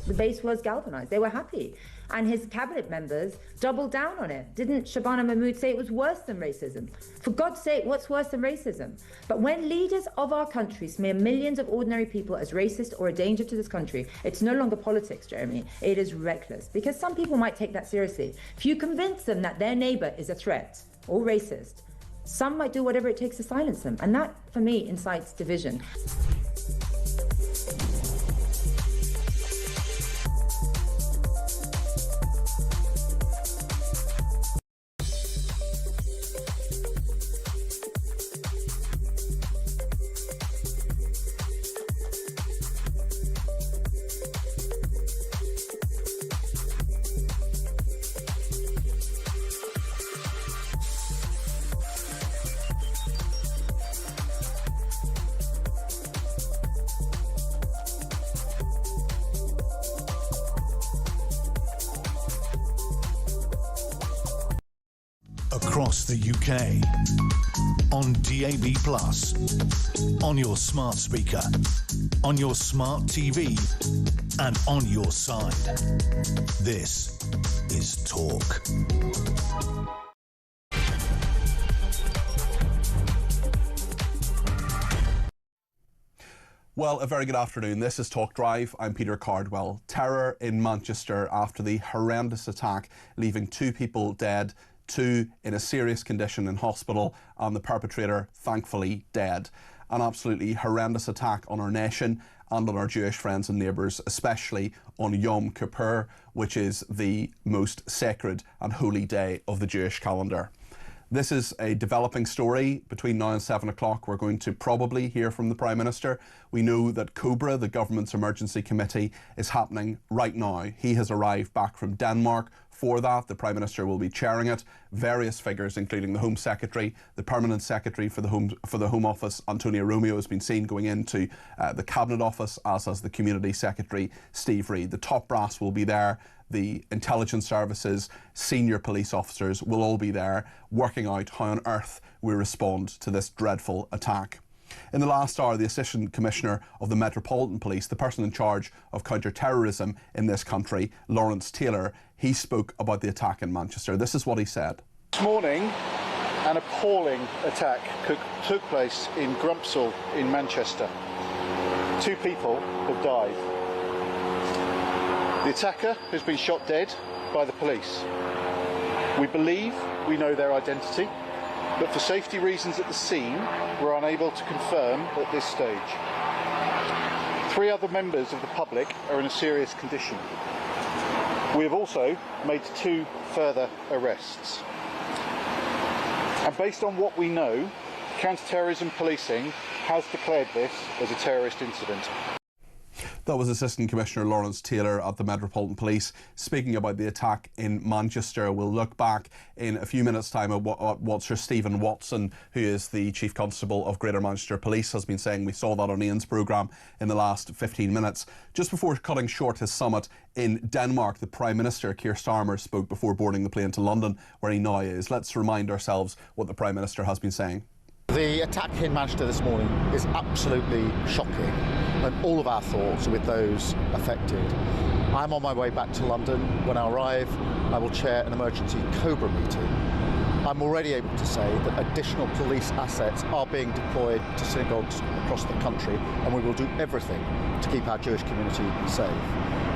The base was galvanised. They were happy. And his cabinet members doubled down on it. Didn't Shabana Mahmood say it was worse than racism? For God's sake, what's worse than racism? But when leaders of our country smear millions of ordinary people as racist or a danger to this country, it's no longer politics, Jeremy. It is reckless. Because some people might take that seriously. If you convince them that their neighbour is a threat or racist, some might do whatever it takes to silence them. And that, for me, incites division. Across the UK, on DAB+, on your smart speaker, on your smart TV, and on your side. This is Talk. Well, a very good afternoon. This is Talk Drive. I'm Peter Cardwell. Terror in Manchester after the horrendous attack, leaving 2 people dead, 2 in a serious condition in hospital, and the perpetrator thankfully dead. An absolutely horrendous attack on our nation and on our Jewish friends and neighbours, especially on Yom Kippur, which is the most sacred and holy day of the Jewish calendar. This is a developing story. Between now and 7 o'clock, we're going to probably hear from the Prime Minister. We know that COBRA, the government's emergency committee, is happening right now. He has arrived back from Denmark for that. The Prime Minister will be chairing it. Various figures, including the Home Secretary, the Permanent Secretary for the Home Office, Antonio Romeo, has been seen going into the Cabinet Office, as has the Community Secretary, Steve Reid. The top brass will be there. The intelligence services, senior police officers will all be there working out how on earth we respond to this dreadful attack. In the last hour, the Assistant Commissioner of the Metropolitan Police, the person in charge of counter-terrorism in this country, Lawrence Taylor, he spoke about the attack in Manchester. This is what he said. This morning, an appalling attack took place in Grumpsall in Manchester. 2 people have died. The attacker has been shot dead by the police. We believe we know their identity, but for safety reasons at the scene, we're unable to confirm at this stage. 3 other members of the public are in a serious condition. We have also made 2 further arrests. And based on what we know, counter-terrorism policing has declared this as a terrorist incident. That was Assistant Commissioner Lawrence Taylor at the Metropolitan Police speaking about the attack in Manchester. We'll look back in a few minutes' time at what Sir Stephen Watson, who is the Chief Constable of Greater Manchester Police, has been saying. We saw that on Ian's programme in the last 15 minutes. Just before cutting short his summit in Denmark, the Prime Minister, Keir Starmer, spoke before boarding the plane to London, where he now is. Let's remind ourselves what the Prime Minister has been saying. The attack in Manchester this morning is absolutely shocking, and all of our thoughts are with those affected. I'm on my way back to London. When I arrive, I will chair an emergency COBRA meeting. I'm already able to say that additional police assets are being deployed to synagogues across the country, and we will do everything to keep our Jewish community safe.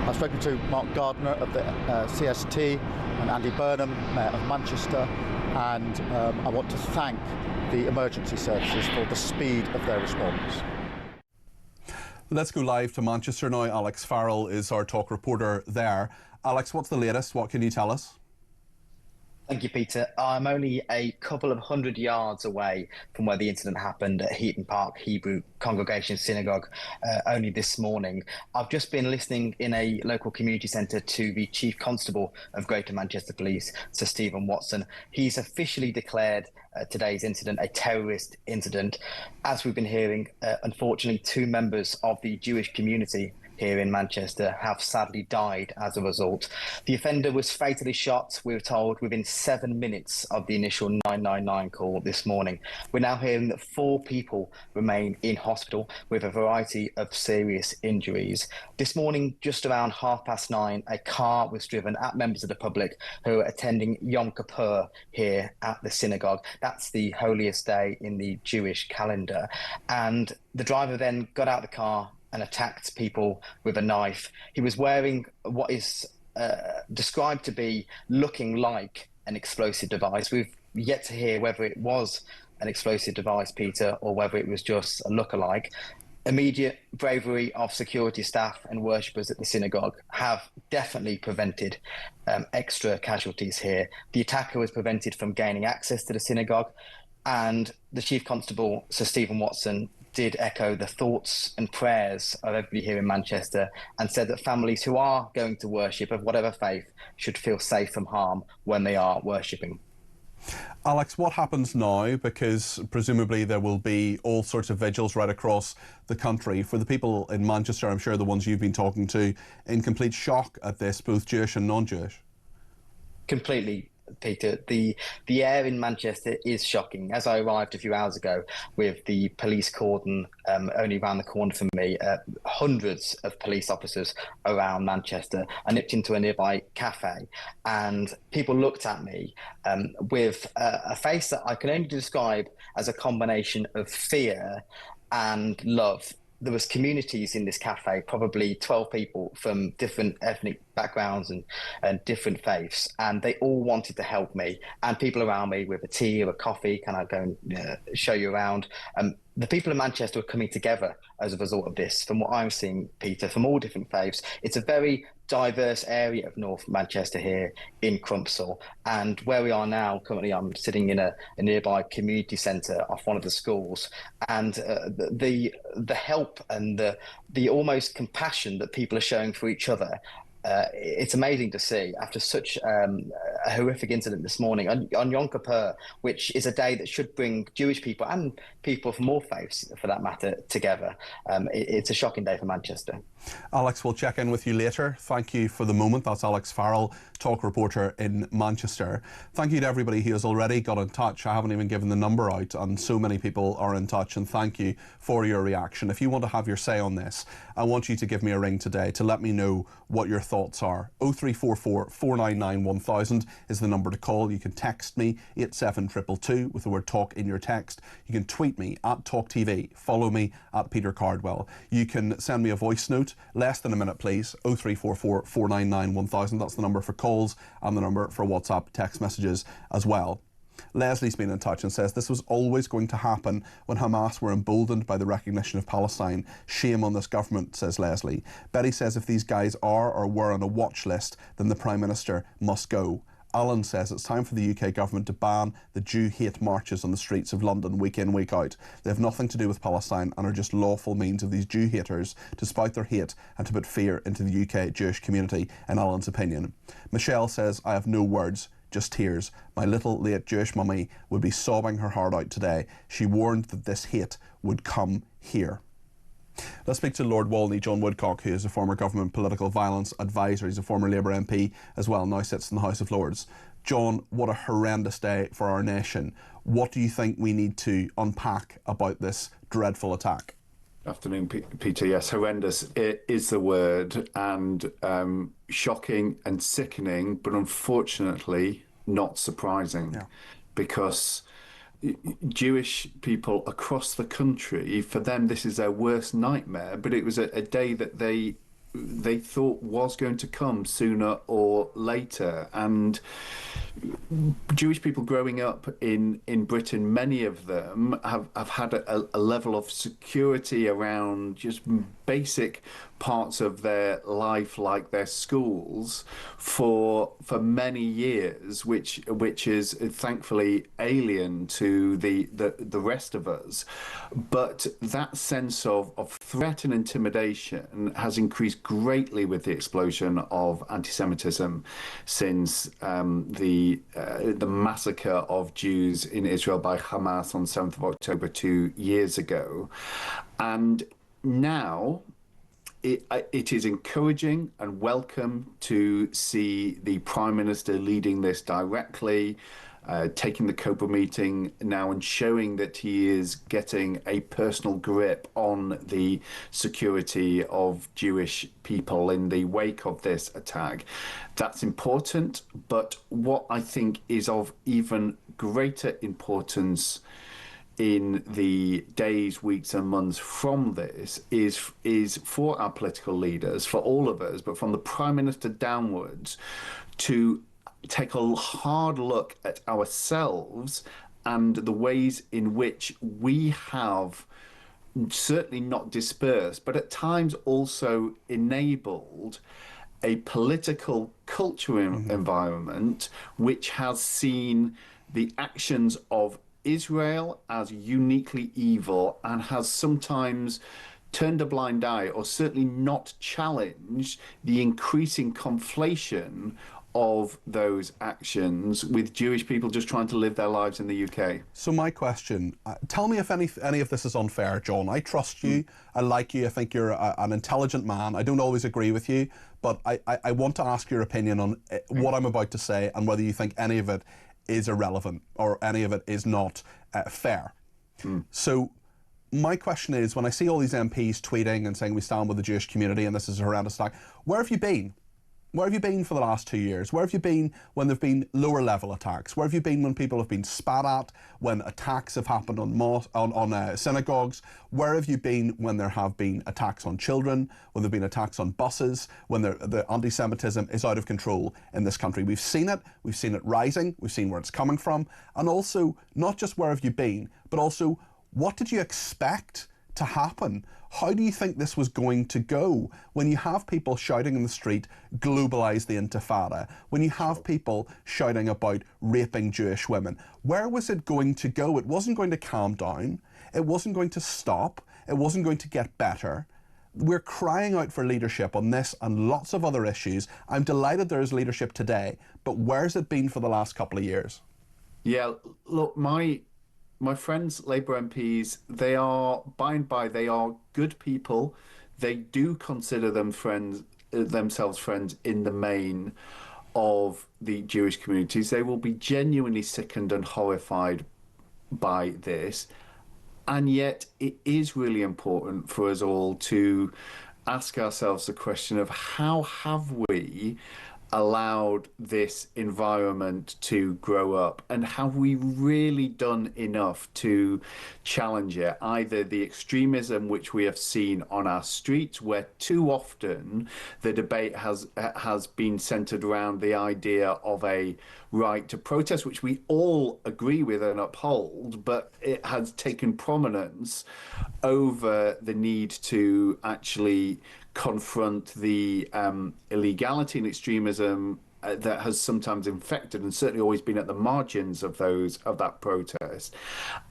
I've spoken to Mark Gardner of the CST and Andy Burnham, Mayor of Manchester, and I want to thank the emergency services for the speed of their response. Let's go live to Manchester now. Alex Farrell is our Talk reporter there. Alex, what's the latest? What can you tell us? Thank you, Peter. I'm only a couple of 100 yards away from where the incident happened at Heaton Park Hebrew Congregation Synagogue only this morning. I've just been listening in a local community centre to the Chief Constable of Greater Manchester Police, Sir Stephen Watson. He's officially declared today's incident a terrorist incident. As we've been hearing, unfortunately, 2 members of the Jewish community here in Manchester have sadly died as a result. The offender was fatally shot, we were told, within 7 minutes of the initial 999 call this morning. We're now hearing that 4 people remain in hospital with a variety of serious injuries. This morning, just around 9:30, a car was driven at members of the public who are attending Yom Kippur here at the synagogue. That's the holiest day in the Jewish calendar. And the driver then got out of the car and attacked people with a knife. He was wearing what is described to be looking like an explosive device. We've yet to hear whether it was an explosive device, Peter, or whether it was just a lookalike. Immediate bravery of security staff and worshippers at the synagogue have definitely prevented extra casualties here. The attacker was prevented from gaining access to the synagogue, and the Chief Constable, Sir Stephen Watson, did echo the thoughts and prayers of everybody here in Manchester and said that families who are going to worship, of whatever faith, should feel safe from harm when they are worshipping. Alex, what happens now? Because presumably there will be all sorts of vigils right across the country. For the people in Manchester, I'm sure the ones you've been talking to, in complete shock at this, both Jewish and non-Jewish. Completely, Peter. The air in Manchester is shocking. As I arrived a few hours ago with the police cordon only around the corner from me, hundreds of police officers around Manchester. I nipped into a nearby cafe and people looked at me with a face that I can only describe as a combination of fear and love. There was communities in this cafe, probably 12 people from different ethnic backgrounds and different faiths, and they all wanted to help me. And people around me with a tea or a coffee, can I go and show you around? The people in Manchester are coming together as a result of this. From what I'm seeing, Peter, from all different faiths, it's a very diverse area of North Manchester here in Crumpsall. And where we are now, currently I'm sitting in a nearby community centre off one of the schools, and the help and the almost compassion that people are showing for each other, it's amazing to see after such a horrific incident this morning on Yom Kippur, which is a day that should bring Jewish people and people from all faiths, for that matter, together. It's a shocking day for Manchester. Alex, we'll check in with you later. Thank you for the moment. That's Alex Farrell, talk reporter in Manchester. Thank you to everybody who has already got in touch. I haven't even given the number out, and so many people are in touch, and thank you for your reaction. If you want to have your say on this, I want you to give me a ring today to let me know what your thoughts are. 0344 499 1000 is the number to call. You can text me 87222 with the word talk in your text. You can tweet me at talkTV. Follow me at Peter Cardwell. You can send me a voice note, less than a minute please, 0344 499 1000. That's the number for calls and the number for WhatsApp text messages as well. Leslie's been in touch and says this was always going to happen when Hamas were emboldened by the recognition of Palestine. Shame on this government, says Leslie. Betty says if these guys are or were on a watch list, then the Prime Minister must go. Alan says it's time for the UK government to ban the Jew hate marches on the streets of London week in, week out. They have nothing to do with Palestine and are just lawful means of these Jew haters to spout their hate and to put fear into the UK Jewish community, in Alan's opinion. Michelle says, I have no words, just tears. My little late Jewish mummy would be sobbing her heart out today. She warned that this hate would come here. Let's speak to Lord Walney, John Woodcock, who is a former government political violence advisor. He's a former Labour MP as well, now sits in the House of Lords. John, what a horrendous day for our nation. What do you think we need to unpack about this dreadful attack? Afternoon, Peter. Yes, horrendous is the word, and shocking and sickening, but unfortunately not surprising, because Jewish people across the country, for them this is their worst nightmare, but it was a day that they thought was going to come sooner or later. And Jewish people growing up in Britain, many of them have had a level of security around just basic parts of their life, like their schools, for many years, which is thankfully alien to the rest of us. But that sense of threat and intimidation has increased greatly with the explosion of anti-Semitism since the massacre of Jews in Israel by Hamas on 7th of October 2 years ago. And now it is encouraging and welcome to see the Prime Minister leading this directly, taking the COPA meeting now and showing that he is getting a personal grip on the security of Jewish people in the wake of this attack. That's important, but what I think is of even greater importance in the days, weeks and months from this is for our political leaders, for all of us, but from the Prime Minister downwards, to take a hard look at ourselves and the ways in which we have certainly not dispersed, but at times also enabled a political culture environment which has seen the actions of Israel as uniquely evil and has sometimes turned a blind eye or certainly not challenged the increasing conflation of those actions with Jewish people just trying to live their lives in the UK. So my question, tell me if any of this is unfair, John. I trust you, I like you, I think you're an intelligent man. I don't always agree with you, but I want to ask your opinion on what I'm about to say and whether you think any of it is irrelevant or any of it is not fair. So my question is, when I see all these MPs tweeting and saying we stand with the Jewish community and this is a horrendous attack, where have you been? Where have you been for the last 2 years? Where have you been when there have been lower level attacks? Where have you been when people have been spat at, when attacks have happened on synagogues? Where have you been when there have been attacks on children, when there have been attacks on buses, when the anti-Semitism is out of control in this country? We've seen it rising, we've seen where it's coming from, and also not just where have you been, but also what did you expect to happen? How do you think this was going to go when you have people shouting in the street, globalise the Intifada, when you have people shouting about raping Jewish women? Where was it going to go? It wasn't going to calm down. It wasn't going to stop. It wasn't going to get better. We're crying out for leadership on this and lots of other issues. I'm delighted there is leadership today, but where's it been for the last couple of years? Yeah, look, my friends, Labour MPs, they are, by and by, they are good people. They do consider themselves friends in the main of the Jewish communities. They will be genuinely sickened and horrified by this. And yet it is really important for us all to ask ourselves the question of how have we allowed this environment to grow up, and have we really done enough to challenge it? Either the extremism which we have seen on our streets, where too often the debate has been centered around the idea of a right to protest, which we all agree with and uphold, but it has taken prominence over the need to actually confront the illegality and extremism that has sometimes infected and certainly always been at the margins of that protest.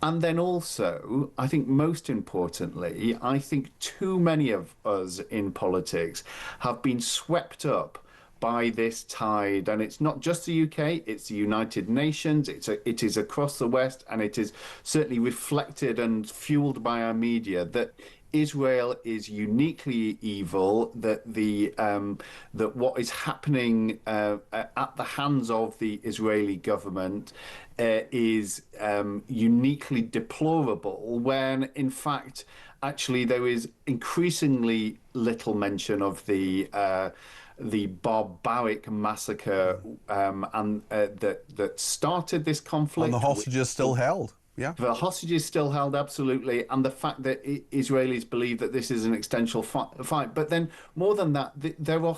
And then also, I think most importantly, I think too many of us in politics have been swept up by this tide, and it's not just the UK, it's the United Nations, it is across the West, and it is certainly reflected and fueled by our media that Israel is uniquely evil, that that what is happening at the hands of the Israeli government is uniquely deplorable, when in fact actually there is increasingly little mention of the barbaric massacre and that started this conflict. And the hostages still held. Yeah. The hostages still held, absolutely, and the fact that Israelis believe that this is an existential fight. But then, more than that, there are,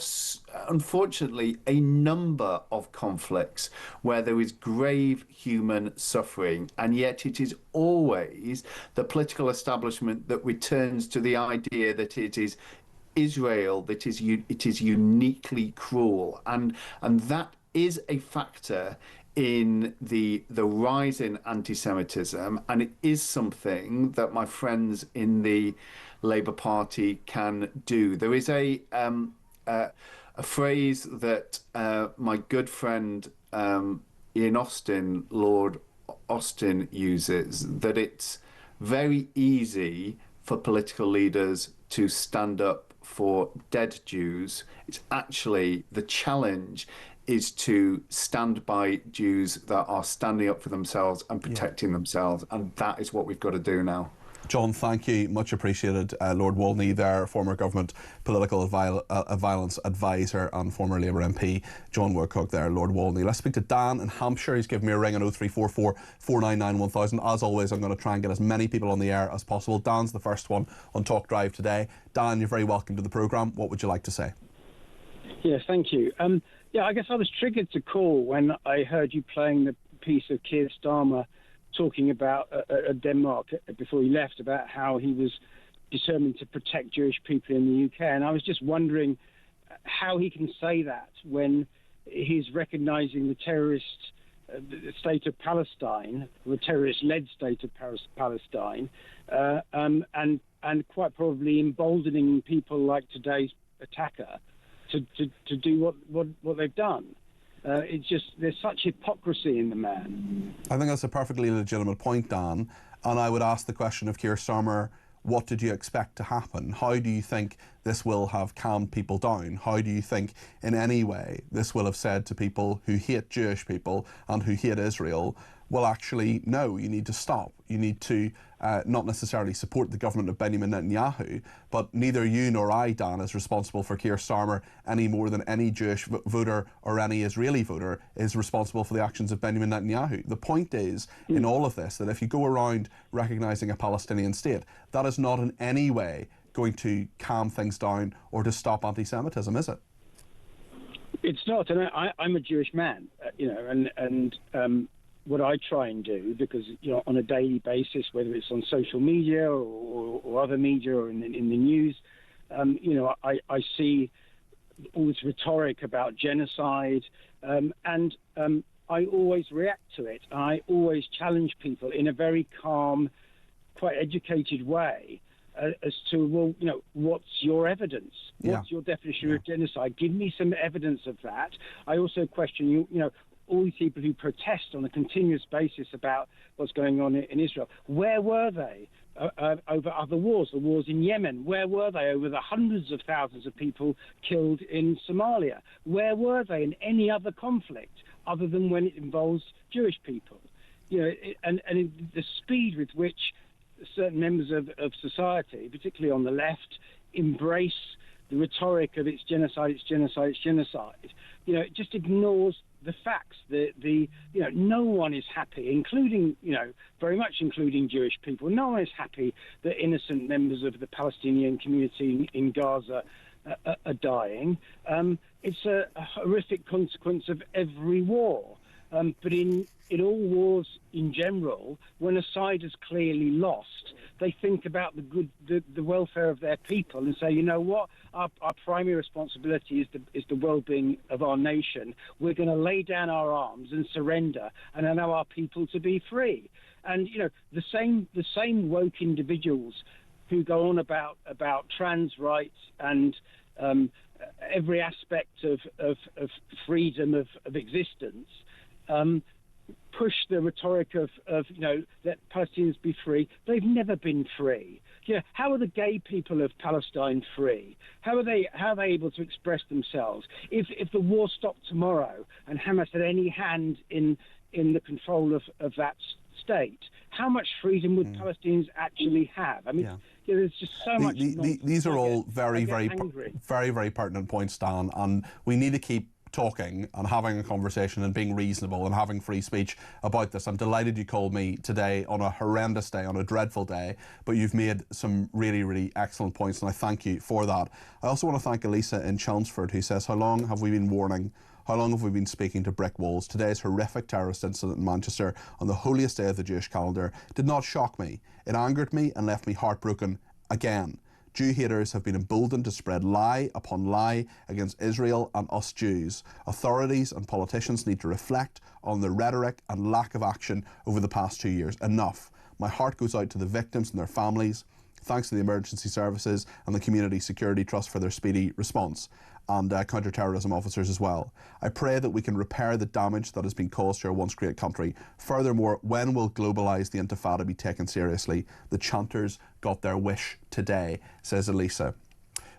unfortunately, a number of conflicts where there is grave human suffering, and yet it is always the political establishment that returns to the idea that it is Israel that it is uniquely cruel, and that is a factor in the rise in anti-Semitism, and it is something that my friends in the Labour Party can do. There is a phrase that my good friend Ian Austin, Lord Austin, uses, that it's very easy for political leaders to stand up for dead Jews. It's actually, the challenge is to stand by Jews that are standing up for themselves and protecting themselves. And that is what we've got to do now. John, thank you. Much appreciated. Lord Wolney there, former government political violence advisor and former Labour MP. John Woodcock there, Lord Wolney. Let's speak to Dan in Hampshire. He's given me a ring on 0344 499 1000. As always, I'm going to try and get as many people on the air as possible. Dan's the first one on Talk Drive today. Dan, you're very welcome to the programme. What would you like to say? Yes, thank you. I guess I was triggered to call when I heard you playing the piece of Keir Starmer talking about Denmark before he left, about how he was determined to protect Jewish people in the UK. And I was just wondering how he can say that when he's recognising the terrorist state of Palestine, the terrorist-led state of Palestine, and quite probably emboldening people like today's attacker to do what they've done. It's just, there's such hypocrisy in the man. I think that's a perfectly legitimate point, Dan. And I would ask the question of Keir Starmer, what did you expect to happen? How do you think this will have calmed people down? How do you think in any way this will have said to people who hate Jewish people and who hate Israel, well, actually, no, you need to stop. You need to not necessarily support the government of Benjamin Netanyahu, but neither you nor I, Dan, is responsible for Keir Starmer any more than any Jewish voter or any Israeli voter is responsible for the actions of Benjamin Netanyahu. The point is, in all of this, that if you go around recognising a Palestinian state, that is not in any way going to calm things down or to stop anti-Semitism, is it? It's not, and I'm a Jewish man, and what I try and do, because on a daily basis, whether it's on social media or other media or in the news, I see all this rhetoric about genocide, and I always react to it. I always challenge people in a very calm, quite educated way as to, what's your evidence? What's your definition of genocide? Give me some evidence of that. I also question all these people who protest on a continuous basis about what's going on in Israel. Where were they over other wars, the wars in Yemen? Where were they over the hundreds of thousands of people killed in Somalia? Where were they in any other conflict other than when it involves Jewish people? And the speed with which certain members of society, particularly on the left, embrace the rhetoric of it's genocide, it's genocide, it's genocide. It just ignores the facts. No one is happy, including, very much including Jewish people. No one is happy that innocent members of the Palestinian community in Gaza are dying. It's a horrific consequence of every war. But in all wars in general, when a side has clearly lost, they think about the welfare of their people and say, you know what, our primary responsibility is the well-being of our nation. We're going to lay down our arms and surrender and allow our people to be free. And the same woke individuals who go on about trans rights and every aspect of freedom of existence. Push the rhetoric of let Palestinians be free. They've never been free. How are the gay people of Palestine free? How are they able to express themselves? If the war stopped tomorrow and Hamas had any hand in the control of that state, how much freedom would Palestinians actually have? I mean, there's just so much. These are all very, very pertinent points, Dan, and we need to keep talking and having a conversation and being reasonable and having free speech about this. I'm delighted you called me today on a horrendous day, on a dreadful day, but you've made some really, really excellent points and I thank you for that. I also want to thank Elisa in Chelmsford who says, how long have we been warning? How long have we been speaking to brick walls? Today's horrific terrorist incident in Manchester on the holiest day of the Jewish calendar did not shock me. It angered me and left me heartbroken again. Jew haters have been emboldened to spread lie upon lie against Israel and us Jews. Authorities and politicians need to reflect on the rhetoric and lack of action over the past 2 years. Enough. My heart goes out to the victims and their families. Thanks to the emergency services and the Community Security Trust for their speedy response, and counter-terrorism officers as well. I pray that we can repair the damage that has been caused to our once great country. Furthermore, when will Globalise the Intifada be taken seriously? The chanters got their wish today, says Elisa.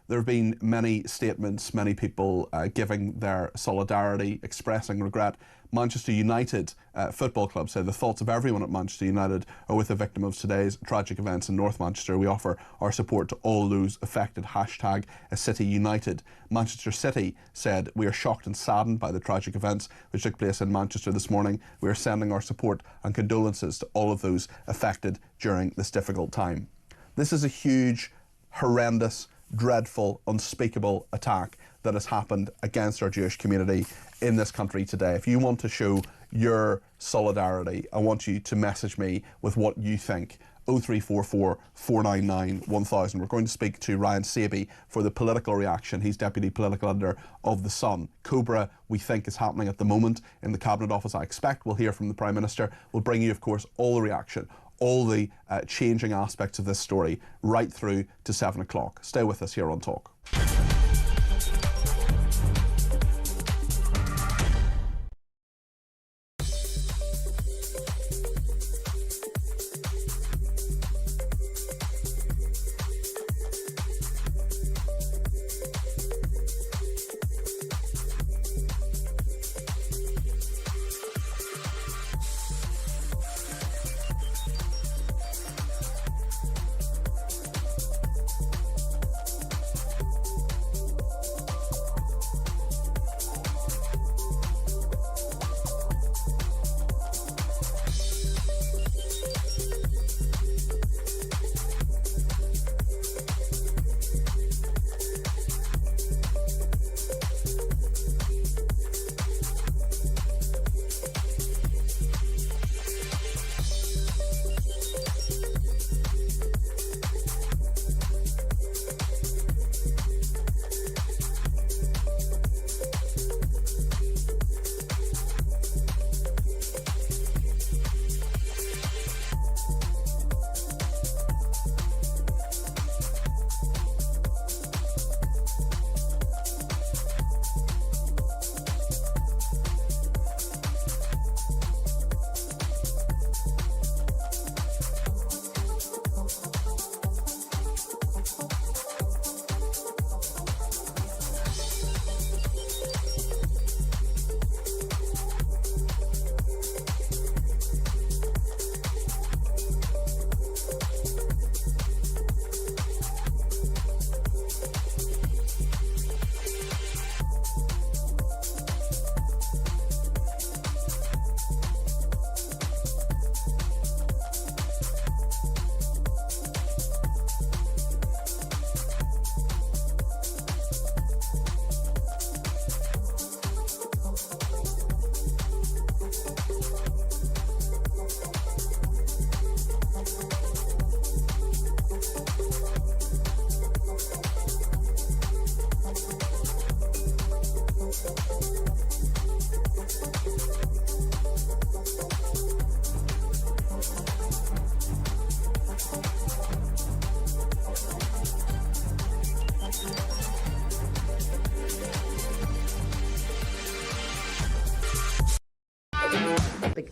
There have been many statements, many people giving their solidarity, expressing regret. Manchester United Football Club say the thoughts of everyone at Manchester United are with the victim of today's tragic events in North Manchester. We offer our support to all those affected. Hashtag a City United. Manchester City said, we are shocked and saddened by the tragic events which took place in Manchester this morning. We are sending our support and condolences to all of those affected during this difficult time. This is a huge, horrendous, dreadful, unspeakable attack that has happened against our Jewish community in this country today. If you want to show your solidarity, I want you to message me with what you think. 0344 499 1000. We're going to speak to Ryan Saby for the political reaction. He's Deputy Political Editor of The Sun. Cobra, we think, is happening at the moment in the Cabinet Office. I expect we'll hear from the Prime Minister. We'll bring you, of course, all the reaction, all the changing aspects of this story right through to 7 o'clock. Stay with us here on Talk.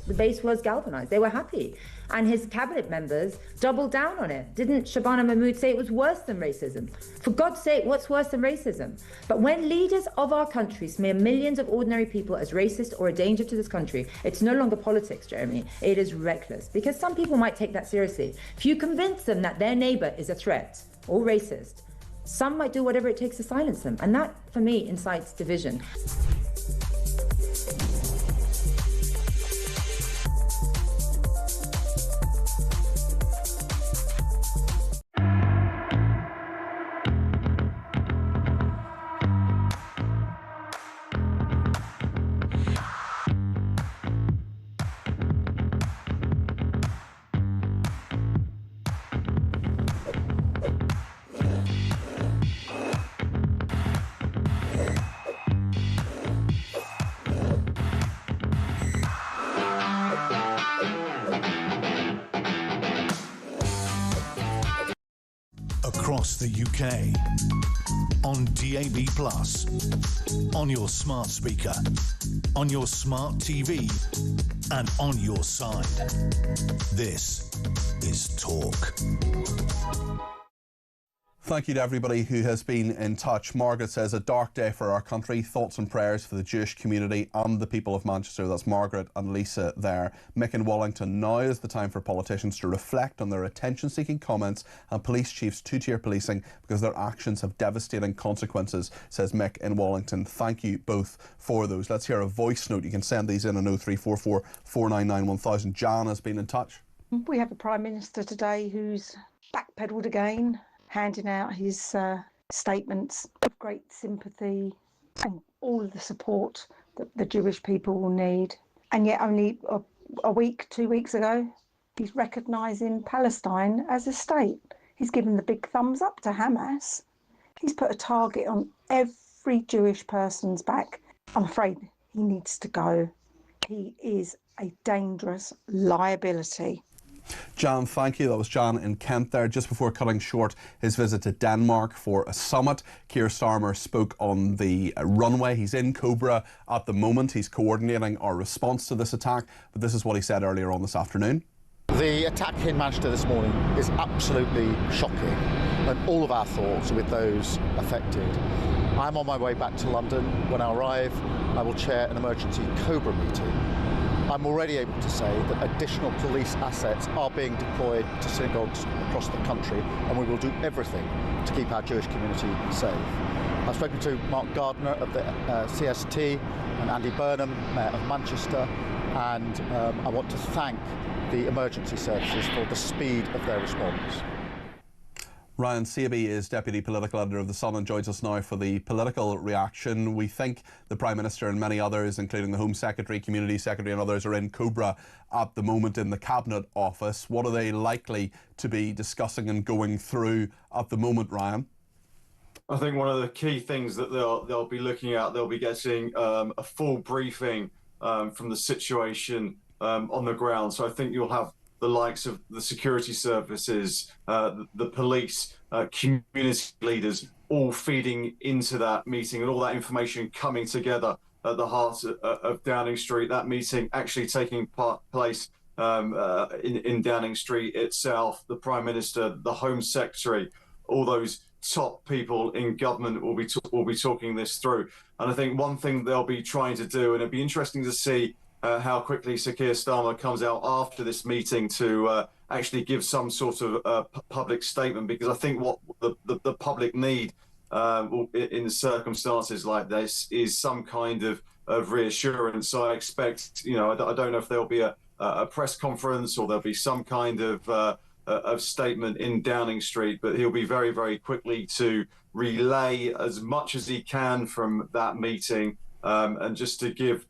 The base was galvanised. They were happy. And his cabinet members doubled down on it. Didn't Shabana Mahmood say it was worse than racism? For God's sake, what's worse than racism? But when leaders of our country smear millions of ordinary people as racist or a danger to this country, it's no longer politics, Jeremy. It is reckless. Because some people might take that seriously. If you convince them that their neighbour is a threat or racist, some might do whatever it takes to silence them. And that, for me, incites division. Across the UK, on DAB+, on your smart speaker, on your smart TV, and on your side. This is Talk. Thank you to everybody who has been in touch. Margaret says, a dark day for our country. Thoughts and prayers for the Jewish community and the people of Manchester. That's Margaret and Lisa there. Mick in Wallington, now is the time for politicians to reflect on their attention-seeking comments and police chiefs two-tier policing because their actions have devastating consequences, says Mick in Wallington. Thank you both for those. Let's hear a voice note. You can send these in on 0344 499 1000. Jan has been in touch. We have a Prime Minister today who's backpedalled again, handing out his statements of great sympathy and all of the support that the Jewish people will need. And yet only a week, 2 weeks ago, he's recognising Palestine as a state. He's given the big thumbs up to Hamas. He's put a target on every Jewish person's back. I'm afraid he needs to go. He is a dangerous liability. Jan, thank you. That was Jan in Kent there. Just before cutting short his visit to Denmark for a summit, Keir Starmer spoke on the runway. He's in Cobra at the moment. He's coordinating our response to this attack. But this is what he said earlier on this afternoon. The attack in Manchester this morning is absolutely shocking, and all of our thoughts are with those affected. I'm on my way back to London. When I arrive, I will chair an emergency Cobra meeting. I'm already able to say that additional police assets are being deployed to synagogues across the country, and we will do everything to keep our Jewish community safe. I've spoken to Mark Gardner of the CST and Andy Burnham, Mayor of Manchester, and I want to thank the emergency services for the speed of their response. Ryan Saby is Deputy Political Editor of The Sun and joins us now for the political reaction. We think the Prime Minister and many others, including the Home Secretary, Community Secretary and others, are in Cobra at the moment in the Cabinet Office. What are they likely to be discussing and going through at the moment, Ryan? I think one of the key things that they'll be looking at, they'll be getting a full briefing from the situation on the ground. So I think you'll have the likes of the security services, the police, community leaders, all feeding into that meeting and all that information coming together at the heart of Downing Street. That meeting actually taking place in Downing Street itself. The Prime Minister, the Home Secretary, all those top people in government will be talking this through. And I think one thing they'll be trying to do, and it'd be interesting to see how quickly Sir Keir Starmer comes out after this meeting to actually give some sort of public statement, because I think what the public need in circumstances like this is some kind of reassurance. So I expect, I don't know if there'll be a press conference or there'll be some kind of statement in Downing Street, but he'll be very, very quickly to relay as much as he can from that meeting and just to give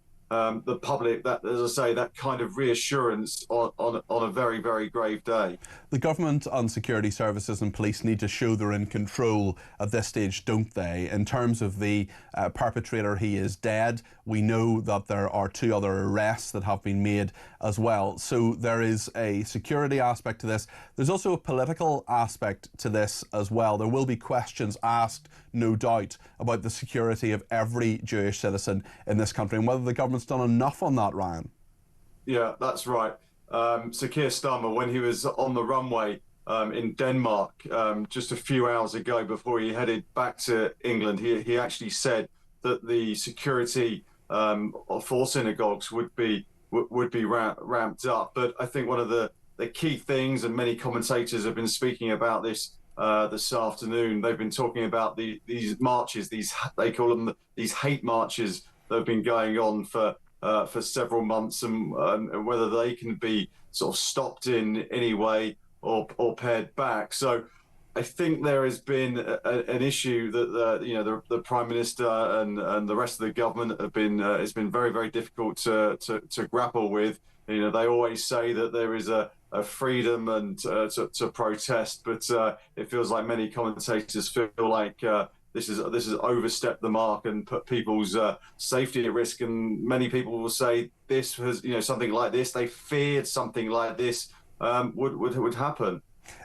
the public, that, as I say, that kind of reassurance on a very, very grave day. The government and security services and police need to show they're in control at this stage, don't they? In terms of the perpetrator, he is dead. We know that there are 2 other arrests that have been made as well. So there is a security aspect to this. There's also a political aspect to this as well. There will be questions asked, no doubt, about the security of every Jewish citizen in this country and whether the government's done enough on that, Ryan. Yeah, that's right. Sir Keir Starmer, when he was on the runway in Denmark just a few hours ago before he headed back to England, he actually said that the security for synagogues would be ramped up. But I think one of the key things, and many commentators have been speaking about this afternoon, they've been talking about these marches, they call them these hate marches that have been going on for several months, and whether they can be sort of stopped in any way or pared back. So I think there has been an issue that the Prime Minister and the rest of the government have been it's been very, very difficult to grapple with. They always say that there is a freedom and to protest, but it feels like many commentators feel like this has overstepped the mark and put people's safety at risk. And many people will say this has, something like this, they feared something like this would happen.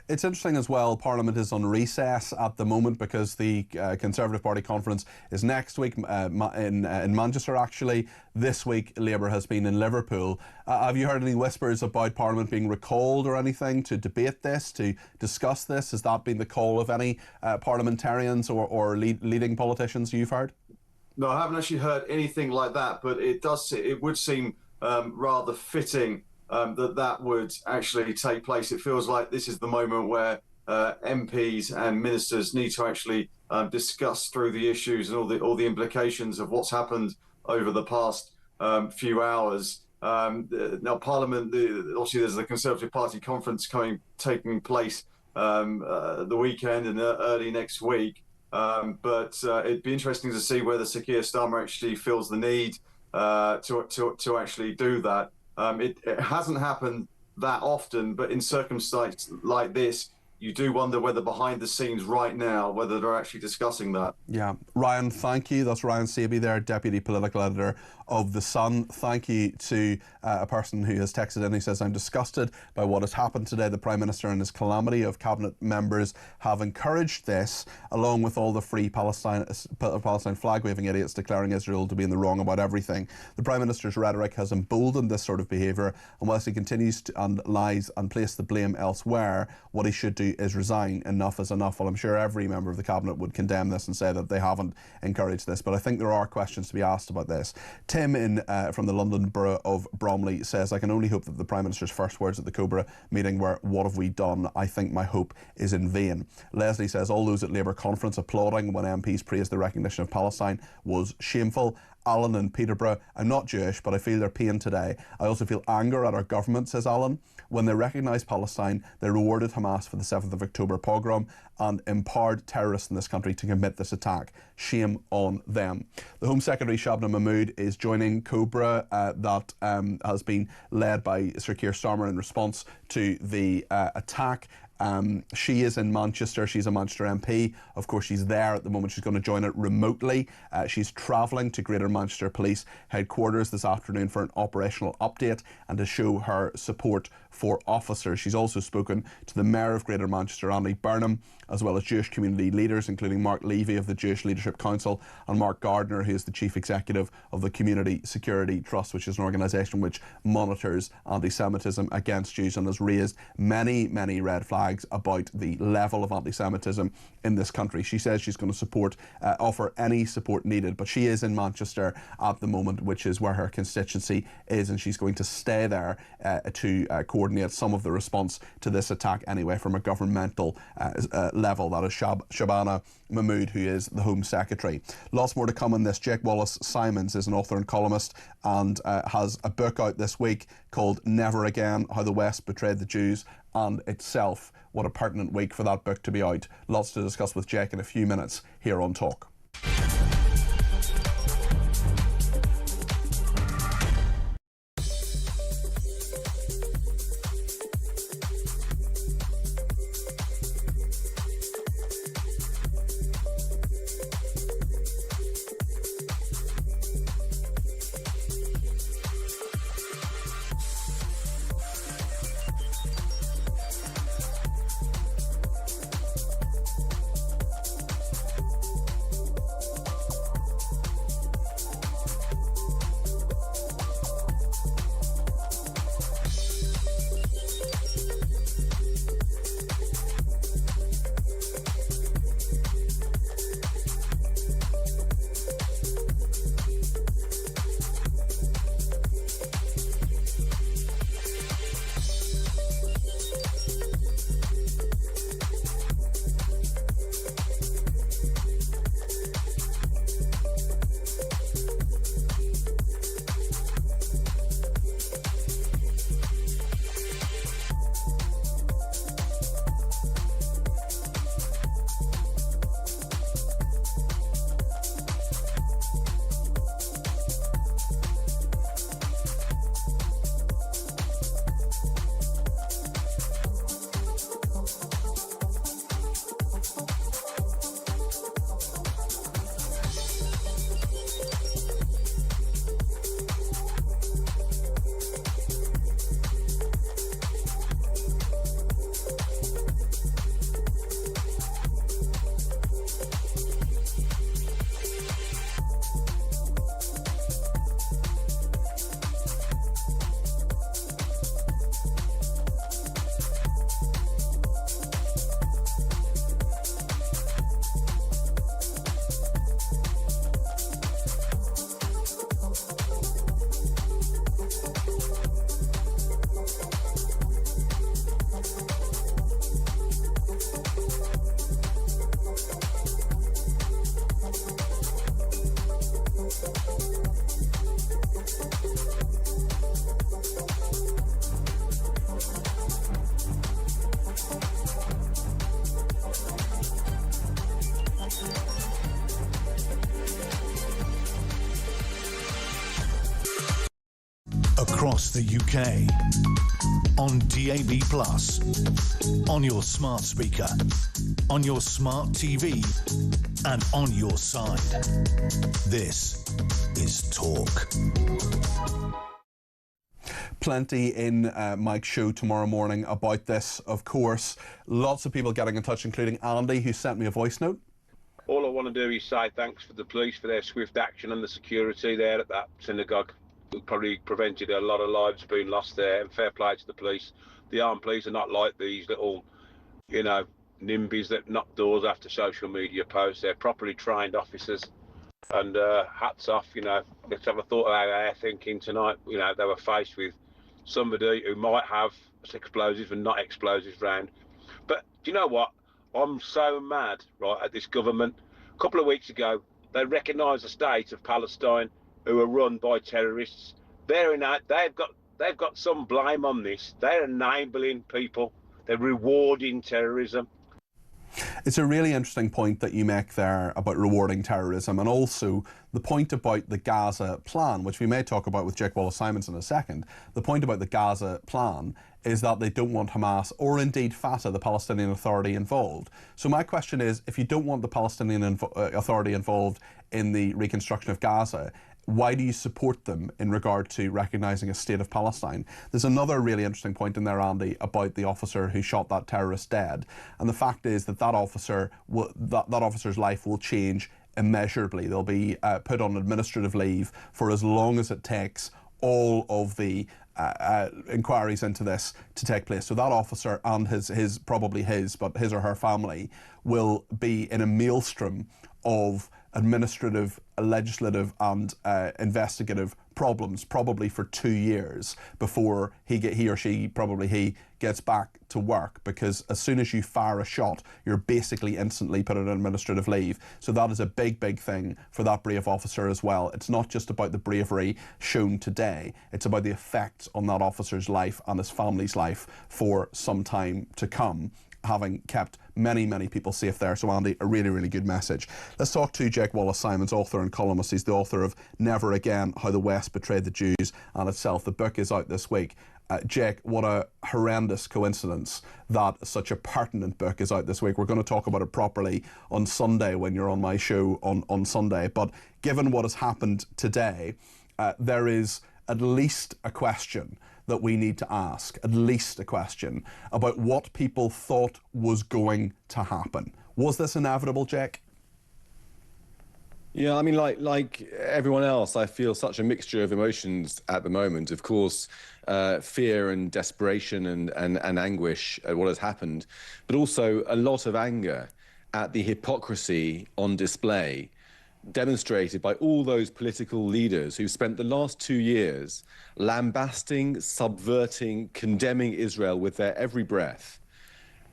It's interesting as well, Parliament is on recess at the moment because the Conservative Party conference is next week in Manchester, actually. This week, Labour has been in Liverpool. Have you heard any whispers about Parliament being recalled or anything to debate this, to discuss this? Has that been the call of any parliamentarians or leading politicians you've heard? No, I haven't actually heard anything like that, but it would seem rather fitting that would actually take place. It feels like this is the moment where MPs and ministers need to actually discuss through the issues and all the implications of what's happened over the past few hours. Now, Parliament, obviously, there's the Conservative Party conference taking place the weekend and early next week. But it'd be interesting to see whether Sir Keir Starmer actually feels the need to actually do that. It hasn't happened that often, but in circumstances like this, you do wonder whether behind the scenes right now, whether they're actually discussing that. Yeah. Ryan, thank you. That's Ryan Saby there, Deputy Political Editor of The Sun. Thank you to a person who has texted in. He says, I'm disgusted by what has happened today. The Prime Minister and his calamity of Cabinet members have encouraged this, along with all the free Palestine flag-waving idiots declaring Israel to be in the wrong about everything. The Prime Minister's rhetoric has emboldened this sort of behaviour, and whilst he continues to lies and place the blame elsewhere, what he should do is resign. Enough is enough. Well, I'm sure every member of the Cabinet would condemn this and say that they haven't encouraged this, but I think there are questions to be asked about this. Tim from the London Borough of Bromley says, I can only hope that the Prime Minister's first words at the Cobra meeting were, what have we done? I think my hope is in vain. Leslie says, all those at Labour conference applauding when MPs praised the recognition of Palestine was shameful. Alan in Peterborough, I'm not Jewish, but I feel their pain today. I also feel anger at our government, says Alan. When they recognised Palestine, they rewarded Hamas for the 7th of October pogrom and empowered terrorists in this country to commit this attack. Shame on them. The Home Secretary, Shabnam Mahmood, is joining Cobra that has been led by Sir Keir Starmer in response to the attack. She is in Manchester. She's a Manchester MP. Of course, she's there at the moment. She's going to join it remotely. She's travelling to Greater Manchester Police headquarters this afternoon for an operational update and to show her support for officers. She's also spoken to the Mayor of Greater Manchester, Andy Burnham, as well as Jewish community leaders, including Mark Levy of the Jewish Leadership Council and Mark Gardner, who is the Chief Executive of the Community Security Trust, which is an organisation which monitors anti-Semitism against Jews and has raised many, many red flags about the level of anti-Semitism in this country. She says she's going to offer any support needed, but she is in Manchester at the moment, which is where her constituency is, and she's going to stay there to coordinate some of the response to this attack anyway from a governmental level. That is Shabana Mahmood, who is the Home Secretary. Lots more to come on this. Jake Wallace-Simons is an author and columnist and has a book out this week called Never Again, How the West Betrayed the Jews and Itself. What a pertinent week for that book to be out. Lots to discuss with Jake in a few minutes here on Talk. across the UK, on DAB+, on your smart speaker, on your smart TV, and on your side. This is Talk. Plenty in Mike's show tomorrow morning about this, of course. Lots of people getting in touch, including Andy, who sent me a voice note. All I want to do is say thanks for the police for their swift action and the security there at that synagogue. It probably prevented a lot of lives being lost there, and fair play to the police. The armed police are not like these little, NIMBYs that knock doors after social media posts. They're properly trained officers. And hats off, let's have a thought about our thinking tonight. They were faced with somebody who might have explosives and not explosives round. But do you know what? I'm so mad, right, at this government. A couple of weeks ago, they recognised the state of Palestine, who are run by terrorists. They've got some blame on this. They're enabling people. They're rewarding terrorism. It's a really interesting point that you make there about rewarding terrorism, and also the point about the Gaza plan, which we may talk about with Jake Wallace-Simons in a second. The point about the Gaza plan is that they don't want Hamas or indeed Fatah, the Palestinian Authority, involved. So my question is, if you don't want the Palestinian Authority involved in the reconstruction of Gaza, why do you support them in regard to recognising a state of Palestine? There's another really interesting point in there, Andy, about the officer who shot that terrorist dead. And the fact is that officer's life will change immeasurably. They'll be put on administrative leave for as long as it takes all of the inquiries into this to take place. So that officer and his or her family will be in a maelstrom of administrative, legislative and investigative problems, probably for 2 years before he gets back to work, because as soon as you fire a shot, you're basically instantly put on administrative leave. So that is a big, big thing for that brave officer as well. It's not just about the bravery shown today, it's about the effects on that officer's life and his family's life for some time to come, having kept many, many people safe there. So Andy, a really, really good message. Let's talk to Jake Wallace-Simons, author and columnist. He's the author of Never Again, How the West Betrayed the Jews and Itself. The book is out this week. Jake, what a horrendous coincidence that such a pertinent book is out this week. We're going to talk about it properly on Sunday when you're on my show on Sunday. But given what has happened today, there is at least a question that we need to ask, at least a question about what people thought was going to happen. Was this inevitable, Jake? Yeah, I mean, like everyone else, I feel such a mixture of emotions at the moment. Of course, fear and desperation and anguish at what has happened, but also a lot of anger at the hypocrisy on display demonstrated by all those political leaders who spent the last 2 years lambasting, subverting, condemning Israel with their every breath,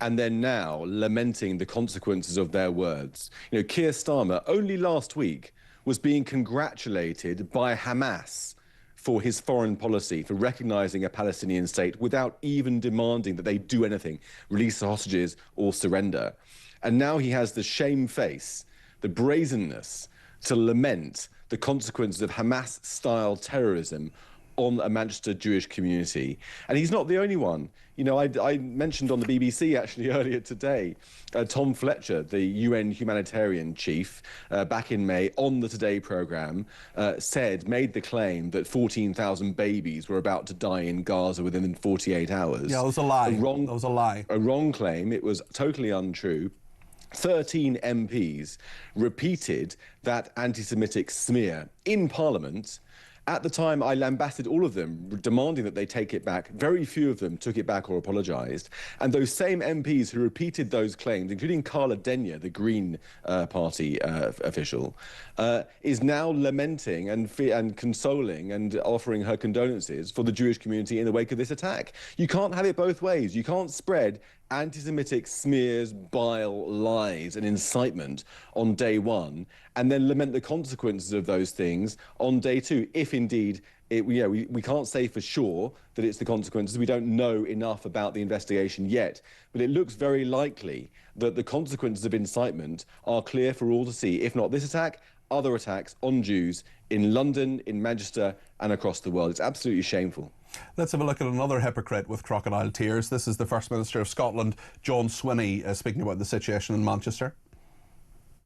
and then now lamenting the consequences of their words. Keir Starmer only last week was being congratulated by Hamas for his foreign policy, for recognizing a Palestinian state without even demanding that they do anything, release the hostages or surrender. And now he has the shame-face, the brazenness to lament the consequences of Hamas-style terrorism on a Manchester Jewish community. And he's not the only one. I mentioned on the BBC actually earlier today, Tom Fletcher, the UN humanitarian chief, back in May on the Today programme, made the claim that 14,000 babies were about to die in Gaza within 48 hours. Yeah, it was a lie. That was a lie. A wrong claim. It was totally untrue. 13 MPs repeated that anti-Semitic smear in Parliament. At the time, I lambasted all of them, demanding that they take it back. Very few of them took it back or apologised. And those same MPs who repeated those claims, including Carla Denyer, the Green Party official, is now lamenting and consoling and offering her condolences for the Jewish community in the wake of this attack. You can't have it both ways. You can't spread anti-Semitic smears, bile, lies and incitement on day one and then lament the consequences of those things on day two, if indeed we can't say for sure that it's the consequences. We don't know enough about the investigation yet, but it looks very likely that the consequences of incitement are clear for all to see. If not this attack, other attacks on Jews in London, in Manchester, and across the world. It's absolutely shameful. Let's have a look at another hypocrite with crocodile tears. This is the First Minister of Scotland, John Swinney, speaking about the situation in Manchester.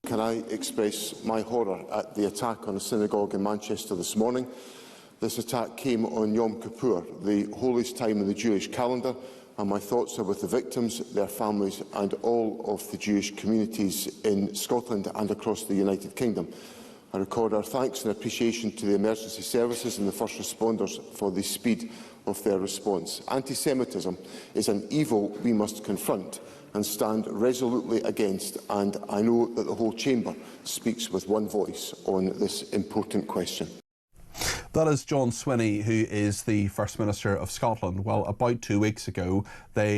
Can I express my horror at the attack on a synagogue in Manchester this morning? This attack came on Yom Kippur, the holiest time in the Jewish calendar, and my thoughts are with the victims, their families and all of the Jewish communities in Scotland and across the United Kingdom. I record our thanks and appreciation to the emergency services and the first responders for the speed of their response. Anti-Semitism is an evil we must confront and stand resolutely against, and I know that the whole Chamber speaks with one voice on this important question. That is John Swinney, who is the First Minister of Scotland. Well, about 2 weeks ago,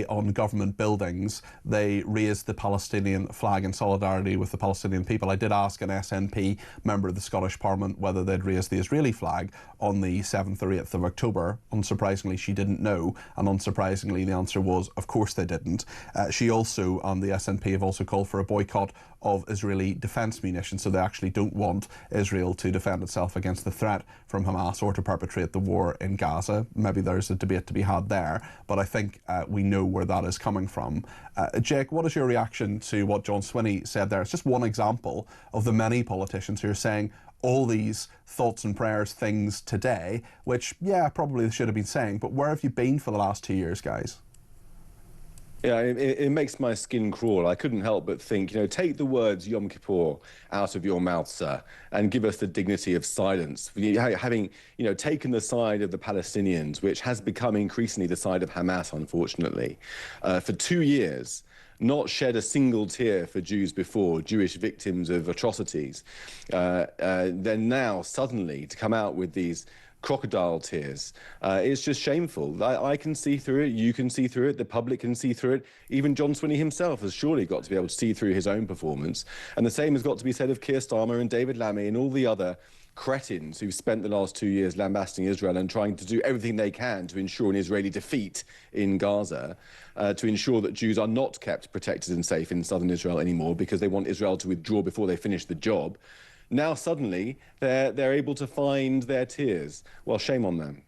on government buildings, they raised the Palestinian flag in solidarity with the Palestinian people. I did ask an SNP member of the Scottish Parliament whether they'd raised the Israeli flag on the 7th or 8th of October. Unsurprisingly, she didn't know, and unsurprisingly, the answer was, of course they didn't. She also, and the SNP, have also called for a boycott of Israeli defence munitions, so they actually don't want Israel to defend itself against the threat from Hamas or to perpetrate the war in Gaza. Maybe there's a debate to be had there, but I think we know where that is coming from. Jake, what is your reaction to what John Swinney said there? It's just one example of the many politicians who are saying all these thoughts and prayers things today, which, yeah, probably they should have been saying, but where have you been for the last 2 years, guys? Yeah, it makes my skin crawl. I couldn't help but think, take the words Yom Kippur out of your mouth, sir, and give us the dignity of silence. Having, taken the side of the Palestinians, which has become increasingly the side of Hamas, unfortunately, for 2 years, not shed a single tear for Jews before, Jewish victims of atrocities, then now suddenly to come out with these crocodile tears. It's just shameful. I can see through it, you can see through it, the public can see through it. Even John Swinney himself has surely got to be able to see through his own performance. And the same has got to be said of Keir Starmer and David Lammy and all the other cretins who've spent the last 2 years lambasting Israel and trying to do everything they can to ensure an Israeli defeat in Gaza, to ensure that Jews are not kept protected and safe in southern Israel anymore because they want Israel to withdraw before they finish the job. Now suddenly they're able to find their tears. Well, shame on them.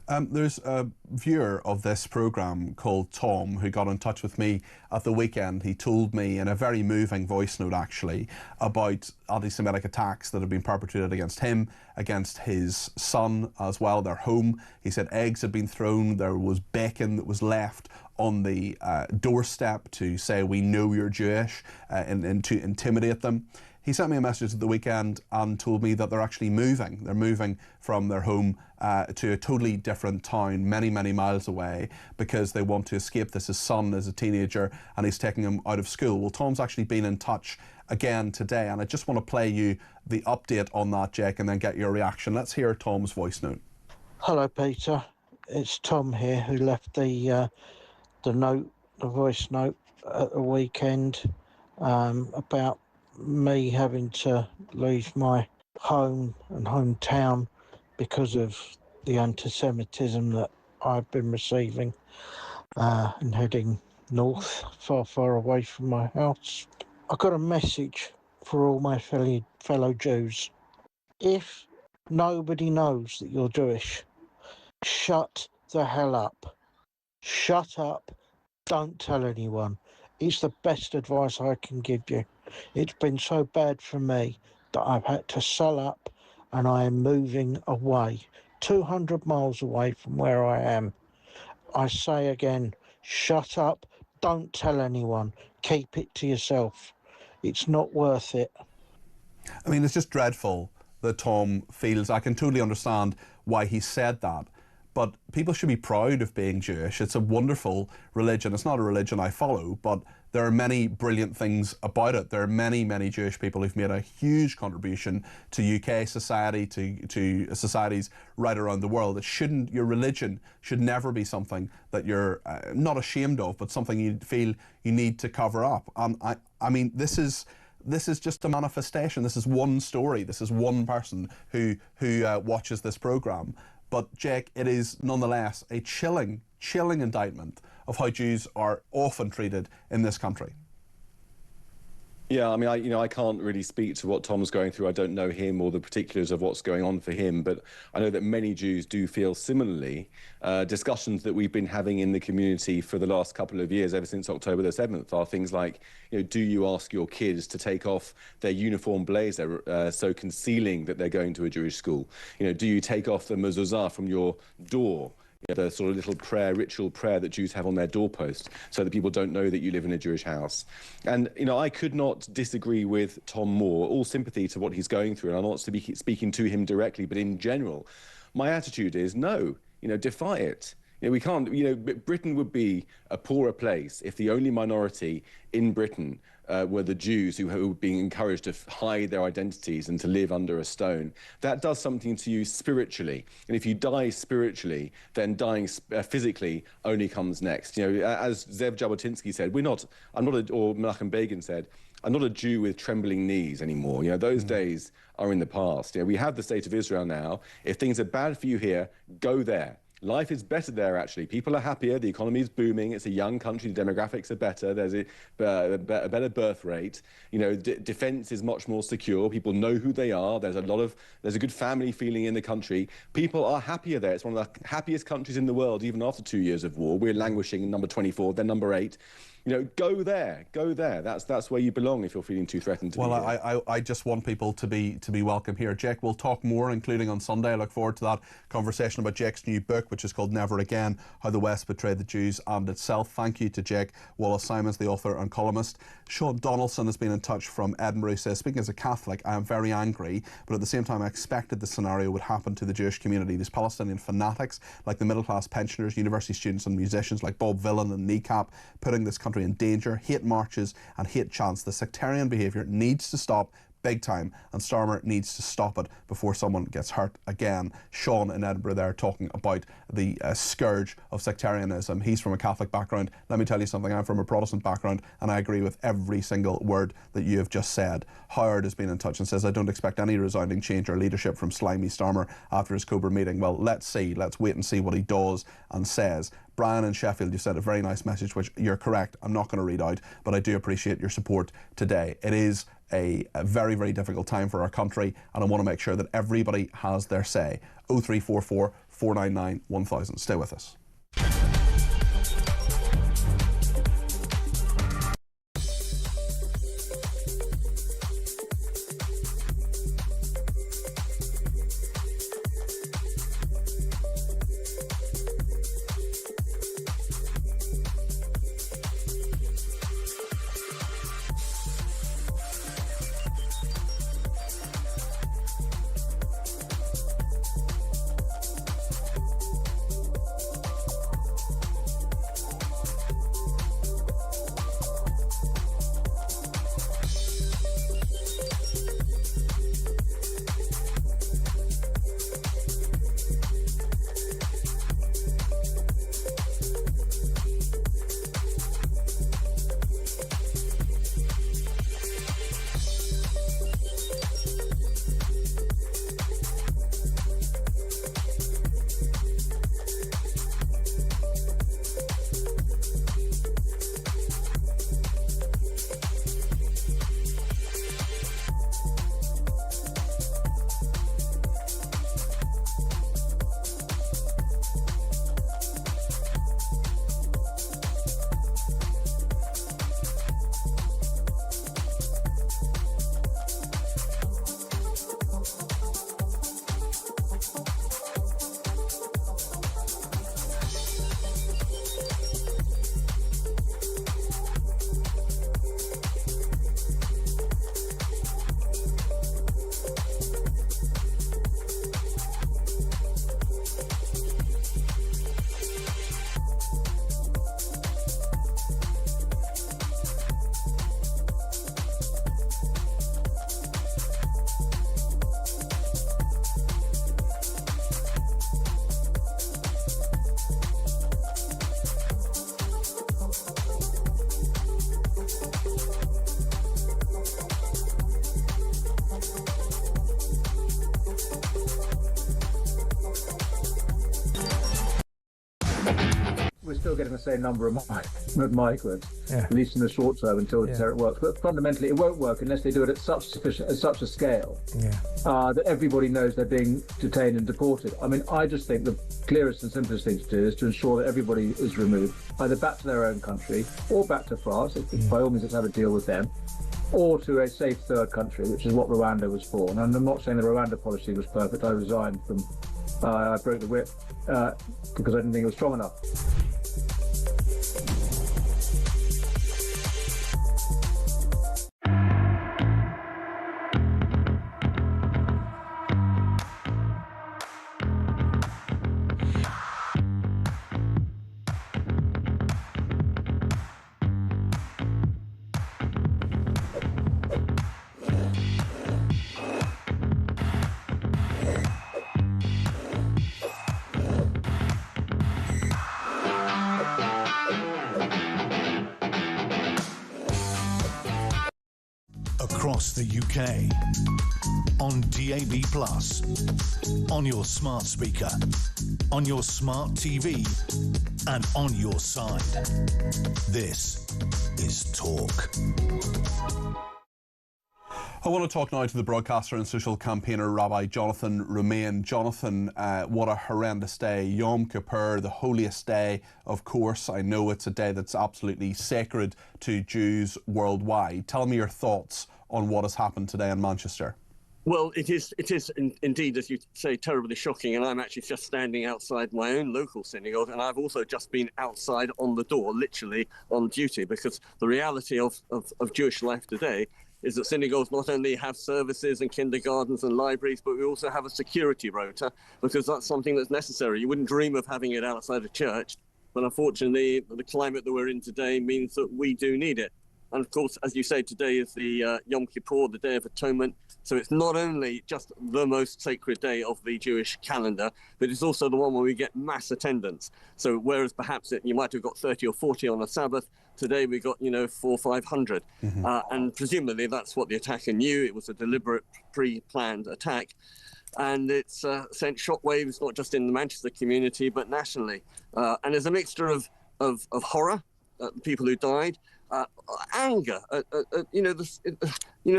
There's a viewer of this programme called Tom who got in touch with me at the weekend. He told me in a very moving voice note, actually, about anti-Semitic attacks that have been perpetrated against him, against his son as well, their home. He said eggs had been thrown, there was bacon that was left on the doorstep to say, we know you're Jewish, and to intimidate them. He sent me a message at the weekend and told me that they're actually moving. They're moving from their home to a totally different town, many, many miles away, because they want to escape this. His son is a teenager and he's taking him out of school. Well, Tom's actually been in touch again today, and I just want to play you the update on that, Jake, and then get your reaction. Let's hear Tom's voice note. Hello, Peter. It's Tom here, who left the voice note at the weekend about me having to leave my home and hometown because of the anti-Semitism that I've been receiving, and heading north, far, far away from my house. I've got a message for all my fellow Jews. If nobody knows that you're Jewish, shut the hell up. Shut up. Don't tell anyone. It's the best advice I can give you. It's been so bad for me that I've had to sell up and I am moving away, 200 miles away from where I am. I say again, shut up, don't tell anyone, keep it to yourself. It's not worth it. I mean, it's just dreadful that Tom feels, I can totally understand why he said that, but people should be proud of being Jewish. It's a wonderful religion. It's not a religion I follow, but there are many brilliant things about it. There are many, many Jewish people who've made a huge contribution to UK society, to societies right around the world. Your religion should never be something that you're not ashamed of, but something you feel you need to cover up. I mean, this is just a manifestation. This is one story. This is one person who watches this programme. But, Jake, it is nonetheless a chilling indictment of how Jews are often treated in this country. Yeah, I mean, I can't really speak to what Tom's going through. I don't know him or the particulars of what's going on for him, but I know that many Jews do feel similarly. Discussions that we've been having in the community for the last couple of years, ever since October the 7th, are things like, do you ask your kids to take off their uniform blazer, so concealing that they're going to a Jewish school? Do you take off the mezuzah from your door? The sort of little ritual prayer that Jews have on their doorpost, so that people don't know that you live in a Jewish house. And, I could not disagree with Tom more. All sympathy to what he's going through, and I'm not speaking to him directly, but in general, my attitude is no, defy it. We can't, Britain would be a poorer place if the only minority in Britain were the Jews who were being encouraged to hide their identities and to live under a stone. That does something to you spiritually. And if you die spiritually, then dying physically only comes next. As Zev Jabotinsky said, or Menachem Begin said, I'm not a Jew with trembling knees anymore. Those days are in the past. We have the state of Israel now. If things are bad for you here, go there. Life is better there, actually. People are happier. The economy is booming. It's a young country. The demographics are better. There's a better birth rate. Defense is much more secure. People know who they are. There's a good family feeling in the country. People are happier there. It's one of the happiest countries in the world, even after 2 years of war. We're languishing number 24, then number 8. Go there. That's where you belong if you're feeling too threatened to be here. I just want people to be welcome here. Jake, we'll talk more, including on Sunday. I look forward to that conversation about Jake's new book, which is called Never Again, How the West Betrayed the Jews and Itself. Thank you to Jake Wallace-Simons, the author and columnist. Sean Donaldson has been in touch from Edinburgh. He says, speaking as a Catholic, I am very angry, but at the same time I expected the scenario would happen to the Jewish community. These Palestinian fanatics, like the middle-class pensioners, university students and musicians like Bob Villan and Kneecap, putting this country in danger, hate marches and hate chants. The sectarian behaviour needs to stop big time, and Starmer needs to stop it before someone gets hurt again. Sean in Edinburgh there talking about the scourge of sectarianism. He's from a Catholic background. Let me tell you something, I'm from a Protestant background, and I agree with every single word that you have just said. Howard has been in touch and says, I don't expect any resounding change or leadership from slimy Starmer after his Cobra meeting. Well, let's see. Let's wait and see what he does and says. Brian in Sheffield, you sent a very nice message, which you're correct, I'm not going to read out, but I do appreciate your support today. It is a very, very difficult time for our country, and I want to make sure that everybody has their say. 0344 499 1000. Stay with us. still getting the same number of migrants, at least in the short term, until it works. But fundamentally, it won't work unless they do it at such a scale that everybody knows they're being detained and deported. I mean, I just think the clearest and simplest thing to do is to ensure that everybody is removed, either back to their own country or back to France. By all means, let's have a deal with them, or to a safe third country, which is what Rwanda was for. And I'm not saying the Rwanda policy was perfect. I resigned from, I broke the whip because I didn't think it was strong enough. Across the UK, on DAB+, on your smart speaker, on your smart TV, and on your side. This is Talk. I want to talk now to the broadcaster and social campaigner, Rabbi Jonathan Romain. Jonathan, what a horrendous day. Yom Kippur, the holiest day, of course. I know it's a day that's absolutely sacred to Jews worldwide. Tell me your thoughts on what has happened today in Manchester. Well, it is indeed, as you say, terribly shocking, and I'm actually just standing outside my own local synagogue, and I've also just been outside on the door, literally on duty, because the reality of Jewish life today is that synagogues not only have services and kindergartens and libraries, but we also have a security rota, because that's something that's necessary. You wouldn't dream of having it outside a church, but unfortunately, the climate that we're in today means that we do need it. And of course, as you say, today is the Yom Kippur, the Day of Atonement. So it's not only just the most sacred day of the Jewish calendar, but it's also the one where we get mass attendance. So whereas perhaps you might have got 30 or 40 on a Sabbath, today we got, 400 or 500. And presumably that's what the attacker knew. It was a deliberate, pre-planned attack. And it's sent shockwaves, not just in the Manchester community, but nationally. And there's a mixture of horror, the people who died, anger,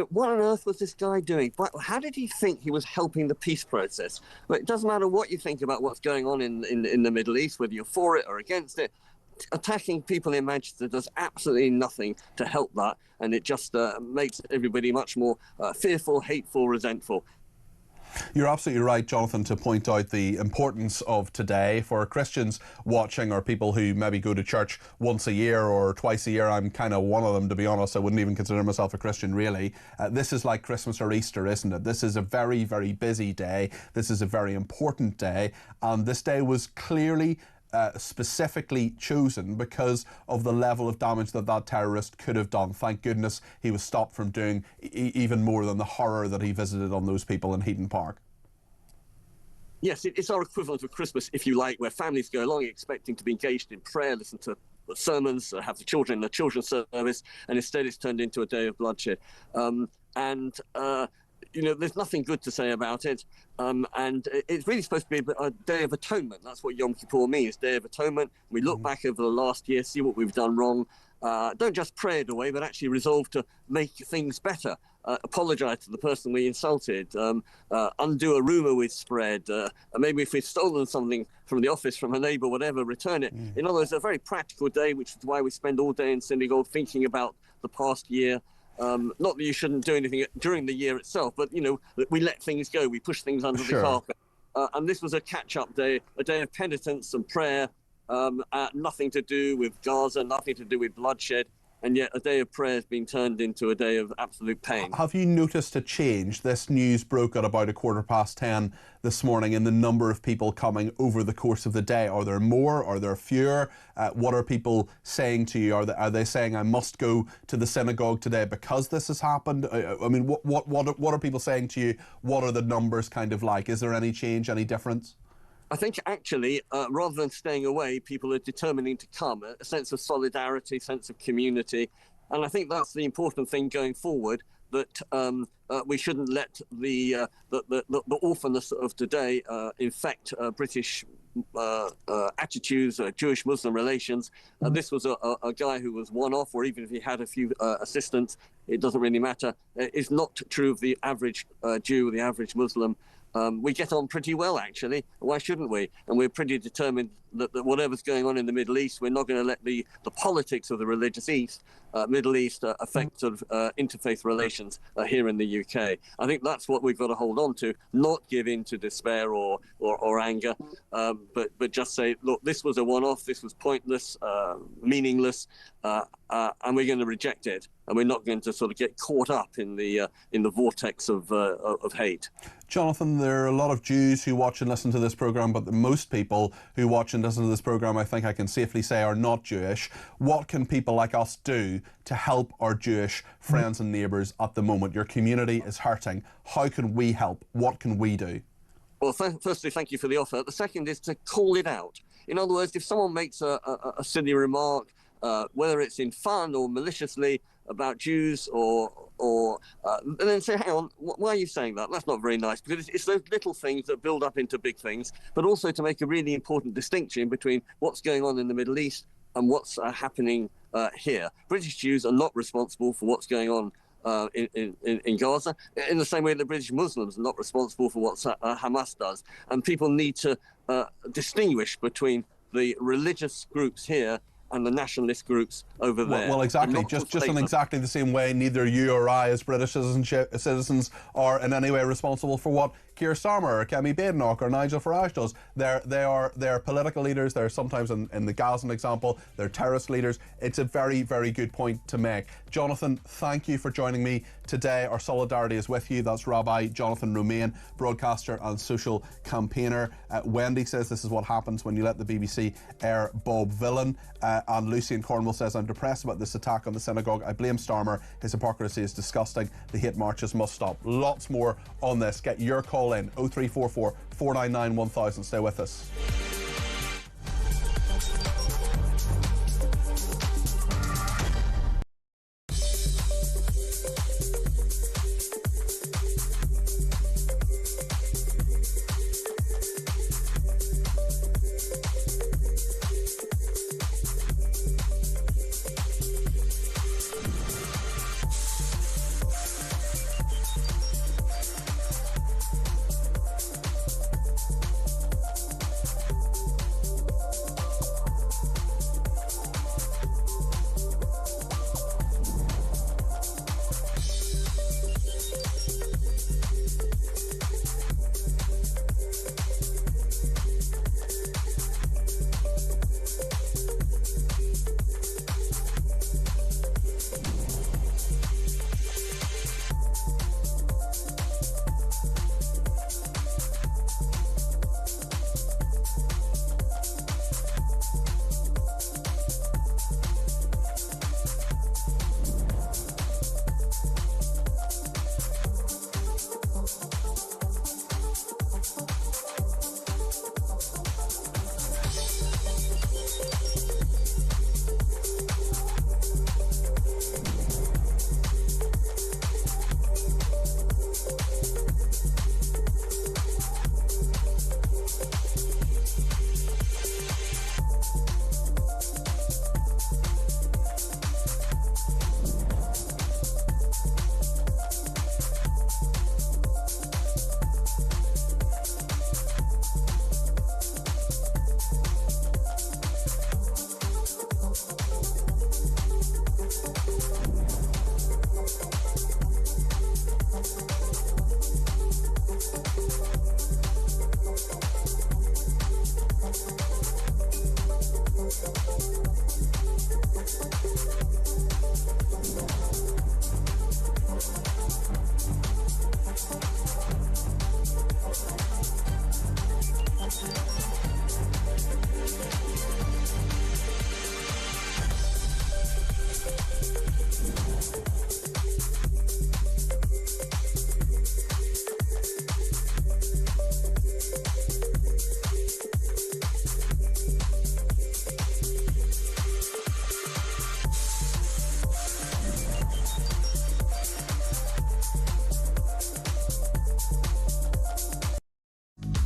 what on earth was this guy doing? How did he think he was helping the peace process? Well, it doesn't matter what you think about what's going on in the Middle East, whether you're for it or against it. Attacking people in Manchester does absolutely nothing to help that, and it just makes everybody much more fearful, hateful, resentful. You're absolutely right, Jonathan, to point out the importance of today for Christians watching, or people who maybe go to church once a year or twice a year. I'm kind of one of them, to be honest. I wouldn't even consider myself a Christian, really. This is like Christmas or Easter, isn't it? This is a very, very busy day. This is a very important day. And this day was clearly specifically chosen because of the level of damage that terrorist could have done. Thank goodness he was stopped from doing even more than the horror that he visited on those people in Heaton Park. Yes, it's our equivalent of Christmas, if you like, where families go along expecting to be engaged in prayer, listen to sermons, have the children in the children's service, and instead it's turned into a day of bloodshed. There's nothing good to say about it. And it's really supposed to be a day of atonement. That's what Yom Kippur means, Day of Atonement. We look back over the last year, see what we've done wrong. Don't just pray it away, but actually resolve to make things better. Apologise to the person we insulted, undo a rumour we've spread, maybe if we've stolen something from the office, from a neighbour, whatever, return it. In other words, a very practical day, which is why we spend all day in synagogue thinking about the past year. Not that you shouldn't do anything during the year itself, but, we let things go. We push things under the carpet. And this was a catch-up day, a day of penitence and prayer, nothing to do with Gaza, nothing to do with bloodshed. And yet a day of prayer has been turned into a day of absolute pain. Have you noticed a change? This news broke at about 10:15 this morning in the number of people coming over the course of the day. Are there more? Are there fewer? What are people saying to you? Are they saying, I must go to the synagogue today because this has happened? I mean, what are people saying to you? What are the numbers kind of like? Is there any change, any difference? I think actually, rather than staying away, people are determining to come, a sense of solidarity, sense of community. And I think that's the important thing going forward, that we shouldn't let the awfulness of today infect British attitudes, Jewish-Muslim relations. This was a guy who was one-off, or even if he had a few assistants, it doesn't really matter. It's not true of the average Jew, the average Muslim. We get on pretty well, actually. Why shouldn't we? And we're pretty determined that whatever's going on in the Middle East, we're not going to let the politics of the religious Middle East affect sort of interfaith relations here in the UK. I think that's what we've got to hold on to, not give in to despair or anger, but just say, look, this was a one-off, this was pointless, meaningless, and we're going to reject it, and we're not going to sort of get caught up in the vortex of hate. Jonathan, there are a lot of Jews who watch and listen to this programme, but most people who watch and listen to this programme, I think I can safely say, are not Jewish. What can people like us do to help our Jewish friends and neighbours at the moment? Your community is hurting. How can we help? What can we do? Well, firstly, thank you for the offer. The second is to call it out. In other words, if someone makes a silly remark, whether it's in fun or maliciously about Jews, and then say, hang on, why are you saying that? That's not very nice, because it's those little things that build up into big things, but also to make a really important distinction between what's going on in the Middle East and what's happening here. British Jews are not responsible for what's going on in Gaza, in the same way that British Muslims are not responsible for what Hamas does. And people need to distinguish between the religious groups here and the nationalist groups over there. Well, exactly. Just in exactly the same way, neither you or I, as British citizens, are in any way responsible for what Keir Starmer or Kemi Badenoch or Nigel Farage does. They're political leaders. They're sometimes, in the Gazan example, they're terrorist leaders. It's a very, very good point to make. Jonathan, thank you for joining me today. Our solidarity is with you. That's Rabbi Jonathan Romain, broadcaster and social campaigner. Wendy says this is what happens when you let the BBC air Bob Villan. And Lucy in Cornwall says, I'm depressed about this attack on the synagogue. I blame Starmer. His hypocrisy is disgusting. The hate marches must stop. Lots more on this. Get your call in 0344 499 1000. Stay with us.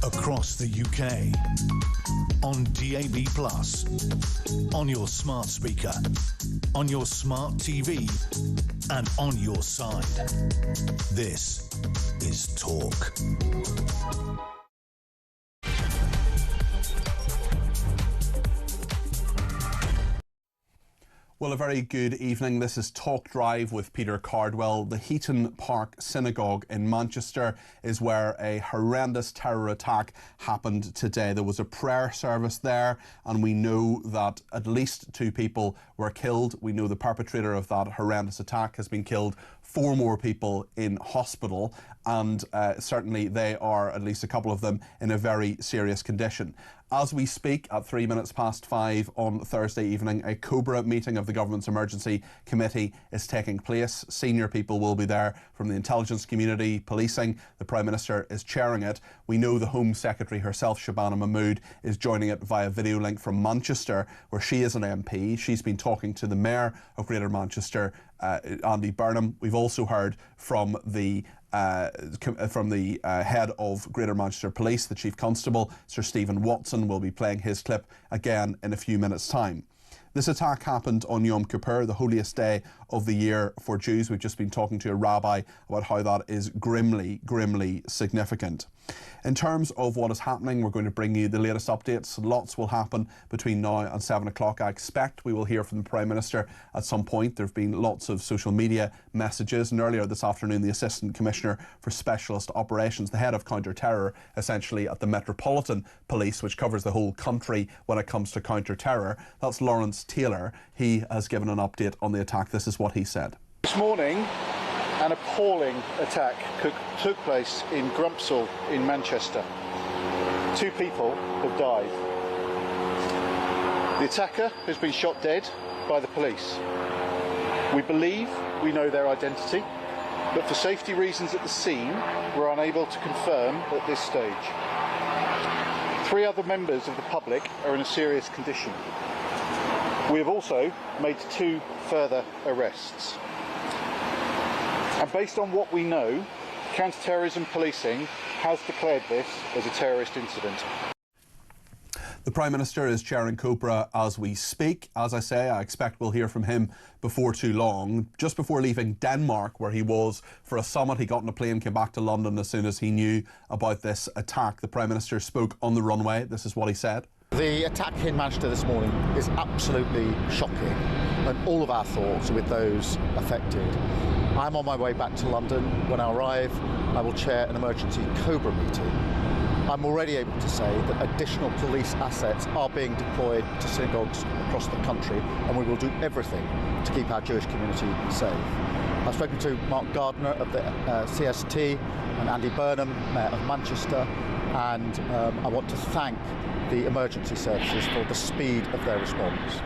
across the UK, on DAB+, on your smart speaker, on your smart TV, and on your side. This is Talk. Well, a very good evening. This is Talk Drive with Peter Cardwell. The Heaton Park Synagogue in Manchester is where a horrendous terror attack happened today. There was a prayer service there, and we know that at least 2 people were killed. We know the perpetrator of that horrendous attack has been killed. 4 more people in hospital, and certainly they are, at least a couple of them, in a very serious condition. As we speak, at 5 on Thursday evening, a COBRA meeting of the Government's Emergency Committee is taking place. Senior people will be there from the intelligence community, policing. The Prime Minister is chairing it. We know the Home Secretary herself, Shabana Mahmood, is joining it via video link from Manchester, where she is an MP. She's been talking to the Mayor of Greater Manchester, Andy Burnham. We've also heard from the head of Greater Manchester Police, the Chief Constable, Sir Stephen Watson, will be playing his clip again in a few minutes' time. This attack happened on Yom Kippur, the holiest day of the year for Jews. We've just been talking to a rabbi about how that is grimly, grimly significant. In terms of what is happening, we're going to bring you the latest updates. Lots will happen between now and 7 o'clock. I expect we will hear from the Prime Minister at some point. There have been lots of social media messages, and earlier this afternoon the Assistant Commissioner for Specialist Operations, the head of counter-terror essentially at the Metropolitan Police, which covers the whole country when it comes to counter-terror, that's Lawrence Taylor. He has given an update on the attack. This is what he said. This morning, an appalling attack took place in Grumpsall in Manchester. 2 people have died. The attacker has been shot dead by the police. We believe we know their identity, but for safety reasons at the scene, we're unable to confirm at this stage. 3 other members of the public are in a serious condition. We have also made 2 further arrests. And based on what we know, counter-terrorism policing has declared this as a terrorist incident. The Prime Minister is chairing COBRA as we speak. As I say, I expect we'll hear from him before too long. Just before leaving Denmark, where he was for a summit, he got on a plane, came back to London as soon as he knew about this attack. The Prime Minister spoke on the runway. This is what he said. The attack in Manchester this morning is absolutely shocking, and all of our thoughts are with those affected. I'm on my way back to London. When I arrive, I will chair an emergency COBRA meeting. I'm already able to say that additional police assets are being deployed to synagogues across the country, and we will do everything to keep our Jewish community safe. I've spoken to Mark Gardner of the CST and Andy Burnham, Mayor of Manchester, and I want to thank the emergency services for the speed of their response.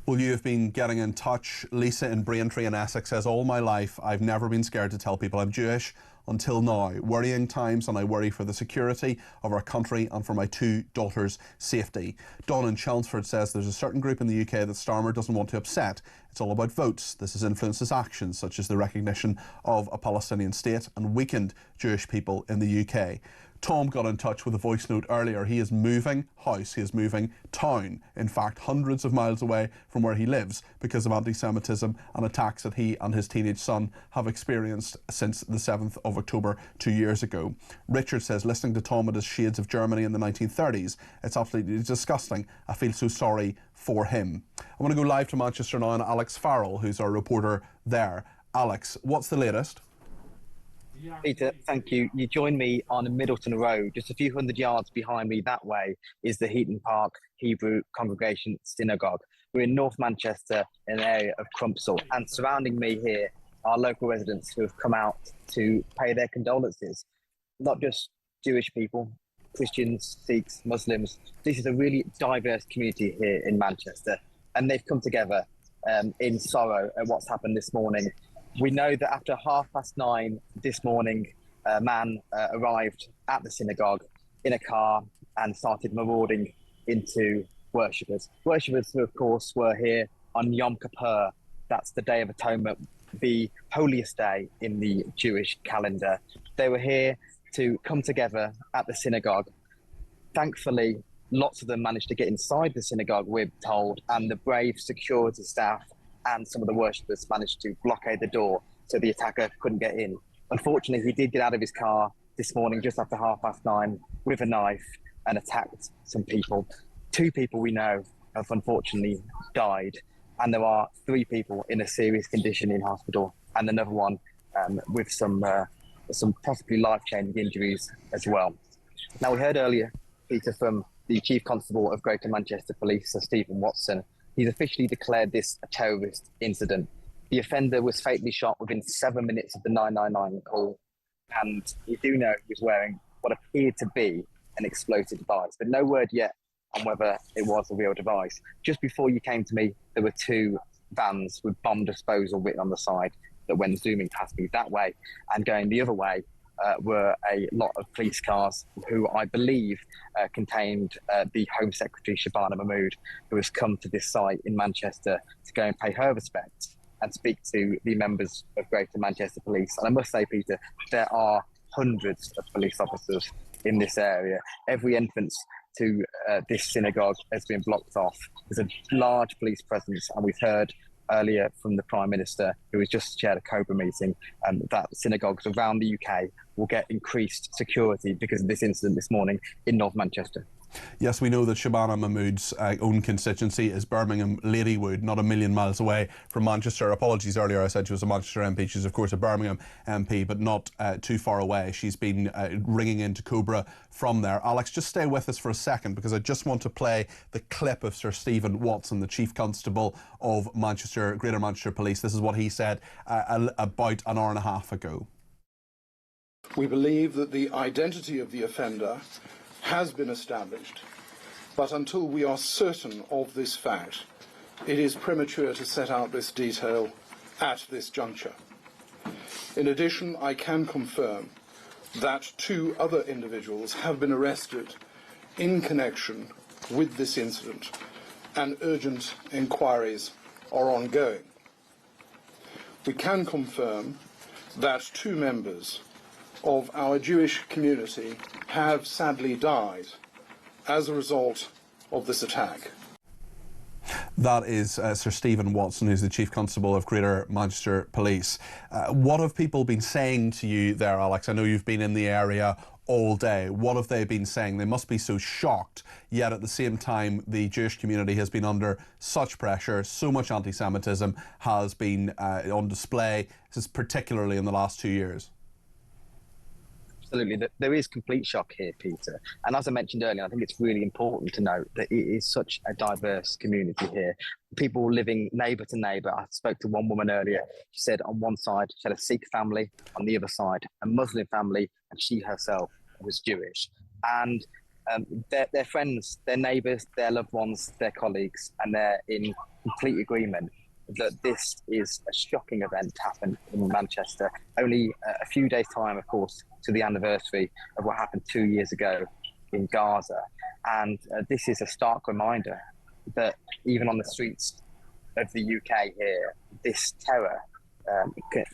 Well, you have been getting in touch. Lisa in Braintree in Essex says, all my life I've never been scared to tell people I'm Jewish until now. Worrying times, and I worry for the security of our country and for my 2 daughters' safety. Don in Chelmsford says there's a certain group in the UK that Starmer doesn't want to upset. It's all about votes. This has influenced his actions, such as the recognition of a Palestinian state, and weakened Jewish people in the UK. Tom got in touch with a voice note earlier. He is moving house, he is moving town, in fact hundreds of miles away from where he lives, because of anti-Semitism and attacks that he and his teenage son have experienced since the 7th of October 2 years ago. Richard says, listening to Tom and his shades of Germany in the 1930s, it's absolutely disgusting. I feel so sorry for him. I want to go live to Manchester now, and Alex Farrell, who's our reporter there. Alex, what's the latest? Peter, thank you. You join me on Middleton Road. Just a few hundred yards behind me that way is the Heaton Park Hebrew Congregation Synagogue. We're in North Manchester, in an area of Crumpsall, and surrounding me here are local residents who have come out to pay their condolences. Not just Jewish people, Christians, Sikhs, Muslims. This is a really diverse community here in Manchester, and they've come together in sorrow at what's happened this morning. We know that after 9:30 this morning, a man arrived at the synagogue in a car and started marauding into worshippers. Worshippers who, of course, were here on Yom Kippur. That's the Day of Atonement, the holiest day in the Jewish calendar. They were here to come together at the synagogue. Thankfully, lots of them managed to get inside the synagogue, we're told, and the brave security staff and some of the worshippers managed to blockade the door so the attacker couldn't get in. Unfortunately, he did get out of his car this morning just after 9:30 with a knife and attacked some people. 2 people we know have unfortunately died, and there are 3 people in a serious condition in hospital, and another one with some possibly life-changing injuries as well. Now, we heard earlier, Peter, from the Chief Constable of Greater Manchester Police, Sir Stephen Watson. He's officially declared this a terrorist incident. The offender was fatally shot within 7 minutes of the 999 call, and we do know he was wearing what appeared to be an explosive device, but no word yet on whether it was a real device. Just before you came to me, there were 2 vans with bomb disposal written on the side that went zooming past me that way, and going the other way were a lot of police cars who I believe contained the Home Secretary Shabana Mahmood, who has come to this site in Manchester to go and pay her respects and speak to the members of Greater Manchester Police. And I must say, Peter, there are hundreds of police officers in this area. Every entrance to this synagogue has been blocked off. There's a large police presence, and we've heard earlier from the Prime Minister, who has just chaired a COBRA meeting, that synagogues around the UK will get increased security because of this incident this morning in North Manchester. Yes, we know that Shabana Mahmood's own constituency is Birmingham Ladywood, not a million miles away from Manchester. Apologies, earlier I said she was a Manchester MP. She's of course a Birmingham MP, but not too far away. She's been ringing into Cobra from there. Alex, just stay with us for a second, because I just want to play the clip of Sir Stephen Watson, the Chief Constable of Manchester, Greater Manchester Police. This is what he said about an hour and a half ago. We believe that the identity of the offender has been established, but until we are certain of this fact, it is premature to set out this detail at this juncture. In addition, I can confirm that 2 other individuals have been arrested in connection with this incident, and urgent inquiries are ongoing. We can confirm that 2 members of our Jewish community have sadly died as a result of this attack. That is Sir Stephen Watson, who's the Chief Constable of Greater Manchester Police. What have people been saying to you there, Alex? I know you've been in the area all day. What have they been saying? They must be so shocked, yet at the same time the Jewish community has been under such pressure, so much anti-Semitism has been on display, this is particularly in the last 2 years. Absolutely. There is complete shock here, Peter. And as I mentioned earlier, I think it's really important to note that it is such a diverse community here. People living neighbour to neighbour. I spoke to one woman earlier. She said on one side she had a Sikh family, on the other side a Muslim family, and she herself was Jewish. And their friends, their neighbours, their loved ones, their colleagues, and they're in complete agreement that this is a shocking event happened in Manchester. Only a few days' time, of course, to the anniversary of what happened 2 years ago in Gaza. And this is a stark reminder that even on the streets of the UK here, this terror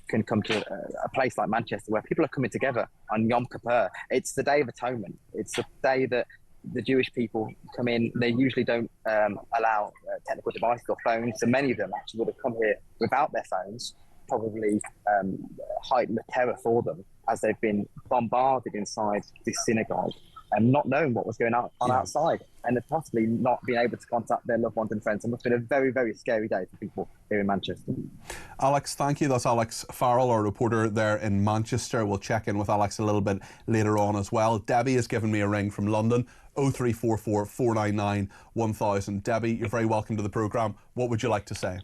can come to a place like Manchester where people are coming together on Yom Kippur. It's the Day of Atonement. It's the day that the Jewish people come in. They usually don't allow technical devices or phones, so many of them actually would have come here without their phones, probably heighten the terror for them as they've been bombarded inside this synagogue and not knowing what was going on outside, and possibly not being able to contact their loved ones and friends. It must have been a very, very scary day for people here in Manchester. Alex, thank you. That's Alex Farrell, our reporter there in Manchester. We'll check in with Alex a little bit later on as well. Debbie has given me a ring from London, 0344 499 1000. Debbie, you're very welcome to the programme. What would you like to say?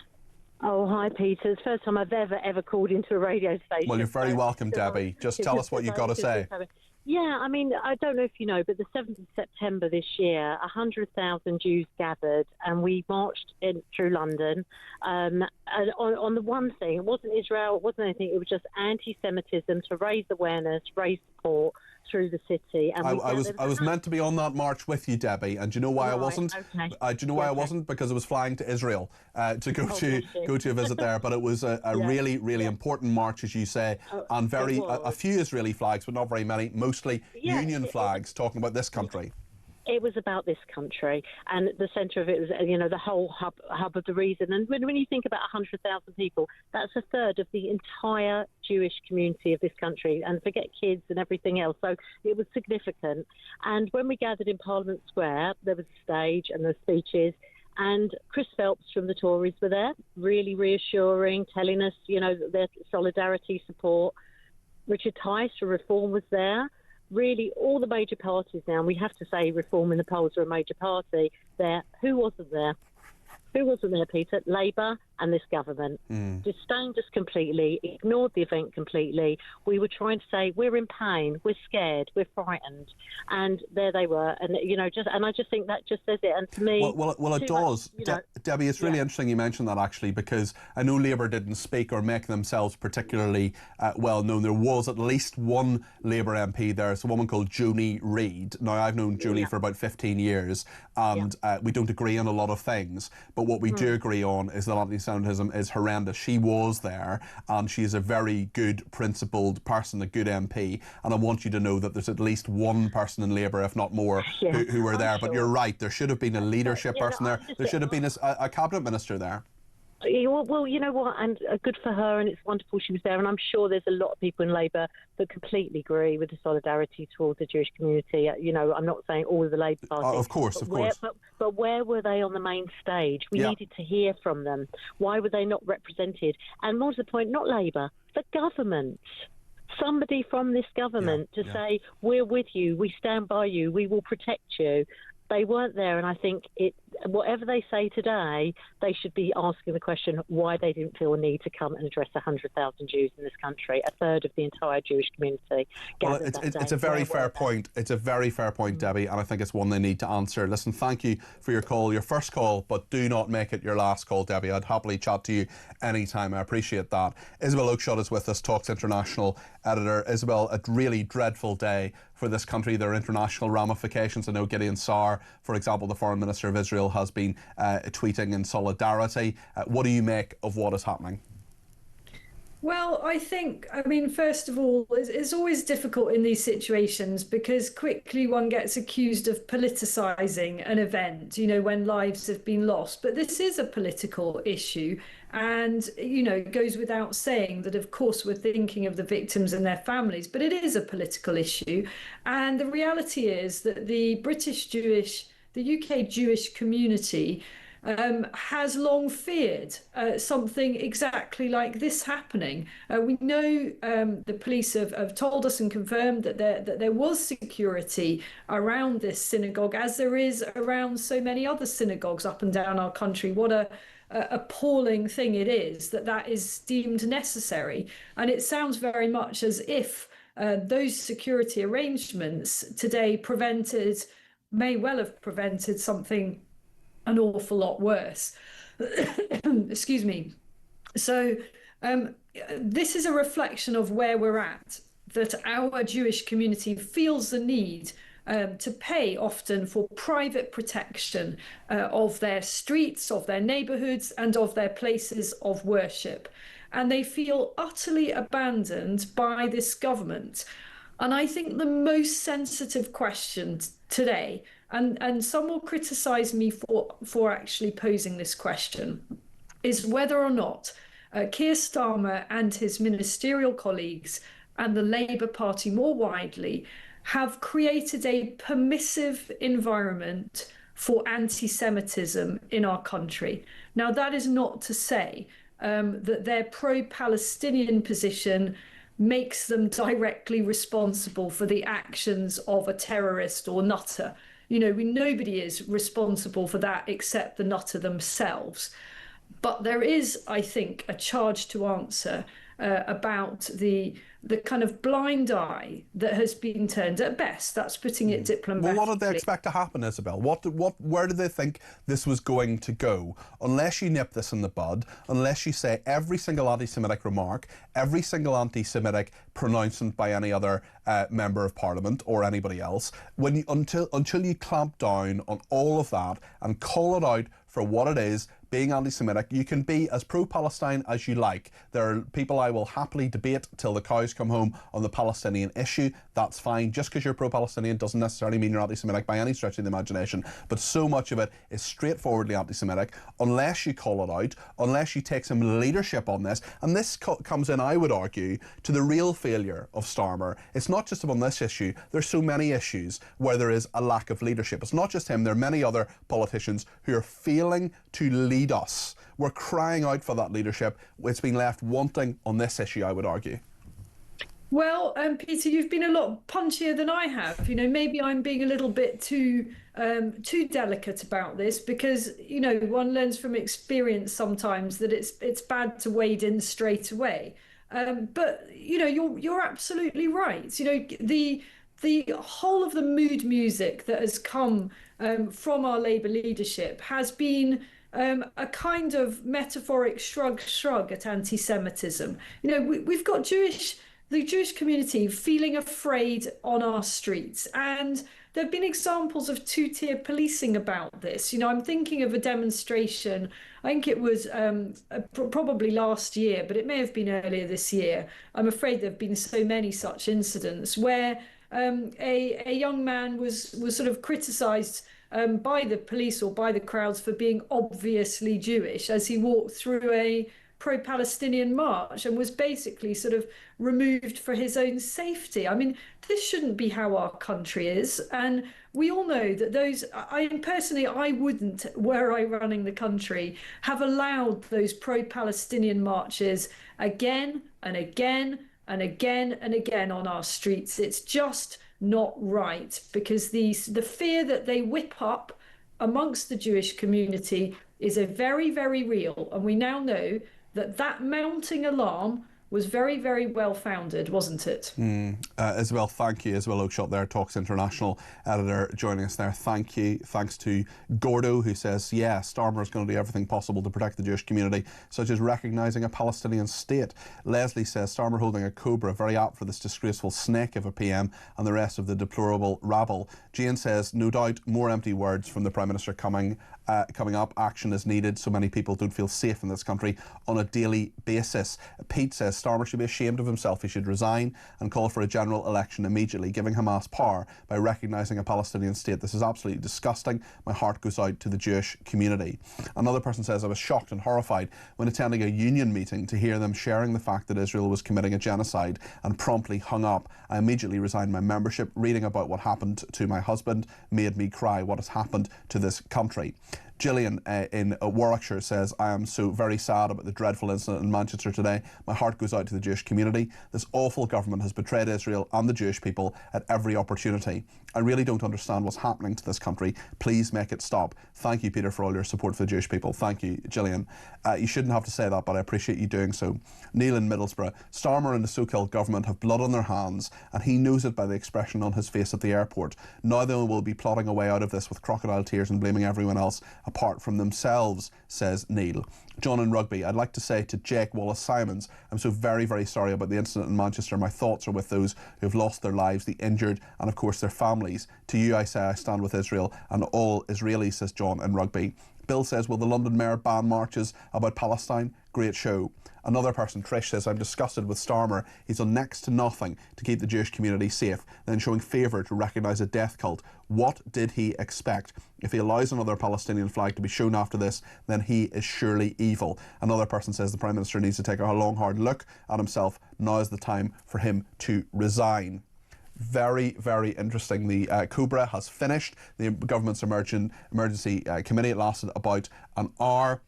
Oh, hi, Peter. It's the first time I've ever called into a radio station. Well, you're very welcome, Debbie. Just tell us what you've got to say. Yeah, I mean, I don't know if you know, but the 7th of September this year, 100,000 Jews gathered and we marched through London. And on the one thing, it wasn't Israel, it wasn't anything, it was just anti-Semitism to raise awareness, raise support, through the city. And I was meant to be on that march with you, Debbie, and do you know why I wasn't? Okay. Do you know why I wasn't? Because I was flying to Israel to go to a visit there. But it was a really important march, as you say, and a few Israeli flags, but not very many. Mostly Union flags talking about this country. It was about this country, and the centre of it was, the whole hub of the reason. And when you think about 100,000 people, that's a third of the entire Jewish community of this country, and forget kids and everything else. So it was significant. And when we gathered in Parliament Square, there was a stage and the speeches, and Chris Phelps from the Tories were there, really reassuring, telling us, their solidarity support. Richard Tice for Reform was there. Really, all the major parties now, and we have to say Reform in the polls are a major party there. Who wasn't there? Who wasn't there, Peter? Labour and this government disdained us completely, ignored the event completely. We were trying to say, we're in pain, we're scared, we're frightened. And there they were. And, I just think that just says it. And to me... Well, it does. Debbie, it's really interesting you mentioned that, actually, because I know Labour didn't speak or make themselves particularly well known. There was at least one Labour MP there. It's a woman called Joni Reid. Now, I've known Joni for about 15 years, and we don't agree on a lot of things. But what we do agree on is that anti-Semitism is horrendous. She was there, and she is a very good, principled person, a good MP. And I want you to know that there's at least one person in Labour, if not more, who were there. But you're right, there should have been a leadership person there. There should have been a cabinet minister there. Well, you know what, and good for her, and it's wonderful she was there, and I'm sure there's a lot of people in Labour that completely agree with the solidarity towards the Jewish community. I'm not saying all of the Labour Party. Of course. But where were they on the main stage? We needed to hear from them. Why were they not represented? And more to the point, not Labour, the government. Somebody from this government to say, we're with you, we stand by you, we will protect you. They weren't there, and I think whatever they say today, they should be asking the question why they didn't feel a need to come and address 100,000 Jews in this country, a third of the entire Jewish community. Well, it's a very fair point. It's a very fair point, Debbie, and I think it's one they need to answer. Listen, thank you for your call, your first call, but do not make it your last call, Debbie. I'd happily chat to you anytime. I appreciate that. Isabel Oakeshott is with us, Talks International editor. Isabel, a really dreadful day for this country. There are international ramifications. I know Gideon Saar, for example, the Foreign Minister of Israel, has been tweeting in solidarity. What do you make of what is happening? Well, first of all, it's always difficult in these situations because quickly one gets accused of politicising an event, when lives have been lost. But this is a political issue. And, it goes without saying that, of course, we're thinking of the victims and their families, but it is a political issue. And the reality is that the UK Jewish community has long feared something exactly like this happening. We know the police have told us and confirmed that there was security around this synagogue, as there is around so many other synagogues up and down our country. What a appalling thing it is that is deemed necessary. And it sounds very much as if those security arrangements today may well have prevented something an awful lot worse. Excuse me. So this is a reflection of where we're at, that our Jewish community feels the need to pay often for private protection of their streets, of their neighbourhoods, and of their places of worship. And they feel utterly abandoned by this government. And I think the most sensitive question today, and some will criticise me for actually posing this question, is whether or not Keir Starmer and his ministerial colleagues and the Labour Party more widely have created a permissive environment for anti-Semitism in our country. Now, that is not to say that their pro-Palestinian position makes them directly responsible for the actions of a terrorist or nutter. Nobody is responsible for that except the nutter themselves. But there is, I think, a charge to answer about the the kind of blind eye that has been turned, at best, that's putting it diplomatically. Well, what did they expect to happen, Isabel? Where did they think this was going to go? Unless you nip this in the bud, unless you say every single anti-Semitic remark, every single anti-Semitic pronouncement by any other member of Parliament or anybody else, until you clamp down on all of that and call it out for what it is, being anti-Semitic, you can be as pro-Palestine as you like. There are people I will happily debate till the cows come home on the Palestinian issue. That's fine. Just because you're pro-Palestinian doesn't necessarily mean you're anti-Semitic by any stretch of the imagination. But so much of it is straightforwardly anti-Semitic, unless you call it out, unless you take some leadership on this. And this comes in, I would argue, to the real failure of Starmer. It's not just on this issue. There's so many issues where there is a lack of leadership. It's not just him. There are many other politicians who are failing to lead us. We're crying out for that leadership. It's been left wanting on this issue, I would argue. Well, Peter, you've been a lot punchier than I have. Maybe I'm being a little bit too delicate about this, because one learns from experience sometimes that it's bad to wade in straight away. But you're absolutely right. The whole of the mood music that has come from our Labour leadership has been a kind of metaphoric shrug at anti-Semitism. We've got the Jewish community feeling afraid on our streets, and there have been examples of two-tier policing about this. I'm thinking of a demonstration, I think it was probably last year, but it may have been earlier this year. I'm afraid there have been so many such incidents where a young man was sort of criticised by the police or by the crowds for being obviously Jewish as he walked through a pro-Palestinian march, and was basically sort of removed for his own safety. I mean, this shouldn't be how our country is, and we all know that I wouldn't, were I running the country, have allowed those pro-Palestinian marches again and again and again and again on our streets. It's just not right, because the fear that they whip up amongst the Jewish community is a very, very real, and we now know that mounting alarm was very, very well founded, wasn't it? Isabel, thank you. Isabel Oakeshott there, Talks International editor, joining us there. Thank you. Thanks to Gordo, who says, yeah, Starmer is going to do everything possible to protect the Jewish community, such as recognising a Palestinian state. Leslie says, Starmer holding a cobra, very apt for this disgraceful snake of a PM and the rest of the deplorable rabble. Jane says, no doubt more empty words from the Prime Minister coming up. Action is needed. So many people don't feel safe in this country on a daily basis. Pete says Starmer should be ashamed of himself. He should resign and call for a general election immediately, giving Hamas power by recognising a Palestinian state. This is absolutely disgusting. My heart goes out to the Jewish community. Another person says, I was shocked and horrified when attending a union meeting to hear them sharing the fact that Israel was committing a genocide, and promptly hung up. I immediately resigned my membership. Reading about what happened to my husband made me cry. What has happened to this country? Gillian in Warwickshire says, I am so very sad about the dreadful incident in Manchester today. My heart goes out to the Jewish community. This awful government has betrayed Israel and the Jewish people at every opportunity. I really don't understand what's happening to this country. Please make it stop. Thank you, Peter, for all your support for the Jewish people. Thank you, Gillian. You shouldn't have to say that, but I appreciate you doing so. Neil in Middlesbrough. Starmer and the so-called government have blood on their hands, and he knows it by the expression on his face at the airport. Now they will be plotting a way out of this with crocodile tears and blaming everyone else apart from themselves, says Neil. John in Rugby, I'd like to say to Jake Wallace-Simons, I'm so very, very sorry about the incident in Manchester. My thoughts are with those who have lost their lives, the injured, and of course their families. To you I say I stand with Israel and all Israelis, says John in Rugby. Bill says, will the London Mayor ban marches about Palestine? Great show. Another person, Trish, says, I'm disgusted with Starmer. He's done next to nothing to keep the Jewish community safe, then showing favour to recognise a death cult. What did he expect? If he allows another Palestinian flag to be shown after this, then he is surely evil. Another person says the Prime Minister needs to take a long, hard look at himself. Now is the time for him to resign. Very, very interesting. The Cobra has finished. The government's emergency committee, it lasted about an hour.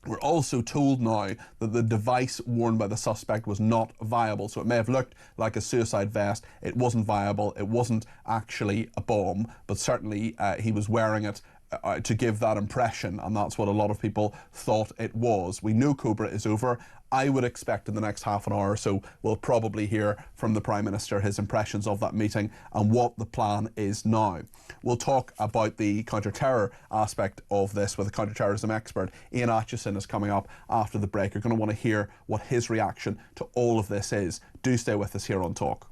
We're also told now that the device worn by the suspect was not viable. So it may have looked like a suicide vest. It wasn't viable. It wasn't actually a bomb, but certainly he was wearing it to give that impression, and that's what a lot of people thought it was. We know Cobra is over. I would expect in the next half an hour or so we'll probably hear from the Prime Minister his impressions of that meeting and what the plan is now. We'll talk about the counter-terror aspect of this with a counter-terrorism expert. Ian Atchison is coming up after the break. You're going to want to hear what his reaction to all of this is. Do stay with us here on Talk.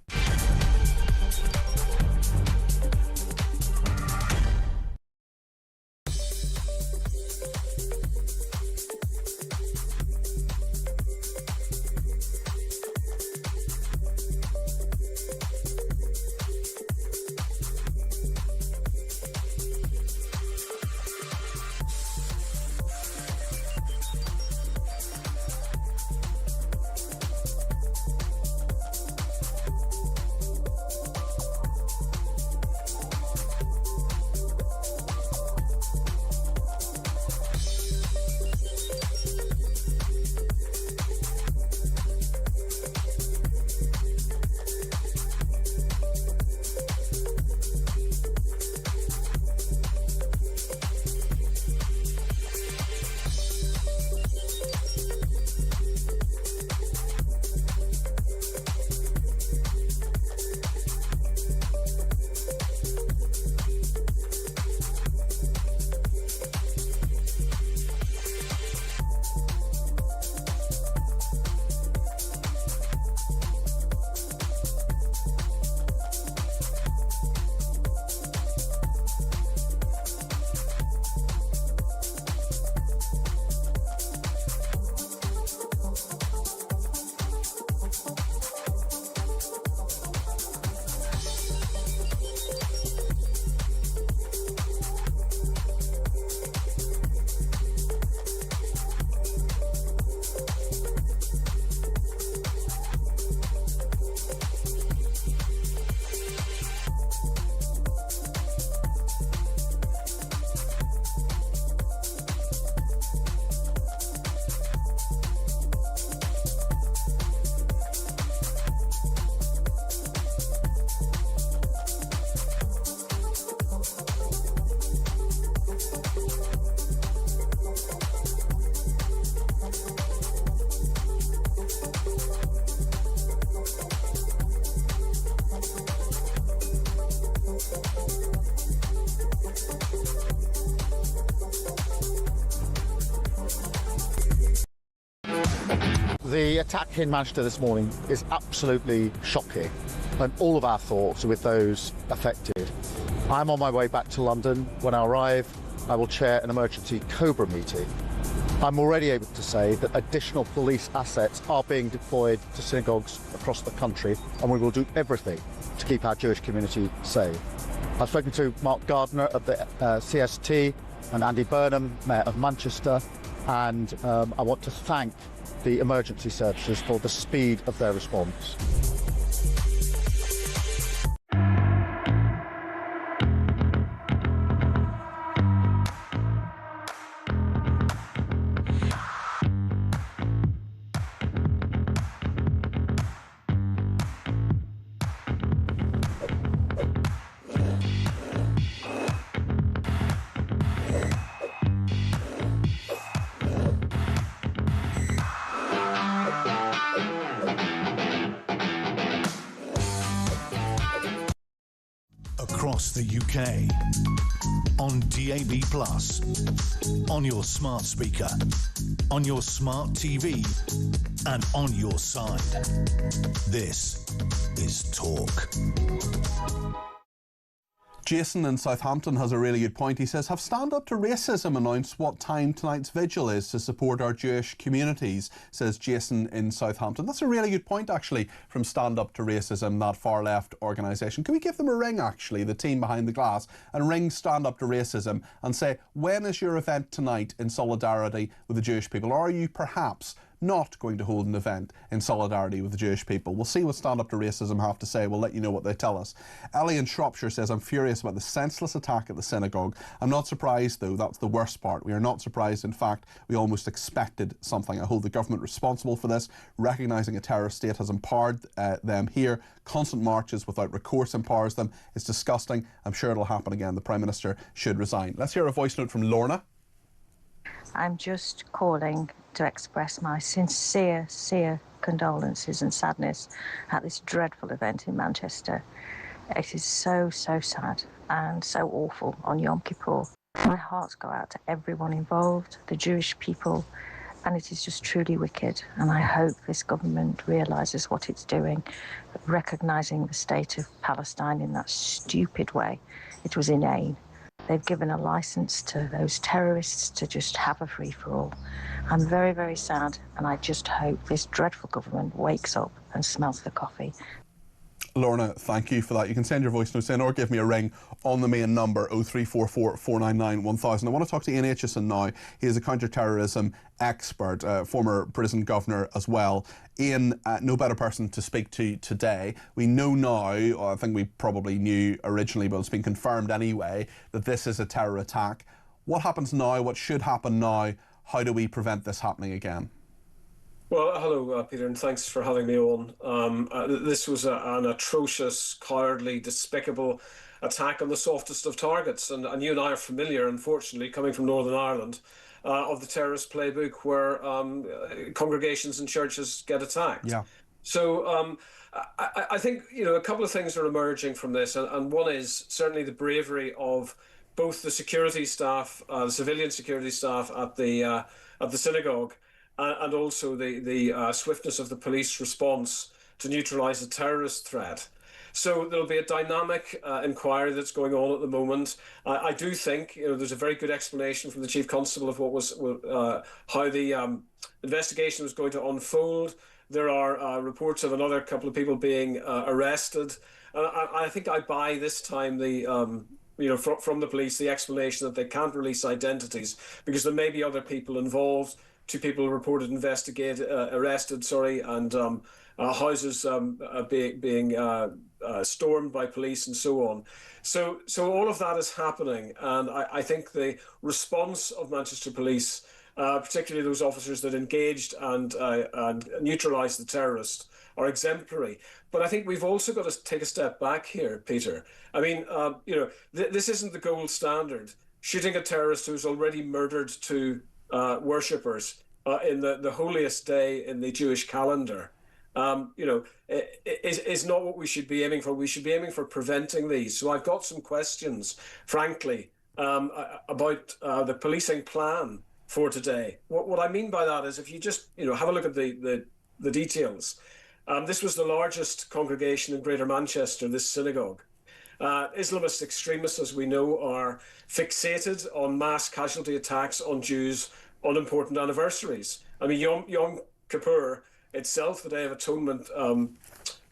The attack in Manchester this morning is absolutely shocking, and all of our thoughts are with those affected. I'm on my way back to London. When I arrive, I will chair an emergency Cobra meeting. I'm already able to say that additional police assets are being deployed to synagogues across the country, and we will do everything to keep our Jewish community safe. I've spoken to Mark Gardner of the CST and Andy Burnham, Mayor of Manchester, and I want to thank the emergency services for the speed of their response. Across the UK, on DAB+, on your smart speaker, on your smart TV, and on your side. This is Talk. Jason in Southampton has a really good point. He says, have Stand Up to Racism announced what time tonight's vigil is to support our Jewish communities, says Jason in Southampton. That's a really good point, actually, from Stand Up to Racism, that far-left organisation. Can we give them a ring, actually, the team behind the glass, and ring Stand Up to Racism and say, when is your event tonight in solidarity with the Jewish people? Or are you perhaps not going to hold an event in solidarity with the Jewish people. We'll see what Stand Up to Racism have to say. We'll let you know what they tell us. Ellie in Shropshire says, I'm furious about the senseless attack at the synagogue. I'm not surprised, though. That's the worst part. We are not surprised. In fact, we almost expected something. I hold the government responsible for this. Recognising a terrorist state has empowered them here. Constant marches without recourse empowers them. It's disgusting. I'm sure it'll happen again. The Prime Minister should resign. Let's hear a voice note from Lorna. I'm just calling to express my sincere condolences and sadness at this dreadful event in Manchester. It is so sad and so awful on Yom Kippur. My hearts go out to everyone involved, the Jewish people, and it is just truly wicked. And I hope this government realises what it's doing, recognising the state of Palestine in that stupid way. It was inane. They've given a licence to those terrorists to just have a free-for-all. I'm very sad, and I just hope this dreadful government wakes up and smells the coffee. Lorna, thank you for that. You can send your voice notes in or give me a ring on the main number 0344 499 1000. I want to talk to Ian Aitchison now. He is a counter-terrorism expert, former prison governor as well. Ian, no better person to speak to today. We know now, I think we probably knew originally, but it's been confirmed anyway, that this is a terror attack. What happens now? What should happen now? How do we prevent this happening again? Well, hello, Peter, and thanks for having me on. This was an atrocious, cowardly, despicable attack on the softest of targets. And you and I are familiar, unfortunately, coming from Northern Ireland, of the terrorist playbook where congregations and churches get attacked. Yeah. So I think, a couple of things are emerging from this. And one is certainly the bravery of both the security staff, the civilian security staff at the synagogue, and also the swiftness of the police response to neutralise the terrorist threat. So there'll be a dynamic inquiry that's going on at the moment. I do think there's a very good explanation from the Chief Constable of how the investigation was going to unfold. There are reports of another couple of people being arrested. I think I buy this time from the police the explanation that they can't release identities because there may be other people involved. 2 people reported arrested, and houses being stormed by police and so on. So all of that is happening, and I think the response of Manchester Police, particularly those officers that engaged and neutralised the terrorist, are exemplary. But I think we've also got to take a step back here, Peter. I mean, this isn't the gold standard. Shooting a terrorist who's already murdered 2 worshippers in the holiest day in the Jewish calendar, is not what we should be aiming for. We should be aiming for preventing these. So I've got some questions, frankly, about the policing plan for today. What I mean by that is if you just have a look at the details. This was the largest congregation in Greater Manchester, this synagogue. Islamist extremists, as we know, are fixated on mass casualty attacks on Jews on important anniversaries. I mean, Yom Kippur itself, the Day of Atonement,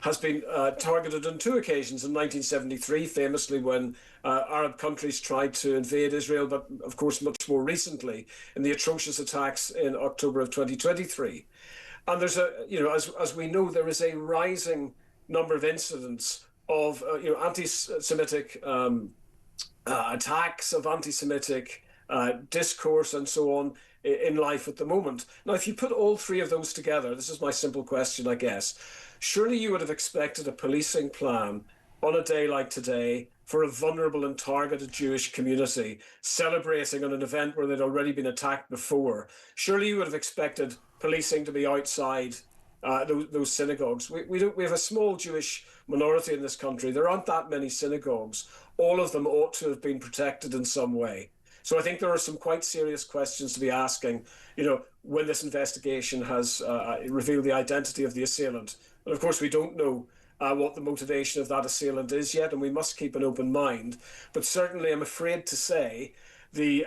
has been targeted on 2 occasions. In 1973, famously, when Arab countries tried to invade Israel, but of course much more recently in the atrocious attacks in October of 2023. And there's as we know, there is a rising number of incidents of anti-Semitic attacks, of anti-Semitic discourse and so on in life at the moment. Now, if you put all 3 of those together, this is my simple question, I guess, surely you would have expected a policing plan on a day like today for a vulnerable and targeted Jewish community celebrating on an event where they'd already been attacked before. Surely you would have expected policing to be outside those synagogues. We have a small Jewish minority in this country. There aren't that many synagogues. All of them ought to have been protected in some way. So I think there are some quite serious questions to be asking, when this investigation has revealed the identity of the assailant. And of course, we don't know what the motivation of that assailant is yet, and we must keep an open mind. But certainly, I'm afraid to say, the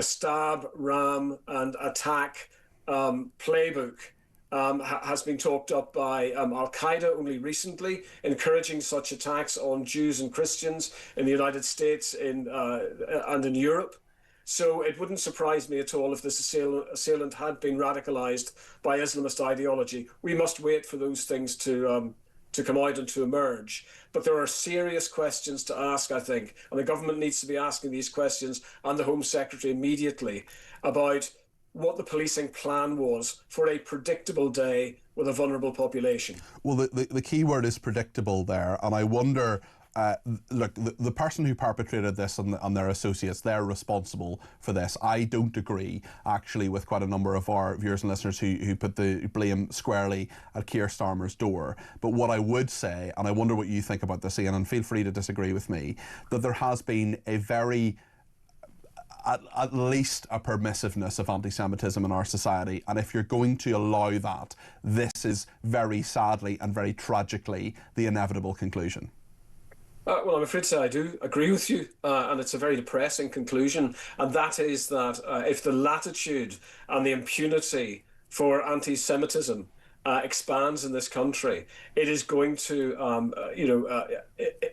stab, ram, and attack playbook has been talked up by Al-Qaeda only recently, encouraging such attacks on Jews and Christians in the United States and in Europe. So it wouldn't surprise me at all if this assailant had been radicalised by Islamist ideology. We must wait for those things to come out and to emerge. But there are serious questions to ask, I think, and the government needs to be asking these questions, and the Home Secretary immediately, about what the policing plan was for a predictable day with a vulnerable population. Well, the key word is predictable there, and I wonder, look, the person who perpetrated this and their associates, they're responsible for this. I don't agree, actually, with quite a number of our viewers and listeners who put the blame squarely at Keir Starmer's door. But what I would say, and I wonder what you think about this, Ian, and feel free to disagree with me, that there has been a very at least a permissiveness of anti-Semitism in our society, and if you're going to allow that, this is very sadly and very tragically the inevitable conclusion. Well, I'm afraid to say I do agree with you, and it's a very depressing conclusion, and that is that if the latitude and the impunity for anti-Semitism expands in this country, it is going to,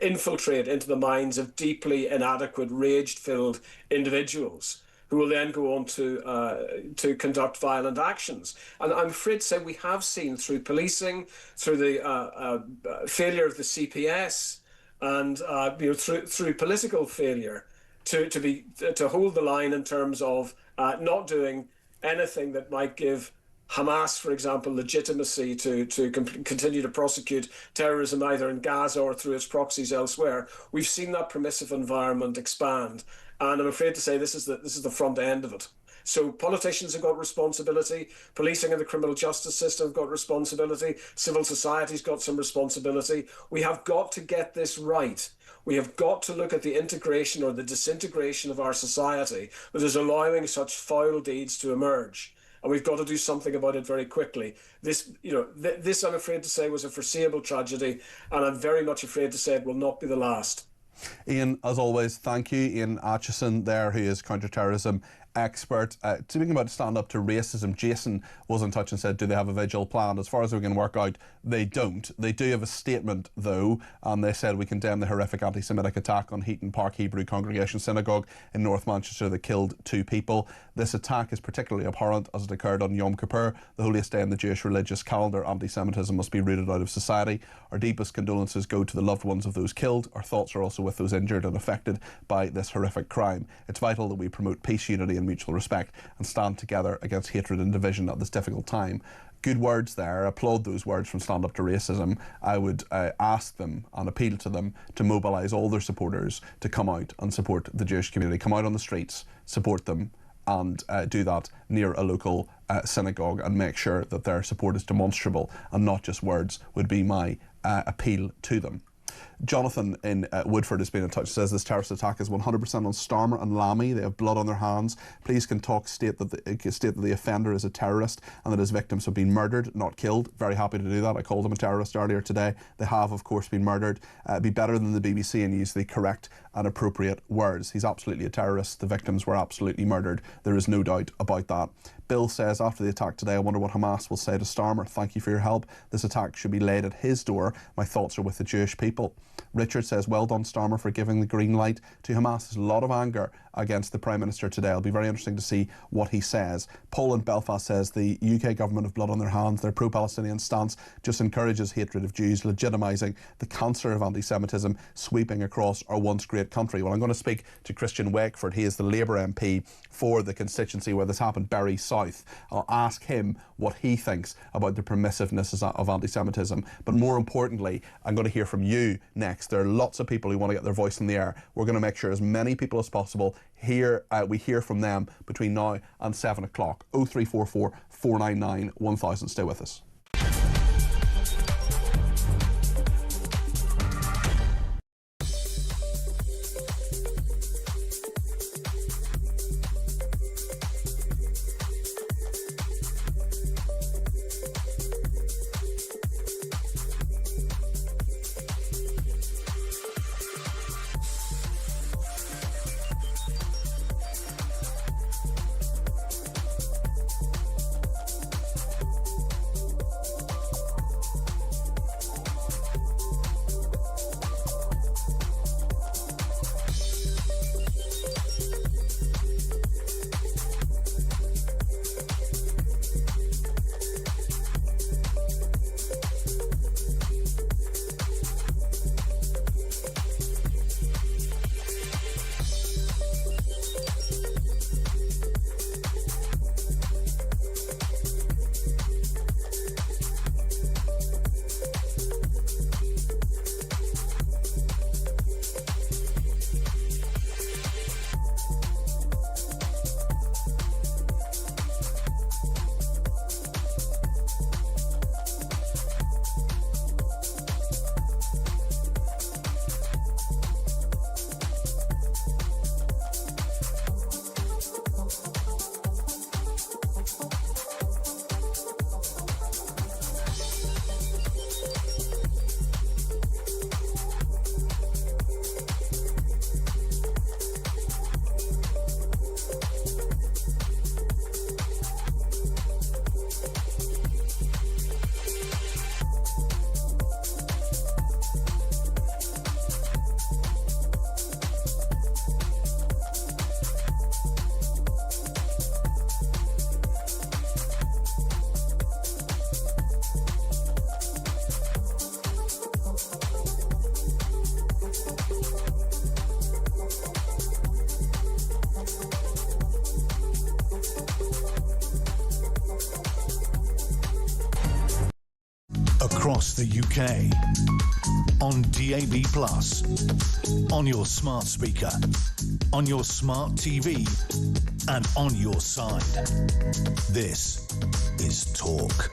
infiltrate into the minds of deeply inadequate, rage-filled individuals who will then go on to conduct violent actions. And I'm afraid to say we have seen through policing, through the failure of the CPS, and through political failure to hold the line in terms of not doing anything that might give Hamas, for example, legitimacy to continue to prosecute terrorism either in Gaza or through its proxies elsewhere. We've seen that permissive environment expand, and I'm afraid to say this is the front end of it. So politicians have got responsibility, policing and the criminal justice system have got responsibility, civil society's got some responsibility. We have got to get this right. We have got to look at the integration or the disintegration of our society that is allowing such foul deeds to emerge. And we've got to do something about it very quickly. This, this I'm afraid to say was a foreseeable tragedy, and I'm very much afraid to say it will not be the last. Ian, as always, thank you. Ian Atchison there, who is counter-terrorism expert. Speaking about stand up to racism, Jason was in touch and said, do they have a vigil plan? As far as we can work out, they don't. They do have a statement, though, and they said, we condemn the horrific anti-Semitic attack on Heaton Park Hebrew Congregation Synagogue in North Manchester that killed 2 people. This attack is particularly abhorrent as it occurred on Yom Kippur, the holiest day in the Jewish religious calendar. Anti-Semitism must be rooted out of society. Our deepest condolences go to the loved ones of those killed. Our thoughts are also with those injured and affected by this horrific crime. It's vital that we promote peace, unity and mutual respect and stand together against hatred and division at this difficult time. Good words there. I applaud those words from Stand Up to Racism. I would ask them and appeal to them to mobilise all their supporters to come out and support the Jewish community. Come out on the streets, support them, and do that near a local synagogue and make sure that their support is demonstrable and not just words would be my appeal to them. Jonathan in Woodford has been in touch, says this terrorist attack is 100% on Starmer and Lammy. They have blood on their hands. Please can talk state that the offender is a terrorist and that his victims have been murdered, not killed. Very happy to do that. I called them a terrorist earlier today. They have, of course, been murdered. Be better than the BBC and use the correct and appropriate words. He's absolutely a terrorist. The victims were absolutely murdered. There is no doubt about that. Bill says, after the attack today, I wonder what Hamas will say to Starmer. Thank you for your help. This attack should be laid at his door. My thoughts are with the Jewish people. Richard says, well done, Starmer, for giving the green light to Hamas. There's a lot of anger against the Prime Minister today. It'll be very interesting to see what he says. Paul in Belfast says, the UK government have blood on their hands. Their pro-Palestinian stance just encourages hatred of Jews, legitimising the cancer of anti-Semitism sweeping across our once great country. Well, I'm going to speak to Christian Wakeford. He is the Labour MP for the constituency where this happened, Bury South. I'll ask him what he thinks about the permissiveness of anti-Semitism. But more importantly, I'm going to hear from you next. There are lots of people who want to get their voice in the air. We're going to make sure as many people as possible we hear from them between now and 7 o'clock. 0344 499 1000. Stay with us. across the UK. On DAB+, on your smart speaker, on your smart TV, and on your side. This is Talk.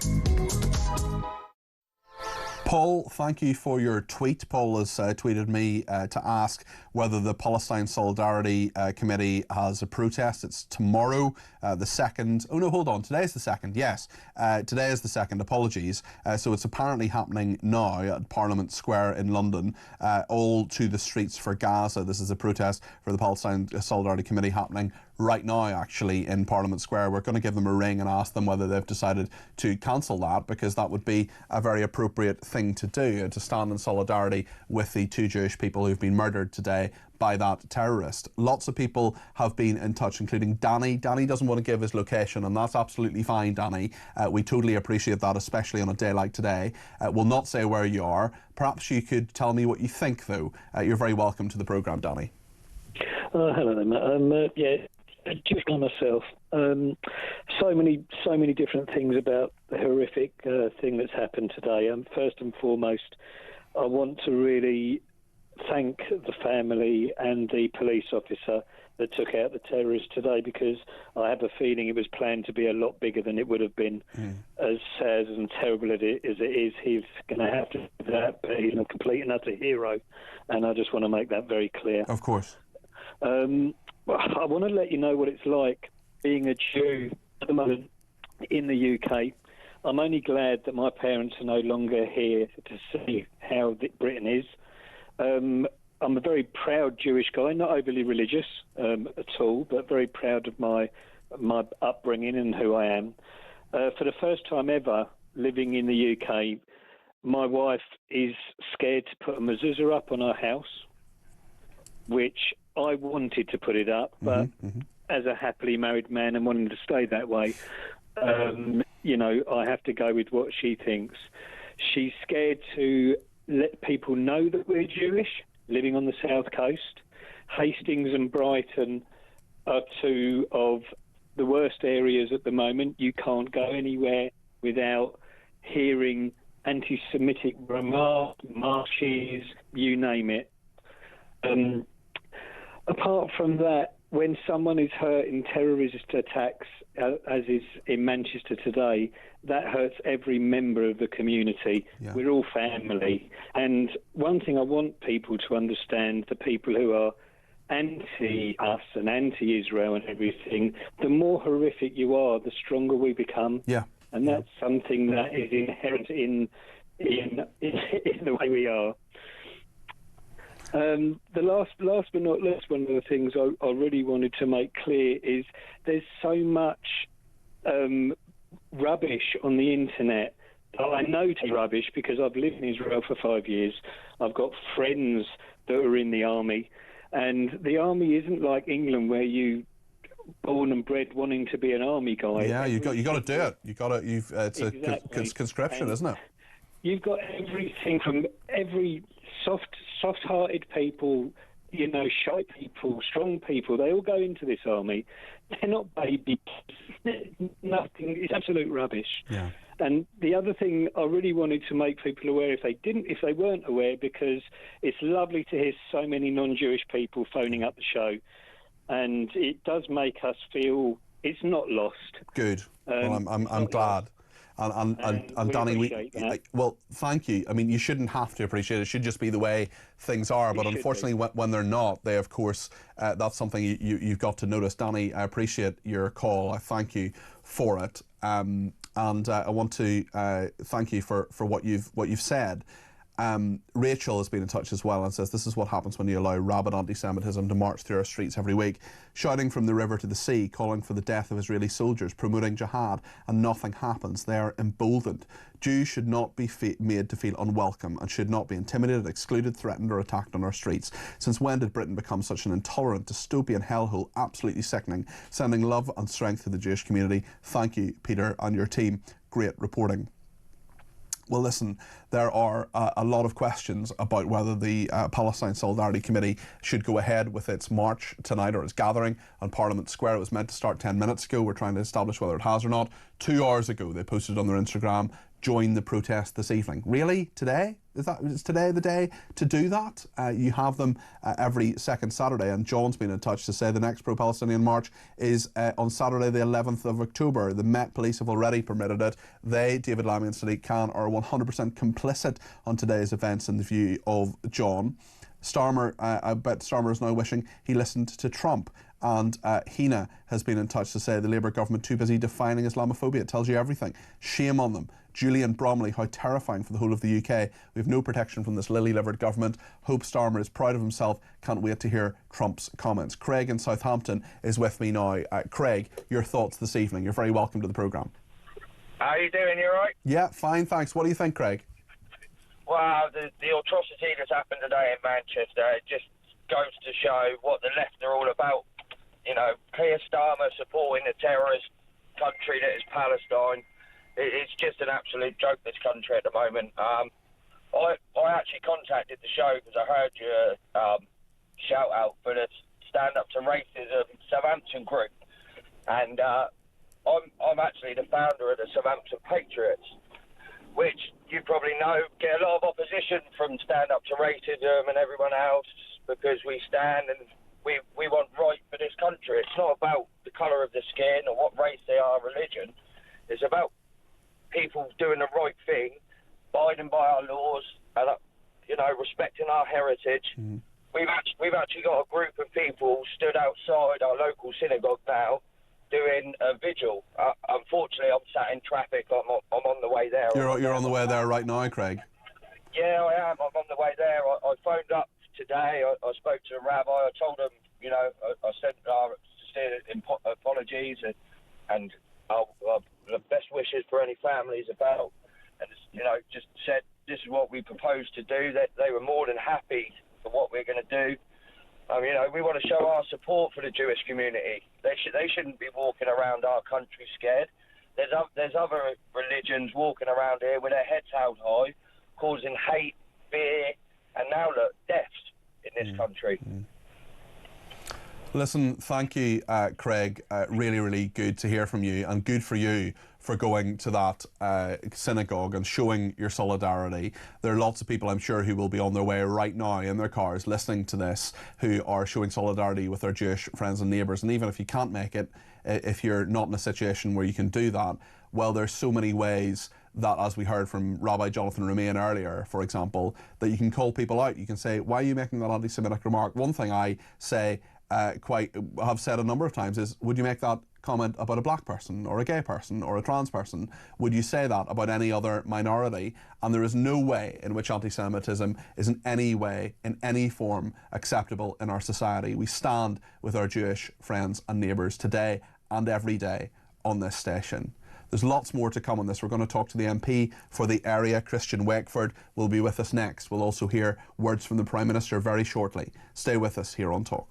Paul, thank you for your tweet. Paul has tweeted me to ask whether the Palestine Solidarity Committee has a protest. It's tomorrow, the 2nd. Oh no, hold on. Today is the 2nd. Yes, today is the 2nd. Apologies. So it's apparently happening now at Parliament Square in London. All to the streets for Gaza. This is a protest for the Palestine Solidarity Committee happening right now, actually, in Parliament Square. We're going to give them a ring and ask them whether they've decided to cancel that, because that would be a very appropriate thing to do, to stand in solidarity with the 2 Jewish people who've been murdered today by that terrorist. Lots of people have been in touch, including Danny. Danny doesn't want to give his location, and that's absolutely fine, Danny. We totally appreciate that, especially on a day like today. We'll not say where you are. Perhaps you could tell me what you think, though. You're very welcome to the programme, Danny. Hello there, Matt. Yeah, Jewish guy myself. So many different things about the horrific thing that's happened today. First and foremost, I want to really thank the family and the police officer that took out the terrorists today, because I have a feeling it was planned to be a lot bigger than it would have been. As sad and terrible as it is, he's going to have to do that, but he's a complete and utter hero, and I just want to make that very clear. Of course. I want to let you know what it's like being a Jew at the moment in the UK. I'm only glad that my parents are no longer here to see how Britain is. I'm a very proud Jewish guy, not overly religious at all, but very proud of my upbringing and who I am. For the first time ever living in the UK, my wife is scared to put a mezuzah up on her house, which I wanted to put it up, but as a happily married man and wanting to stay that way, I have to go with what she thinks. She's scared to let people know that we're Jewish, living on the south coast. Hastings and Brighton are 2 of the worst areas at the moment. You can't go anywhere without hearing anti-Semitic remarks, marches, you name it. Apart from that, when someone is hurt in terrorist attacks, as is in Manchester today, that hurts every member of the community. Yeah. We're all family. And one thing I want people to understand, the people who are anti-us and anti-Israel and everything, the more horrific you are, the stronger we become. Yeah. And that's something that is inherent in the way we are. The last but not least, one of the things I really wanted to make clear is there's so much rubbish on the internet that I know to be rubbish because I've lived in Israel for 5 years. I've got friends that are in the army, and the army isn't like England where you born and bred wanting to be an army guy. Yeah, you got to do it. It's conscription, isn't it? You've got everything from every soft-hearted people, shy people, strong people. They all go into this army. They're not babies. Nothing. It's absolute rubbish. Yeah. And the other thing I really wanted to make people aware, if they weren't aware, because it's lovely to hear so many non-Jewish people phoning up the show, and it does make us feel it's not lost. Good. Well, I'm glad. And Danny, well, thank you. I mean, you shouldn't have to appreciate it. It should just be the way things are. But unfortunately, when they're not, they, of course, that's something you've got to notice. Danny, I appreciate your call. I thank you for it. And I want to thank you for what you've said. Rachel has been in touch as well and says, this is what happens when you allow rabid anti-Semitism to march through our streets every week, shouting from the river to the sea, calling for the death of Israeli soldiers, promoting jihad, and nothing happens. They are emboldened. Jews should not be made to feel unwelcome and should not be intimidated, excluded, threatened or attacked on our streets. Since when did Britain become such an intolerant, dystopian hellhole? Absolutely sickening. Sending love and strength to the Jewish community. Thank you, Peter, and your team. Great reporting. Well, listen, there are a lot of questions about whether the Palestine Solidarity Committee should go ahead with its march tonight or its gathering on Parliament Square. It was meant to start 10 minutes ago. We're trying to establish whether it has or not. 2 hours ago, they posted on their Instagram, join the protest this evening. Really? Today? Is today the day to do that? You have them every second Saturday, and John's been in touch to say the next pro-Palestinian march is on Saturday the 11th of October. The Met Police have already permitted it. They, David Lammy and Sadiq Khan, are 100% complicit on today's events in the view of John. Starmer, I bet Starmer is now wishing he listened to Trump. And Hina has been in touch to say the Labour government too busy defining Islamophobia. It tells you everything. Shame on them. Julian Bromley, how terrifying for the whole of the UK. We have no protection from this lily-livered government. Hope Starmer is proud of himself. Can't wait to hear Trump's comments. Craig in Southampton is with me now. Craig, your thoughts this evening. You're very welcome to the programme. How are you doing? You all right? Yeah, fine, thanks. What do you think, Craig? Well, the atrocity that's happened today in Manchester, it just goes to show what the left are all about. You know, Keir Starmer supporting the terrorist country that is Palestine. It's just an absolute joke, this country at the moment. I actually contacted the show because I heard your shout out for the Stand Up to Racism Southampton group. And I'm actually the founder of the Southampton Patriots, which you probably know get a lot of opposition from Stand Up to Racism and everyone else because we stand and we want right for this country. It's not about the colour of the skin or what race they are, religion. It's about people doing the right thing, abiding by our laws, and respecting our heritage. We've actually got a group of people stood outside our local synagogue now, doing a vigil. Unfortunately, I'm sat in traffic. I'm on the way there. You're on the way there right now, Craig. Yeah, I am. I'm on the way there. I phoned up today. I spoke to a rabbi. I told him, I sent sincere apologies and the best wishes for any families about, and just said this is what we propose to do. That they were more than happy for what we're going to do. We want to show our support for the Jewish community. They shouldn't be walking around our country scared. There's other religions walking around here with their heads held high, causing hate, fear, and now look, deaths in this country. Listen, thank you, Craig. Really, really good to hear from you, and good for you for going to that synagogue and showing your solidarity. There are lots of people, I'm sure, who will be on their way right now in their cars listening to this, who are showing solidarity with their Jewish friends and neighbours. And even if you can't make it, if you're not in a situation where you can do that, well, there's so many ways that, as we heard from Rabbi Jonathan Romain earlier, for example, that you can call people out. You can say, why are you making that anti-Semitic remark? One thing I say have said a number of times is, would you make that comment about a black person or a gay person or a trans person? Would you say that about any other minority? And there is no way in which anti-Semitism is in any way, in any form, acceptable in our society. We stand with our Jewish friends and neighbours today and every day on this station. There's lots more to come on this. We're going to talk to the MP for the area, Christian Wakeford, will be with us next. We'll also hear words from the Prime Minister very shortly. Stay with us here on Talk.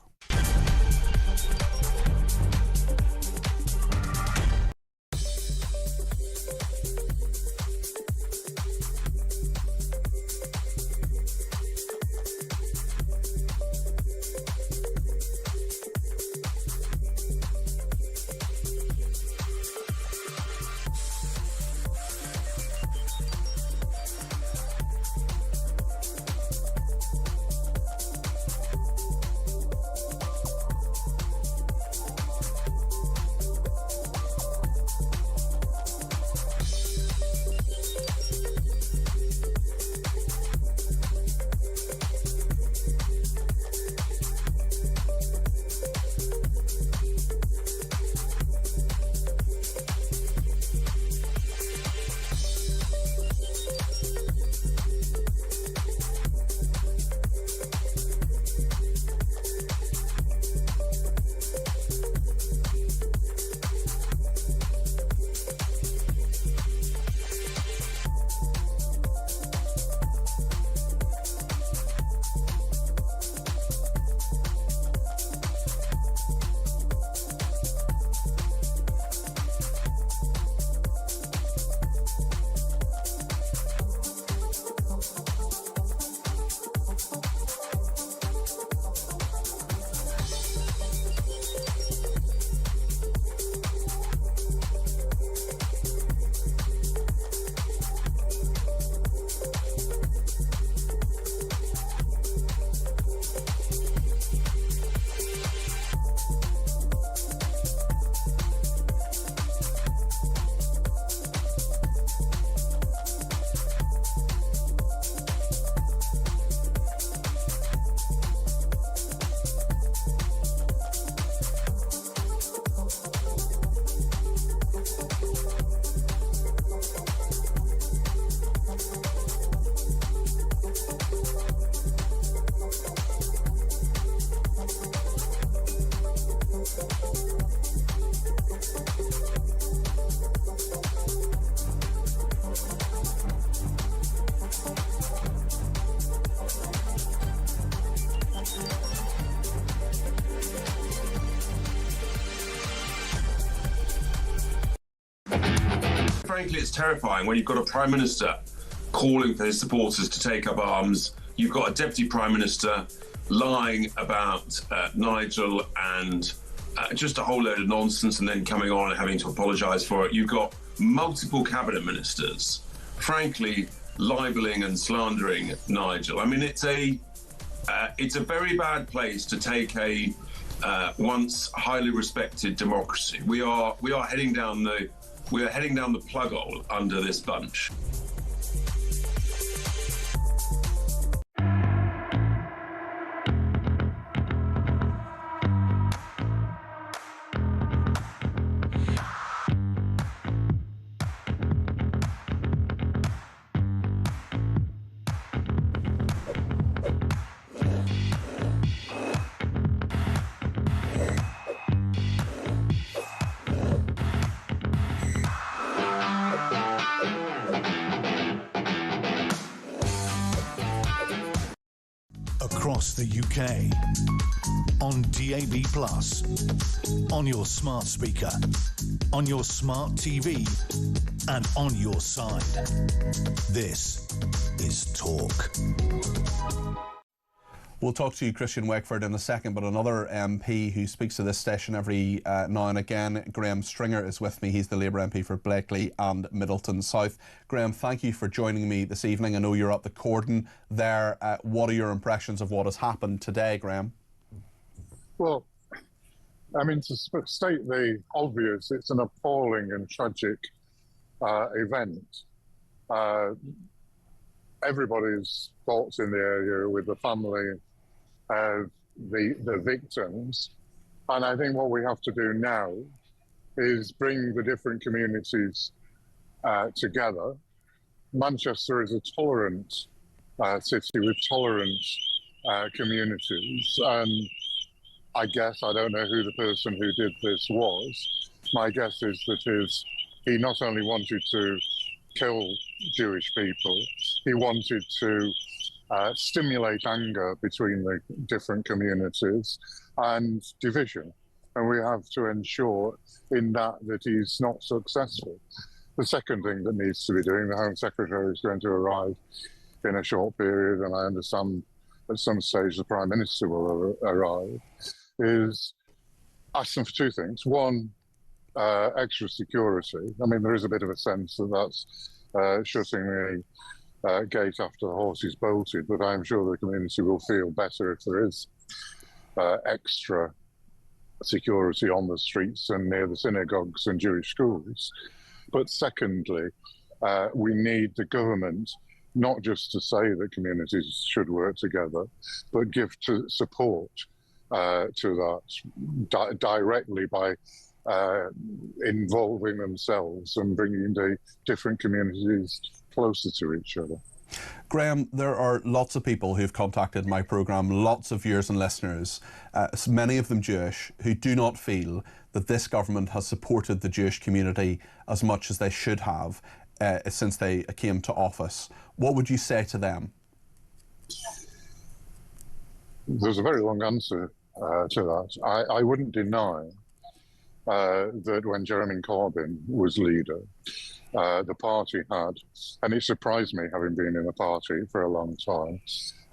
frankly, it's terrifying when you've got a Prime Minister calling for his supporters to take up arms. You've got a Deputy Prime Minister lying about Nigel and just a whole load of nonsense, and then coming on and having to apologise for it. You've got multiple cabinet ministers, frankly, libelling and slandering Nigel. I mean, it's a very bad place to take a once highly respected democracy. We are heading down the plug hole under this bunch. Across the UK, on DAB+, on your smart speaker, on your smart TV, and on your side. This is Talk. We'll talk to Christian Wakeford in a second, but another MP who speaks to this station every now and again, Graham Stringer, is with me. He's the Labour MP for Blakely and Middleton South. Graham, thank you for joining me this evening. I know you're at the cordon there. What are your impressions of what has happened today, Graham? Well, I mean, to state the obvious, it's an appalling and tragic event. Everybody's thoughts in the area with the family of the victims. And I think what we have to do now is bring the different communities together. Manchester is a tolerant city with tolerant communities. And I guess, I don't know who the person who did this was. My guess is that he not only wanted to kill Jewish people, he wanted to stimulate anger between the different communities and division. And we have to ensure in that he's not successful. The second thing that needs to be doing, the Home Secretary is going to arrive in a short period, and I understand at some stage the Prime Minister will arrive, is ask them for two things. One, extra security. I mean, there is a bit of a sense that that's shutting the gate after the horse is bolted, but I'm sure the community will feel better if there is extra security on the streets and near the synagogues and Jewish schools. But secondly, we need the government not just to say that communities should work together, but give support to that directly by involving themselves and bringing the different communities closer to each other. Graham, there are lots of people who've contacted my programme, lots of viewers and listeners, many of them Jewish, who do not feel that this government has supported the Jewish community as much as they should have since they came to office. What would you say to them? There's a very long answer to that. I wouldn't deny that when Jeremy Corbyn was leader, the party had, and it surprised me having been in the party for a long time,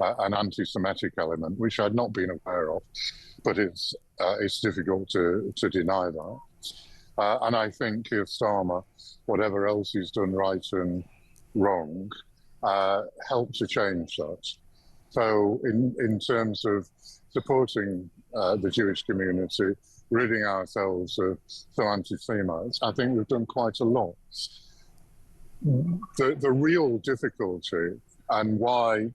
an anti-Semitic element, which I'd not been aware of, but it's difficult to deny that. And I think Keir Starmer, whatever else he's done right and wrong, helped to change that. So in terms of supporting the Jewish community, ridding ourselves of some anti-Semites, I think we've done quite a lot. The real difficulty and why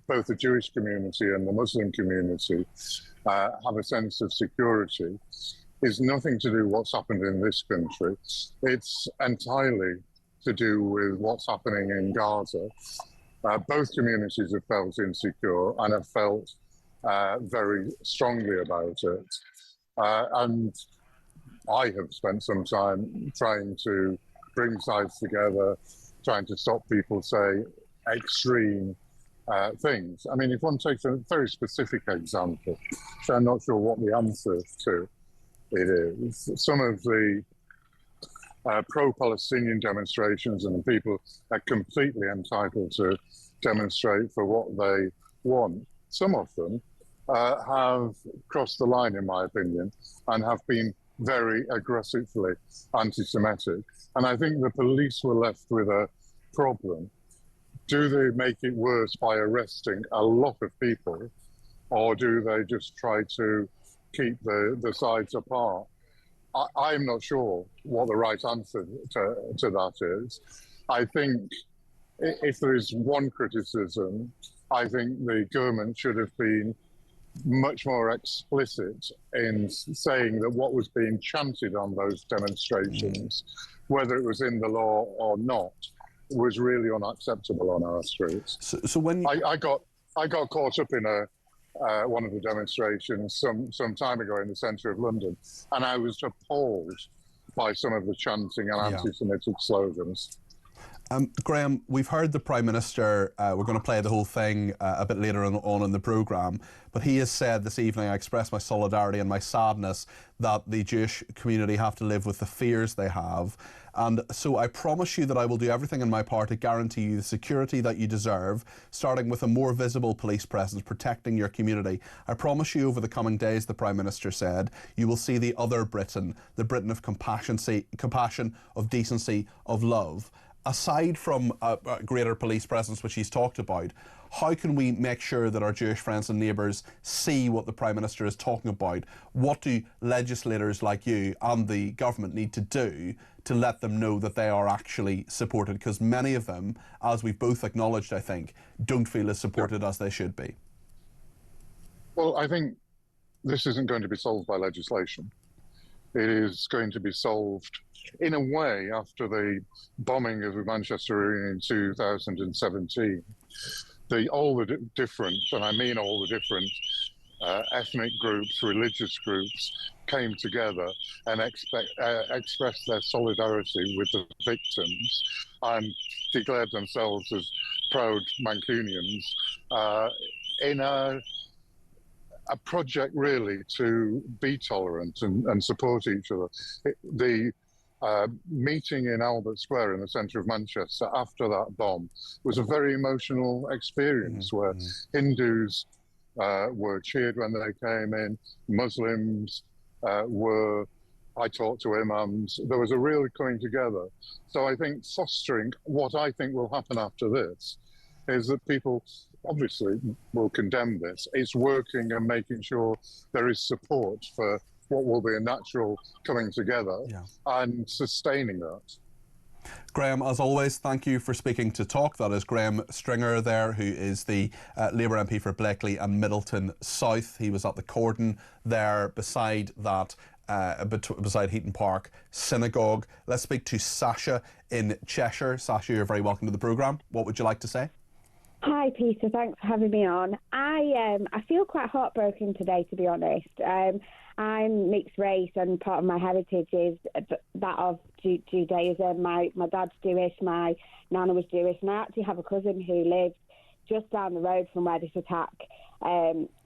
both the Jewish community and the Muslim community have a sense of security is nothing to do with what's happened in this country. It's entirely to do with what's happening in Gaza. Both communities have felt insecure and have felt very strongly about it. And I have spent some time trying to bring sides together, trying to stop people say extreme things. I mean, if one takes a very specific example, so I'm not sure what the answer to it is, some of the pro-Palestinian demonstrations, and people are completely entitled to demonstrate for what they want. Some of them have crossed the line, in my opinion, and have been very aggressively anti-Semitic. And I think the police were left with a problem. Do they make it worse by arresting a lot of people, or do they just try to keep the sides apart? I'm not sure what the right answer to that is. I think if there is one criticism, I think the government should have been much more explicit in saying that what was being chanted on those demonstrations, whether it was in the law or not, was really unacceptable on our streets. So when I got caught up in one of the demonstrations some time ago in the centre of London, and I was appalled by some of the chanting and anti-Semitic slogans. Graham, we've heard the Prime Minister, we're going to play the whole thing a bit later on in the programme, but he has said this evening, I express my solidarity and my sadness that the Jewish community have to live with the fears they have. And so I promise you that I will do everything in my power to guarantee you the security that you deserve, starting with a more visible police presence protecting your community. I promise you over the coming days, the Prime Minister said, you will see the other Britain, the Britain of compassion, of decency, of love. Aside from a greater police presence, which he's talked about, how can we make sure that our Jewish friends and neighbours see what the Prime Minister is talking about? What do legislators like you and the government need to do to let them know that they are actually supported? Because many of them, as we've both acknowledged, I think, don't feel as supported as they should be. Well, I think this isn't going to be solved by legislation. It is going to be solved in a way after the bombing of Manchester in 2017. All the different, and I mean all the different ethnic groups, religious groups came together and expressed their solidarity with the victims and declared themselves as proud Mancunians in a project really to be tolerant and support each other. The meeting in Albert Square in the centre of Manchester after that bomb was a very emotional experience where Hindus were cheered when they came in, Muslims I talked to imams, there was a real coming together. So I think fostering what I think will happen after this is that people obviously will condemn this. It's working and making sure there is support for what will be a natural coming together and sustaining that. Graham, as always, thank you for speaking to Talk. That is Graham Stringer there, who is the Labour MP for Blakely and Middleton South. He was at the cordon there beside that, beside Heaton Park Synagogue. Let's speak to Sasha in Cheshire. Sasha, you're very welcome to the programme. What would you like to say? Hi, Peter. Thanks for having me on. I feel quite heartbroken today, to be honest. I'm mixed race, and part of my heritage is that of Judaism. My dad's Jewish, my nana was Jewish, and I actually have a cousin who lives just down the road from where this attack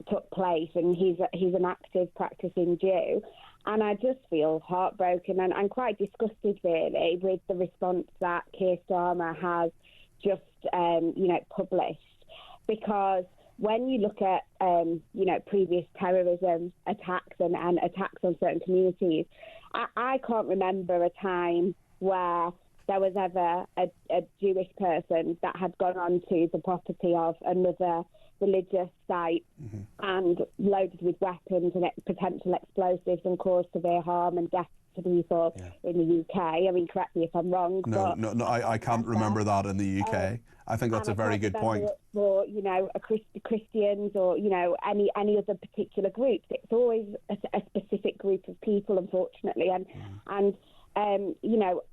took place, and he's an active practicing Jew. And I just feel heartbroken and quite disgusted, really, with the response that Keir Starmer has just published, because when you look at previous terrorism attacks and attacks on certain communities, I can't remember a time where there was ever a Jewish person that had gone onto the property of another religious site and loaded with weapons and potential explosives and caused severe harm and death to people in the UK. I mean, correct me if I'm wrong. No, I can't remember that in the UK. I think that's a very good point. For Christians or any other particular group, it's always a specific group of people, unfortunately, and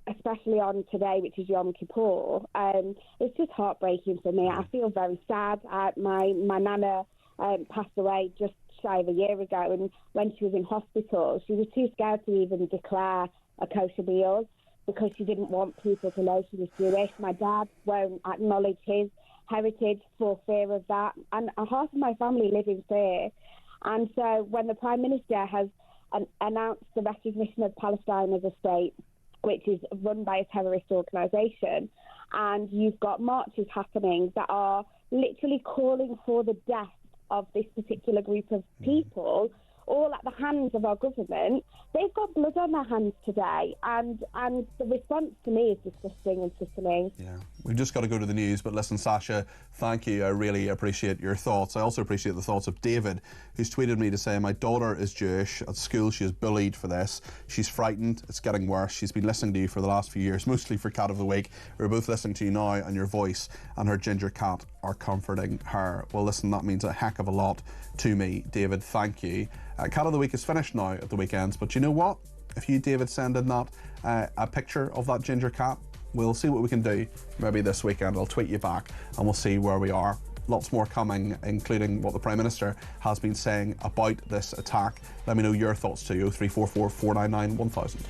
especially on today, which is Yom Kippur, it's just heartbreaking for me. I feel very sad. My nana passed away just shy of a year ago, and when she was in hospital, she was too scared to even declare a kosher meal because she didn't want people to know she was Jewish. My dad won't acknowledge his heritage for fear of that, and half of my family live in fear. And so when the Prime Minister has announced the recognition of Palestine as a state, which is run by a terrorist organisation. And you've got marches happening that are literally calling for the death of this particular group of people, all at the hands of our government. They've got blood on their hands today, and the response to me is disgusting and sickening. Yeah, we've just got to go to the news, but listen, Sasha, thank you. I really appreciate your thoughts. I also appreciate the thoughts of David, who's tweeted me to say, my daughter is Jewish. At school, she is bullied for this. She's frightened. It's getting worse. She's been listening to you for the last few years, mostly for Cat of the Week. We're both listening to you now, and your voice and her ginger cat are comforting her. Well, listen, that means a heck of a lot to me, David. Thank you. Cat of the Week is finished now at the weekends, but you know what? If you, David, send in that a picture of that ginger cat, we'll see what we can do. Maybe this weekend I'll tweet you back and we'll see where we are. Lots more coming, including what the Prime Minister has been saying about this attack. Let me know your thoughts too. 0344 499 1000.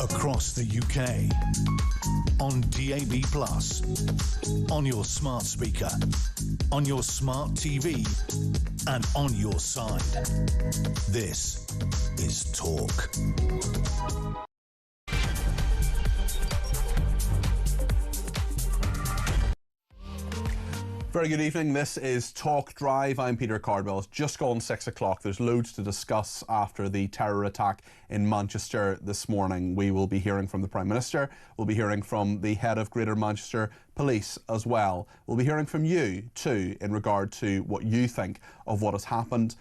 Across the UK, on DAB+, on your smart speaker, on your smart TV, and on your side. This is Talk. Very good evening. This is Talk Drive. I'm Peter Cardwell. It's just gone 6 o'clock. There's loads to discuss after the terror attack in Manchester this morning. We will be hearing from the Prime Minister. We'll be hearing from the head of Greater Manchester Police as well. We'll be hearing from you too in regard to what you think of what has happened.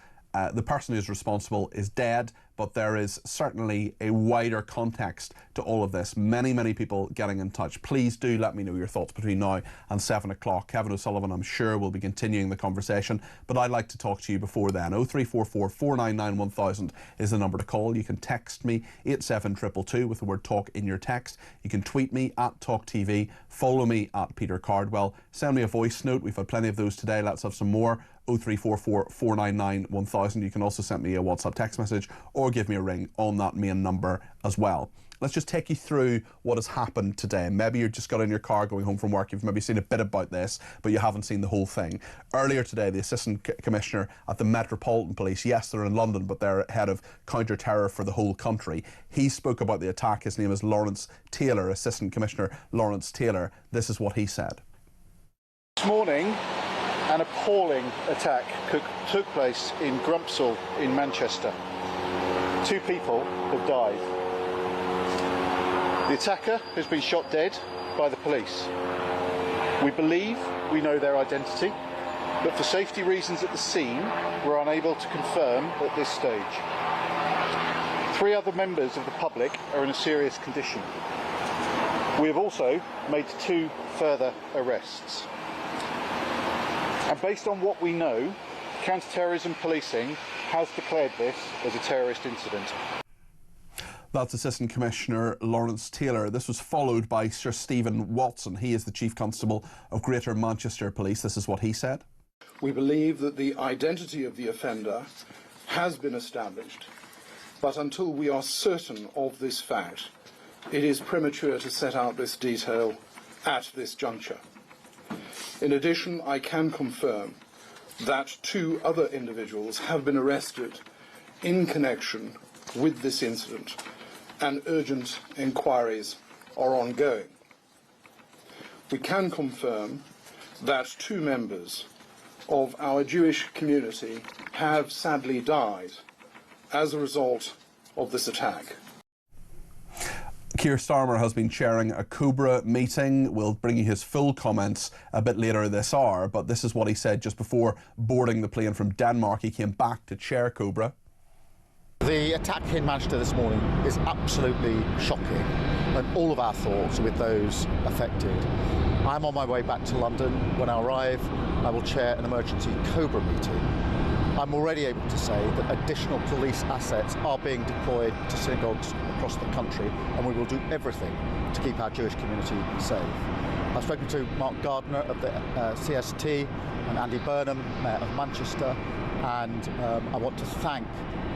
The person who's responsible is dead, but there is certainly a wider context to all of this. Many, many people getting in touch. Please do let me know your thoughts between now and 7 o'clock. Kevin O'Sullivan, I'm sure, will be continuing the conversation, but I'd like to talk to you before then. 0344 499 1000 is the number to call. You can text me 87222 with the word talk in your text. You can tweet me at talkTV, follow me at Peter Cardwell, send me a voice note. We've had plenty of those today. Let's have some more. 0344 499 1000. You can also send me a WhatsApp text message or give me a ring on that main number as well. Let's just take you through what has happened today. Maybe you just got in your car going home from work. You've maybe seen a bit about this, but you haven't seen the whole thing. Earlier today, the Assistant Commissioner at the Metropolitan Police, yes, they're in London, but they're head of counter-terror for the whole country. He spoke about the attack. His name is Lawrence Taylor, Assistant Commissioner Lawrence Taylor. This is what he said. This morning, an appalling attack took place in Grumpsall in Manchester. 2 people have died. The attacker has been shot dead by the police. We believe we know their identity, but for safety reasons at the scene, we're unable to confirm at this stage. 3 other members of the public are in a serious condition. We have also made 2 further arrests. And based on what we know, counter-terrorism policing has declared this as a terrorist incident. That's Assistant Commissioner Lawrence Taylor. This was followed by Sir Stephen Watson. He is the Chief Constable of Greater Manchester Police. This is what he said. We believe that the identity of the offender has been established, but until we are certain of this fact, it is premature to set out this detail at this juncture. In addition, I can confirm that 2 other individuals have been arrested in connection with this incident, and urgent inquiries are ongoing. We can confirm that 2 members of our Jewish community have sadly died as a result of this attack. Keir Starmer has been chairing a Cobra meeting. We'll bring you his full comments a bit later this hour, but this is what he said just before boarding the plane from Denmark. He came back to chair Cobra. The attack in Manchester this morning is absolutely shocking, and all of our thoughts are with those affected. I'm on my way back to London. When I arrive, I will chair an emergency Cobra meeting. I'm already able to say that additional police assets are being deployed to synagogues across the country, and we will do everything to keep our Jewish community safe. I've spoken to Mark Gardner of the CST and Andy Burnham, Mayor of Manchester, and I want to thank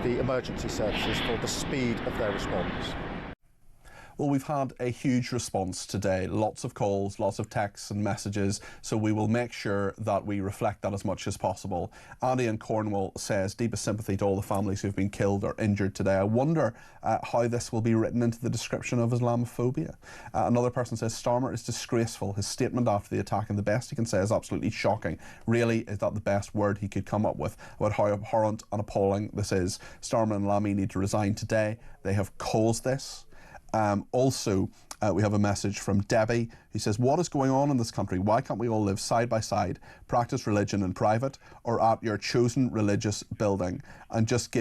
the emergency services for the speed of their response. Well, we've had a huge response today. Lots of calls, lots of texts and messages, so we will make sure that we reflect that as much as possible. Andy in Cornwall says, deepest sympathy to all the families who've been killed or injured today. I wonder how this will be written into the description of Islamophobia. Another person says, Starmer is disgraceful. His statement after the attack, and the best he can say, is absolutely shocking. Really, is that the best word he could come up with about how abhorrent and appalling this is? Starmer and Lammy need to resign today. They have caused this. We have a message from Debbie who says, what is going on in this country? Why can't we all live side by side, practice religion in private or at your chosen religious building, and just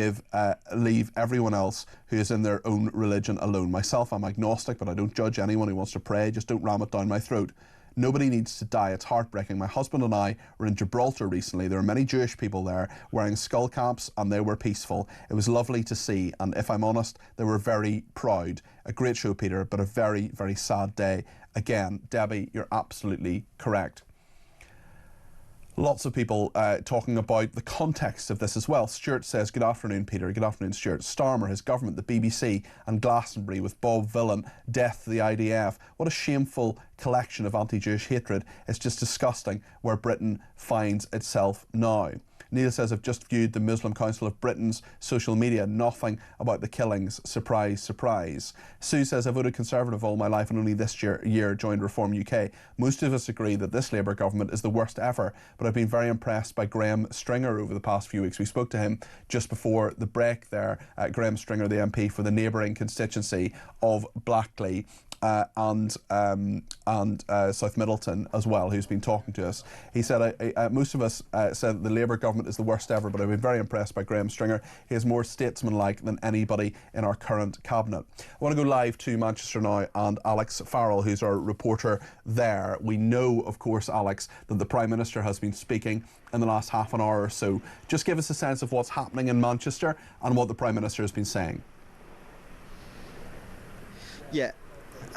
leave everyone else who is in their own religion alone? Myself, I'm agnostic, but I don't judge anyone who wants to pray. Just don't ram it down my throat. Nobody needs to die. It's heartbreaking. My husband and I were in Gibraltar recently. There were many Jewish people there wearing skull caps, and they were peaceful. It was lovely to see, and if I'm honest, they were very proud. A great show, Peter, but a very, very sad day. Again, Debbie, you're absolutely correct. Lots of people talking about the context of this as well. Stuart says, good afternoon, Peter. Good afternoon, Stuart. Starmer, his government, the BBC and Glastonbury with Bob Villan, death to the IDF. What a shameful collection of anti-Jewish hatred. It's just disgusting where Britain finds itself now. Neil says, I've just viewed the Muslim Council of Britain's social media. Nothing about the killings. Surprise, surprise. Sue says, I voted Conservative all my life and only this year joined Reform UK. Most of us agree that this Labour government is the worst ever, but I've been very impressed by Graham Stringer over the past few weeks. We spoke to him just before the break there. Graham Stringer, the MP for the neighbouring constituency of Blackley. And South Middleton as well, who's been talking to us. He said, most of us said the Labour government is the worst ever, but I've been very impressed by Graham Stringer. He is more statesmanlike than anybody in our current cabinet. I want to go live to Manchester now and Alex Farrell, who's our reporter there. We know, of course, Alex, that the Prime Minister has been speaking in the last half an hour or so. Just give us a sense of what's happening in Manchester and what the Prime Minister has been saying. Yeah.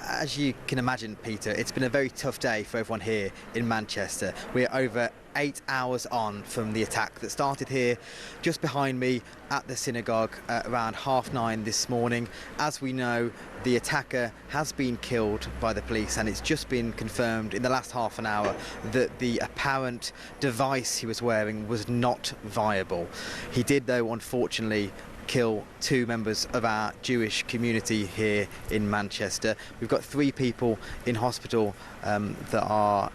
as you can imagine, Peter, it's been a very tough day for everyone here in Manchester. We're over 8 hours on from the attack that started here just behind me at the synagogue around 9:30 this morning. As we know, the attacker has been killed by the police, and it's just been confirmed in the last half an hour that the apparent device he was wearing was not viable. He did, though, unfortunately kill 2 members of our Jewish community here in Manchester. We've got 3 people in hospital that are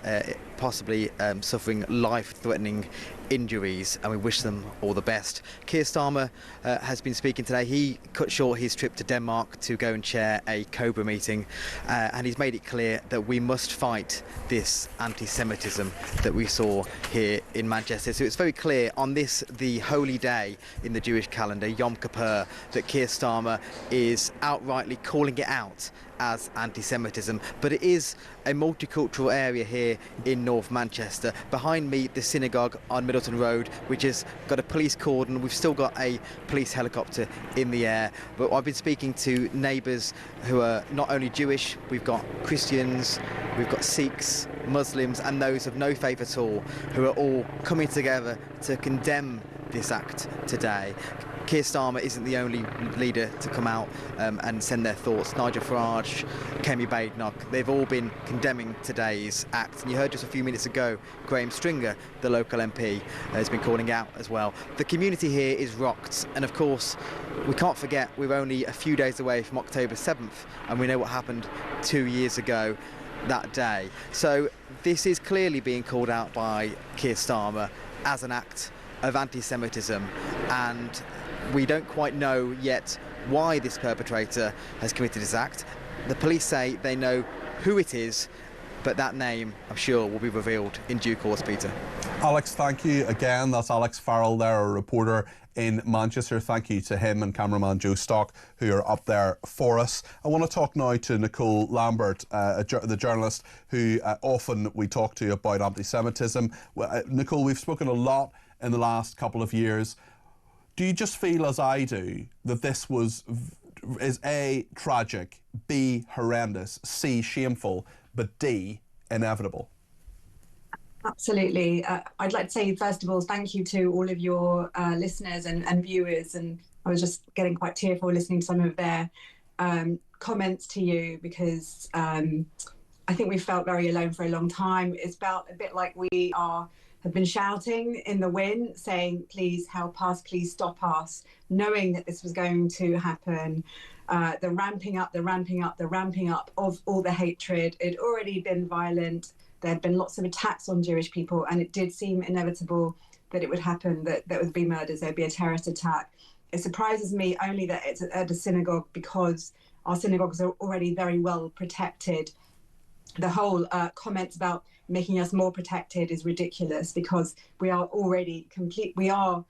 possibly suffering life-threatening injuries, and we wish them all the best. Keir Starmer has been speaking today. He cut short his trip to Denmark to go and chair a COBRA meeting, and he's made it clear that we must fight this anti-Semitism that we saw here in Manchester. So it's very clear on this, the holy day in the Jewish calendar, Yom Kippur, that Keir Starmer is outrightly calling it out as anti-Semitism. But it is a multicultural area here in North Manchester. Behind me, the synagogue on Middleton Road, which has got a police cordon. We've still got a police helicopter in the air. But I've been speaking to neighbours who are not only Jewish, we've got Christians, we've got Sikhs, Muslims, and those of no faith at all, who are all coming together to condemn this act today. Keir Starmer isn't the only leader to come out and send their thoughts. Nigel Farage, Kemi Badenoch, they've all been condemning today's act. And you heard just a few minutes ago, Graham Stringer, the local MP, has been calling out as well. The community here is rocked, and of course, we can't forget we're only a few days away from October 7th, and we know what happened 2 years ago that day. So this is clearly being called out by Keir Starmer as an act of anti-Semitism, and we don't quite know yet why this perpetrator has committed this act. The police say they know who it is, but that name, I'm sure, will be revealed in due course, Peter. Alex, thank you again. That's Alex Farrell there, a reporter in Manchester. Thank you to him and cameraman Joe Stock, who are up there for us. I want to talk now to Nicole Lambert, the journalist who often we talk to about anti-Semitism. Nicole, we've spoken a lot in the last couple of years. Do you just feel, as I do, that this is A, tragic, B, horrendous, C, shameful, but D, inevitable? Absolutely. I'd like to say, first of all, thank you to all of your listeners and viewers. And I was just getting quite tearful listening to some of their comments to you, because I think we felt very alone for a long time. It's felt a bit like we have been shouting in the wind, saying, please help us, please stop us, knowing that this was going to happen. The ramping up of all the hatred. It had already been violent. There had been lots of attacks on Jewish people, and it did seem inevitable that it would happen, that there would be murders, there'd be a terrorist attack. It surprises me only that it's at a synagogue, because our synagogues are already very well protected. The whole comments about making us more protected is ridiculous, because we are already we are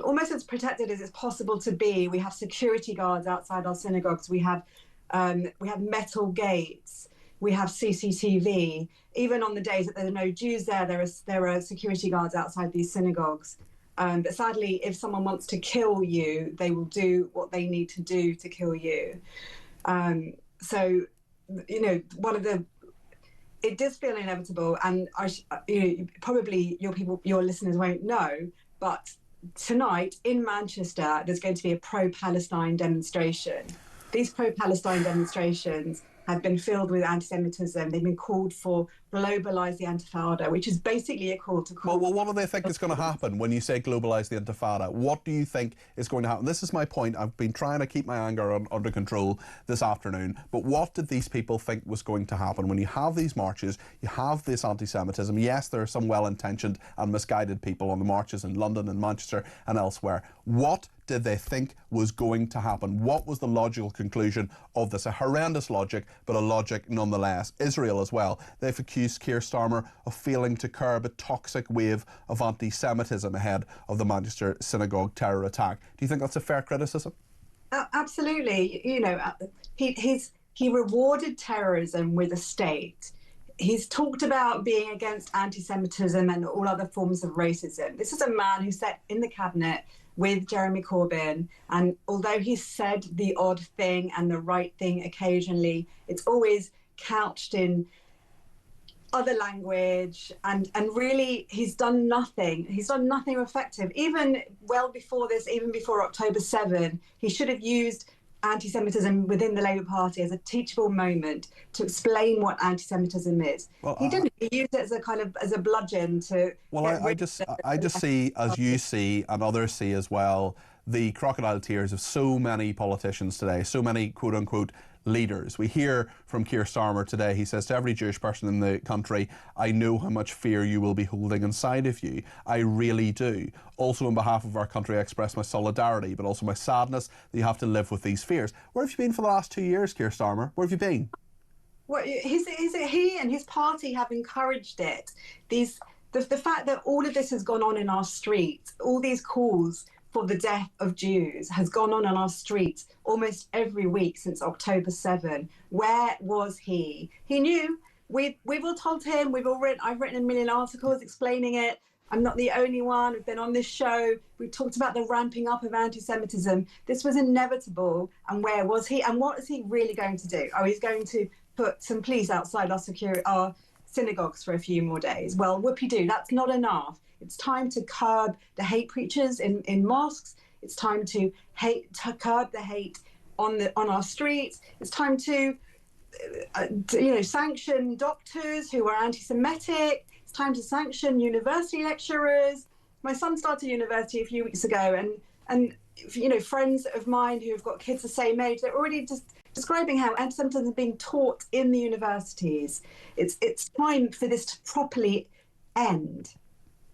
almost as protected as it's possible to be. We have security guards outside our synagogues. We have metal gates. We have CCTV. Even on the days that there are no Jews there are security guards outside these synagogues. But sadly, if someone wants to kill you, they will do what they need to do to kill you. So, it does feel inevitable, and probably your listeners won't know, but tonight in Manchester, there's going to be a pro-Palestine demonstration. These pro-Palestine demonstrations have been filled with anti-Semitism. They've been called for globalise the Intifada, which is basically a call to call. Well, what do they think is going to happen when you say globalise the Intifada? What do you think is going to happen? This is my point. I've been trying to keep my anger under control this afternoon, but what did these people think was going to happen? When you have these marches, you have this anti-Semitism. Yes, there are some well-intentioned and misguided people on the marches in London and Manchester and elsewhere. What did they think was going to happen? What was the logical conclusion of this? A horrendous logic, but a logic nonetheless. Israel as well. They've accused Keir Starmer of failing to curb a toxic wave of anti-Semitism ahead of the Manchester synagogue terror attack. Do you think that's a fair criticism? Absolutely. He rewarded terrorism with a state. He's talked about being against anti-Semitism and all other forms of racism. This is a man who sat in the cabinet with Jeremy Corbyn. And although he's said the odd thing and the right thing occasionally, it's always couched in other language, and really he's done nothing effective. Even well before this, even before October 7, he should have used anti-Semitism within the Labour Party as a teachable moment to explain what anti-Semitism is. Well, he didn't. He used it as a kind of as a bludgeon to. Well, I just see, as you see and others see as well, the crocodile tears of so many politicians today, so many quote unquote leaders. We hear from Keir Starmer today. He says to every Jewish person in the country, I know how much fear you will be holding inside of you. I really do. Also, on behalf of our country, I express my solidarity, but also my sadness that you have to live with these fears. Where have you been for the last 2 years, Keir Starmer? Where have you been? Well, he and his party have encouraged it. The fact that all of this has gone on in our streets, all these calls for the death of Jews has gone on our streets almost every week since October 7. Where was he? He knew. We've all told him. I've written a million articles explaining it. I'm not the only one. We've been on this show. We've talked about the ramping up of anti-Semitism. This was inevitable. And where was he? And what is he really going to do? Oh, he's going to put some police outside our synagogues for a few more days. Well, whoopie-doo, that's not enough. It's time to curb the hate preachers in mosques. It's time to curb the hate on our streets. It's time to sanction doctors who are anti-Semitic. It's time to sanction university lecturers. My son started university a few weeks ago, and friends of mine who have got kids the same age, they're already just describing how anti-Semitism is being taught in the universities. It's time for this to properly end.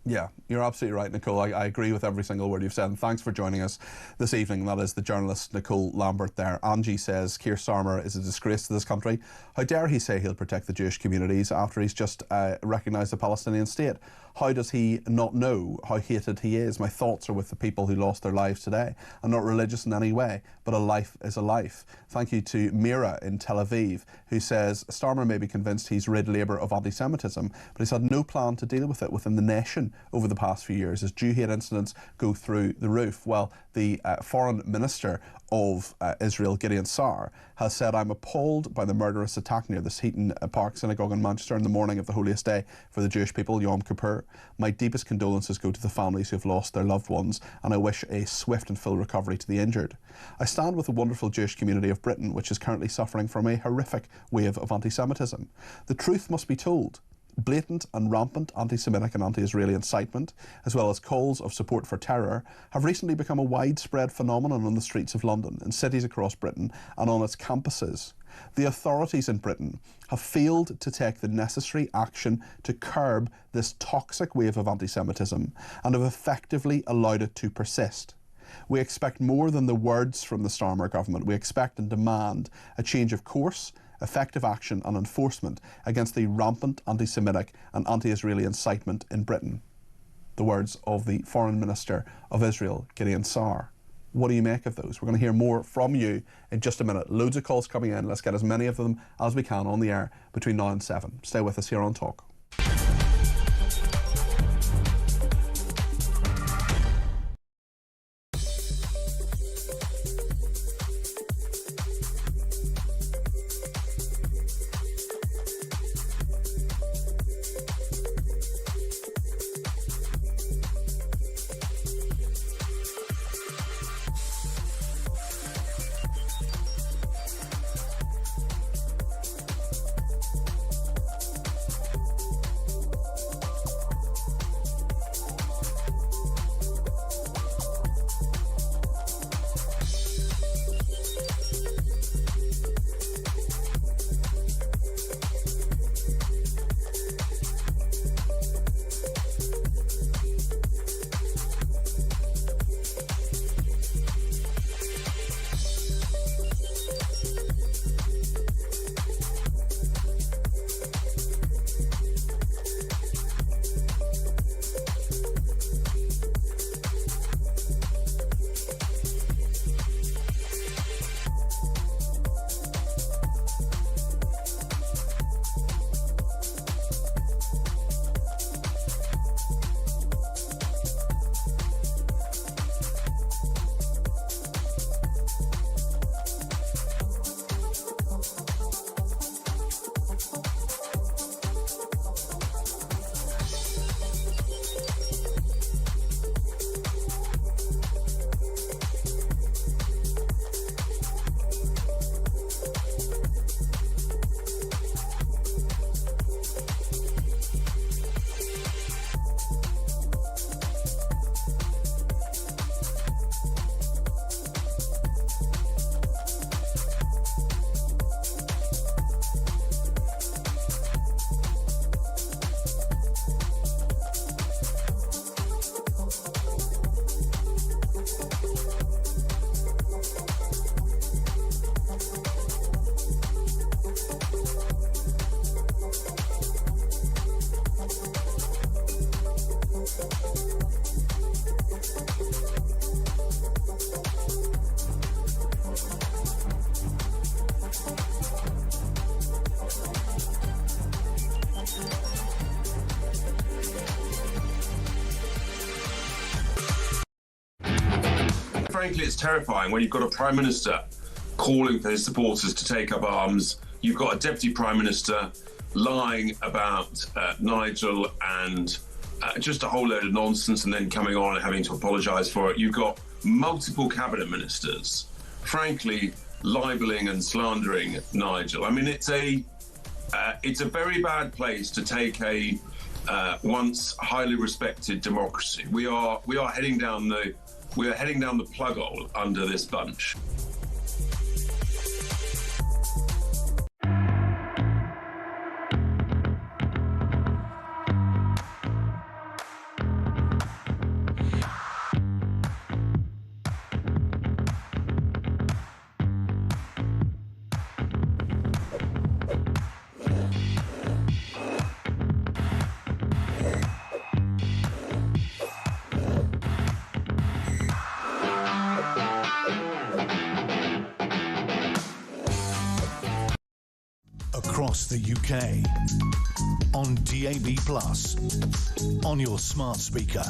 Yeah, you're absolutely right, Nicole. I agree with every single word you've said. And thanks for joining us this evening. That is the journalist Nicole Lambert there. Angie says Keir Starmer is a disgrace to this country. How dare he say he'll protect the Jewish communities after he's just recognised the Palestinian state? How does he not know how hated he is? My thoughts are with the people who lost their lives today. I'm not religious in any way, but a life is a life. Thank you to Mira in Tel Aviv, who says Starmer may be convinced he's rid Labour of anti-Semitism, but he's had no plan to deal with it within the nation over the past few years as Jew hate incidents go through the roof. Well, the Foreign Minister of Israel, Gideon Saar, has said, I'm appalled by the murderous attack near the Heaton Park Synagogue in Manchester on the morning of the holiest day for the Jewish people, Yom Kippur. My deepest condolences go to the families who have lost their loved ones, and I wish a swift and full recovery to the injured. I stand with the wonderful Jewish community of Britain, which is currently suffering from a horrific wave of anti-Semitism. The truth must be told. Blatant and rampant anti-Semitic and anti-Israeli incitement, as well as calls of support for terror, have recently become a widespread phenomenon on the streets of London, in cities across Britain and on its campuses. The authorities in Britain have failed to take the necessary action to curb this toxic wave of anti-Semitism and have effectively allowed it to persist. We expect more than the words from the Starmer government. We expect and demand a change of course, effective action and enforcement against the rampant anti-Semitic and anti-Israeli incitement in Britain. The words of the Foreign Minister of Israel, Gideon Saar. What do you make of those? We're going to hear more from you in just a minute. Loads of calls coming in. Let's get as many of them as we can on the air between now and 7. Stay with us here on Talk. frankly, it's terrifying when you've got a Prime Minister calling for his supporters to take up arms. You've got a Deputy Prime Minister lying about Nigel and just a whole load of nonsense, and then coming on and having to apologise for it. You've got multiple cabinet ministers, frankly, libelling and slandering Nigel. I mean, it's a very bad place to take a once highly respected democracy. We are heading down the plug hole under this bunch. Across the UK, on DAB+, on your smart speaker,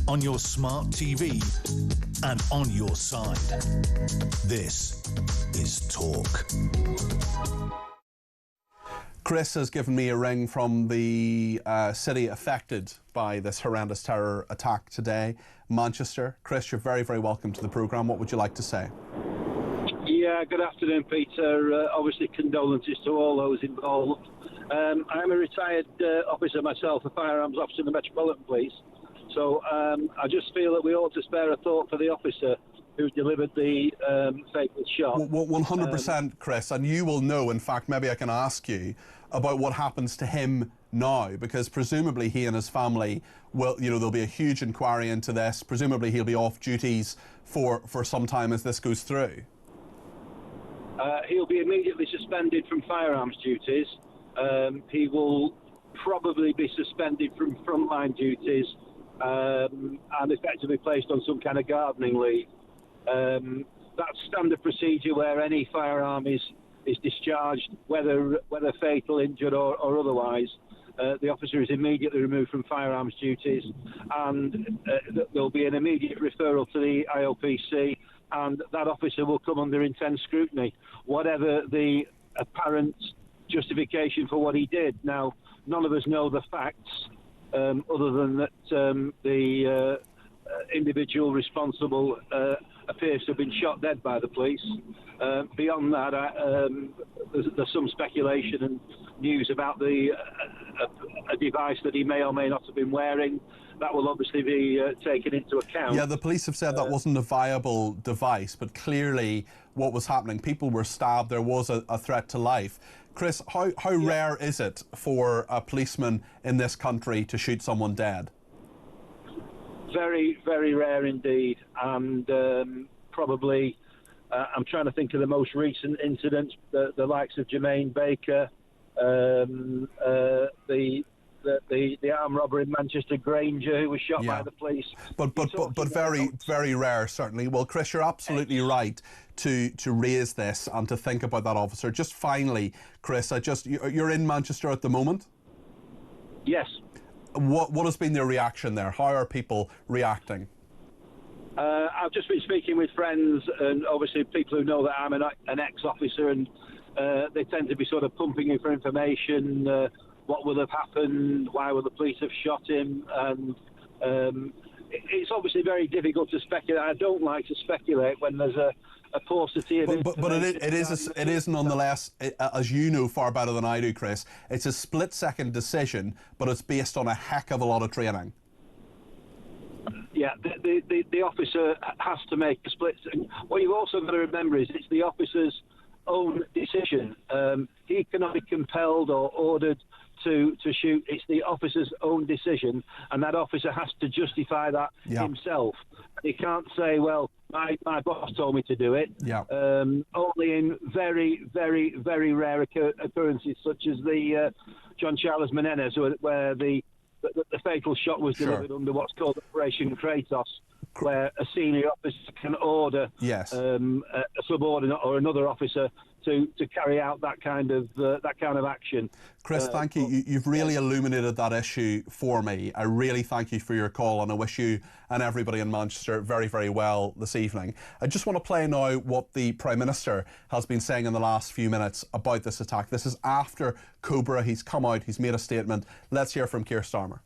on your smart TV, and on your side. This is Talk. Chris has given me a ring from the city affected by this horrendous terror attack today, Manchester. Chris, you're very, very welcome to the programme. What would you like to say? Yeah, good afternoon, Peter. Obviously, condolences to all those involved. I'm a retired officer myself, a firearms officer in the Metropolitan Police. So I just feel that we ought to spare a thought for the officer who delivered the fatal shot. 100%, Chris. And you will know, in fact, maybe I can ask you about what happens to him now, because presumably he and his family will, there'll be a huge inquiry into this. Presumably he'll be off duties for some time as this goes through. He'll be immediately suspended from firearms duties. He will probably be suspended from frontline duties and effectively placed on some kind of gardening leave. That's standard procedure where any firearm is discharged, whether fatal, injured or otherwise. The officer is immediately removed from firearms duties, and there'll be an immediate referral to the IOPC, and that officer will come under intense scrutiny, whatever the apparent justification for what he did. Now, none of us know the facts, other than that the individual responsible appears to have been shot dead by the police. Beyond that, there's some speculation and news about a device that he may or may not have been wearing. That will obviously be taken into account. Yeah, the police have said that wasn't a viable device, but clearly what was happening, people were stabbed, there was a threat to life. Chris, how rare is it for a policeman in this country to shoot someone dead? Very, very rare indeed, and probably, I'm trying to think of the most recent incidents, the likes of Jermaine Baker, the armed robber in Manchester, Granger, who was shot by the police. But very, very rare, certainly. Well, Chris, you're absolutely right to raise this and to think about that officer. Just finally, Chris, you're in Manchester at the moment? Yes. What has been their reaction there? How are people reacting? I've just been speaking with friends and obviously people who know that I'm an ex-officer, and they tend to be sort of pumping me for information. What will have happened? Why will the police have shot him? And it's obviously very difficult to speculate. I don't like to speculate when there's a paucity of information. But it is nonetheless, as you know far better than I do, Chris, it's a split-second decision, but it's based on a heck of a lot of training. Yeah, the officer has to make a split. What you've also got to remember is it's the officer's own decision. He cannot be compelled or ordered to shoot. It's the officer's own decision, and that officer has to justify that himself. He can't say, well, my boss told me to do it. Only in very, very, very rare occurrences, such as the John Charles Menendez, where the fatal shot was delivered under what's called Operation Kratos. where a senior officer can order yes. a subordinate or another officer to carry out that kind of action. Chris, thank you. You've really illuminated that issue for me. I really thank you for your call, and I wish you and everybody in Manchester very, very well this evening. I just want to play now what the Prime Minister has been saying in the last few minutes about this attack. This is after Cobra. He's come out, he's made a statement. Let's hear from Keir Starmer.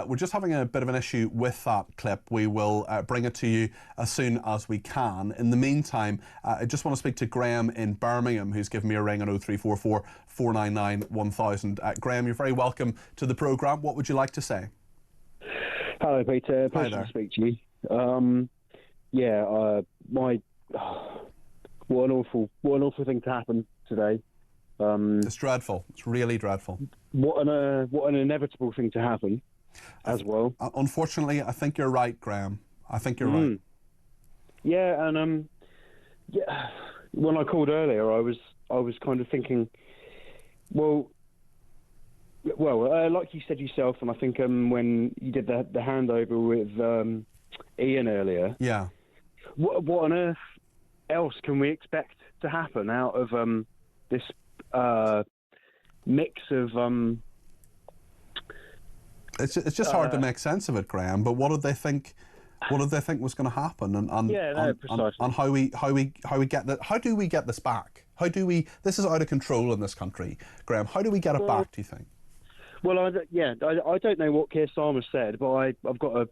We're just having a bit of an issue with that clip. We will bring it to you as soon as we can. In the meantime, I just want to speak to Graham in Birmingham, who's given me a ring on 0344 499 1000. Graham, you're very welcome to the programme. What would you like to say? Hello, Peter. Pleasure to speak to you. What an awful thing to happen today. It's dreadful. It's really dreadful. What an inevitable thing to happen. As well. Unfortunately, I think you're right, Graham. I think you're right. Yeah, and when I called earlier, I was kind of thinking, well, like you said yourself, and I think when you did the handover with Ian earlier, yeah, what on earth else can we expect to happen out of this mix of? It's just hard to make sense of it, Graham. But what did they think? What did they think was going to happen? And how do we get this back? This is out of control in this country, Graham. How do we get it back? Do you think? Well, I don't know what Keir Starmer said, but I've got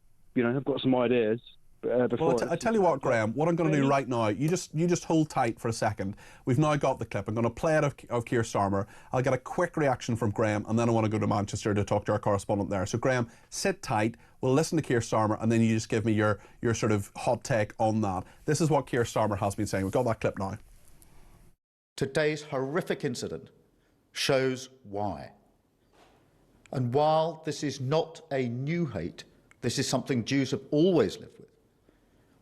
some ideas. Well, I tell you what, Graham, what I'm going to do right now, you just hold tight for a second. We've now got the clip. I'm going to play it of Keir Starmer. I'll get a quick reaction from Graham, and then I want to go to Manchester to talk to our correspondent there. So, Graham, sit tight. We'll listen to Keir Starmer, and then you just give me your sort of hot take on that. This is what Keir Starmer has been saying. We've got that clip now. Today's horrific incident shows why. And while this is not a new hate, this is something Jews have always lived with.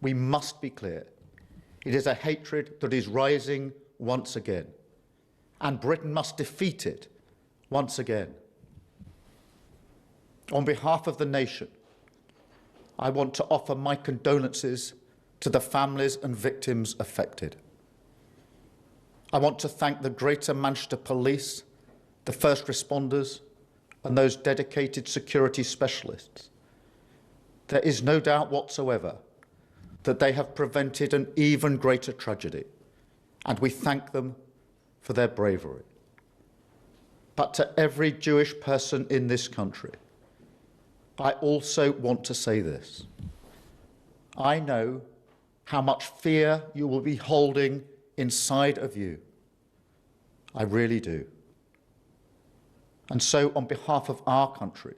We must be clear. It is a hatred that is rising once again, and Britain must defeat it once again. On behalf of the nation, I want to offer my condolences to the families and victims affected. I want to thank the Greater Manchester Police, the first responders, and those dedicated security specialists. There is no doubt whatsoever that they have prevented an even greater tragedy, and we thank them for their bravery. But to every Jewish person in this country, I also want to say this. I know how much fear you will be holding inside of you. I really do. And so, on behalf of our country,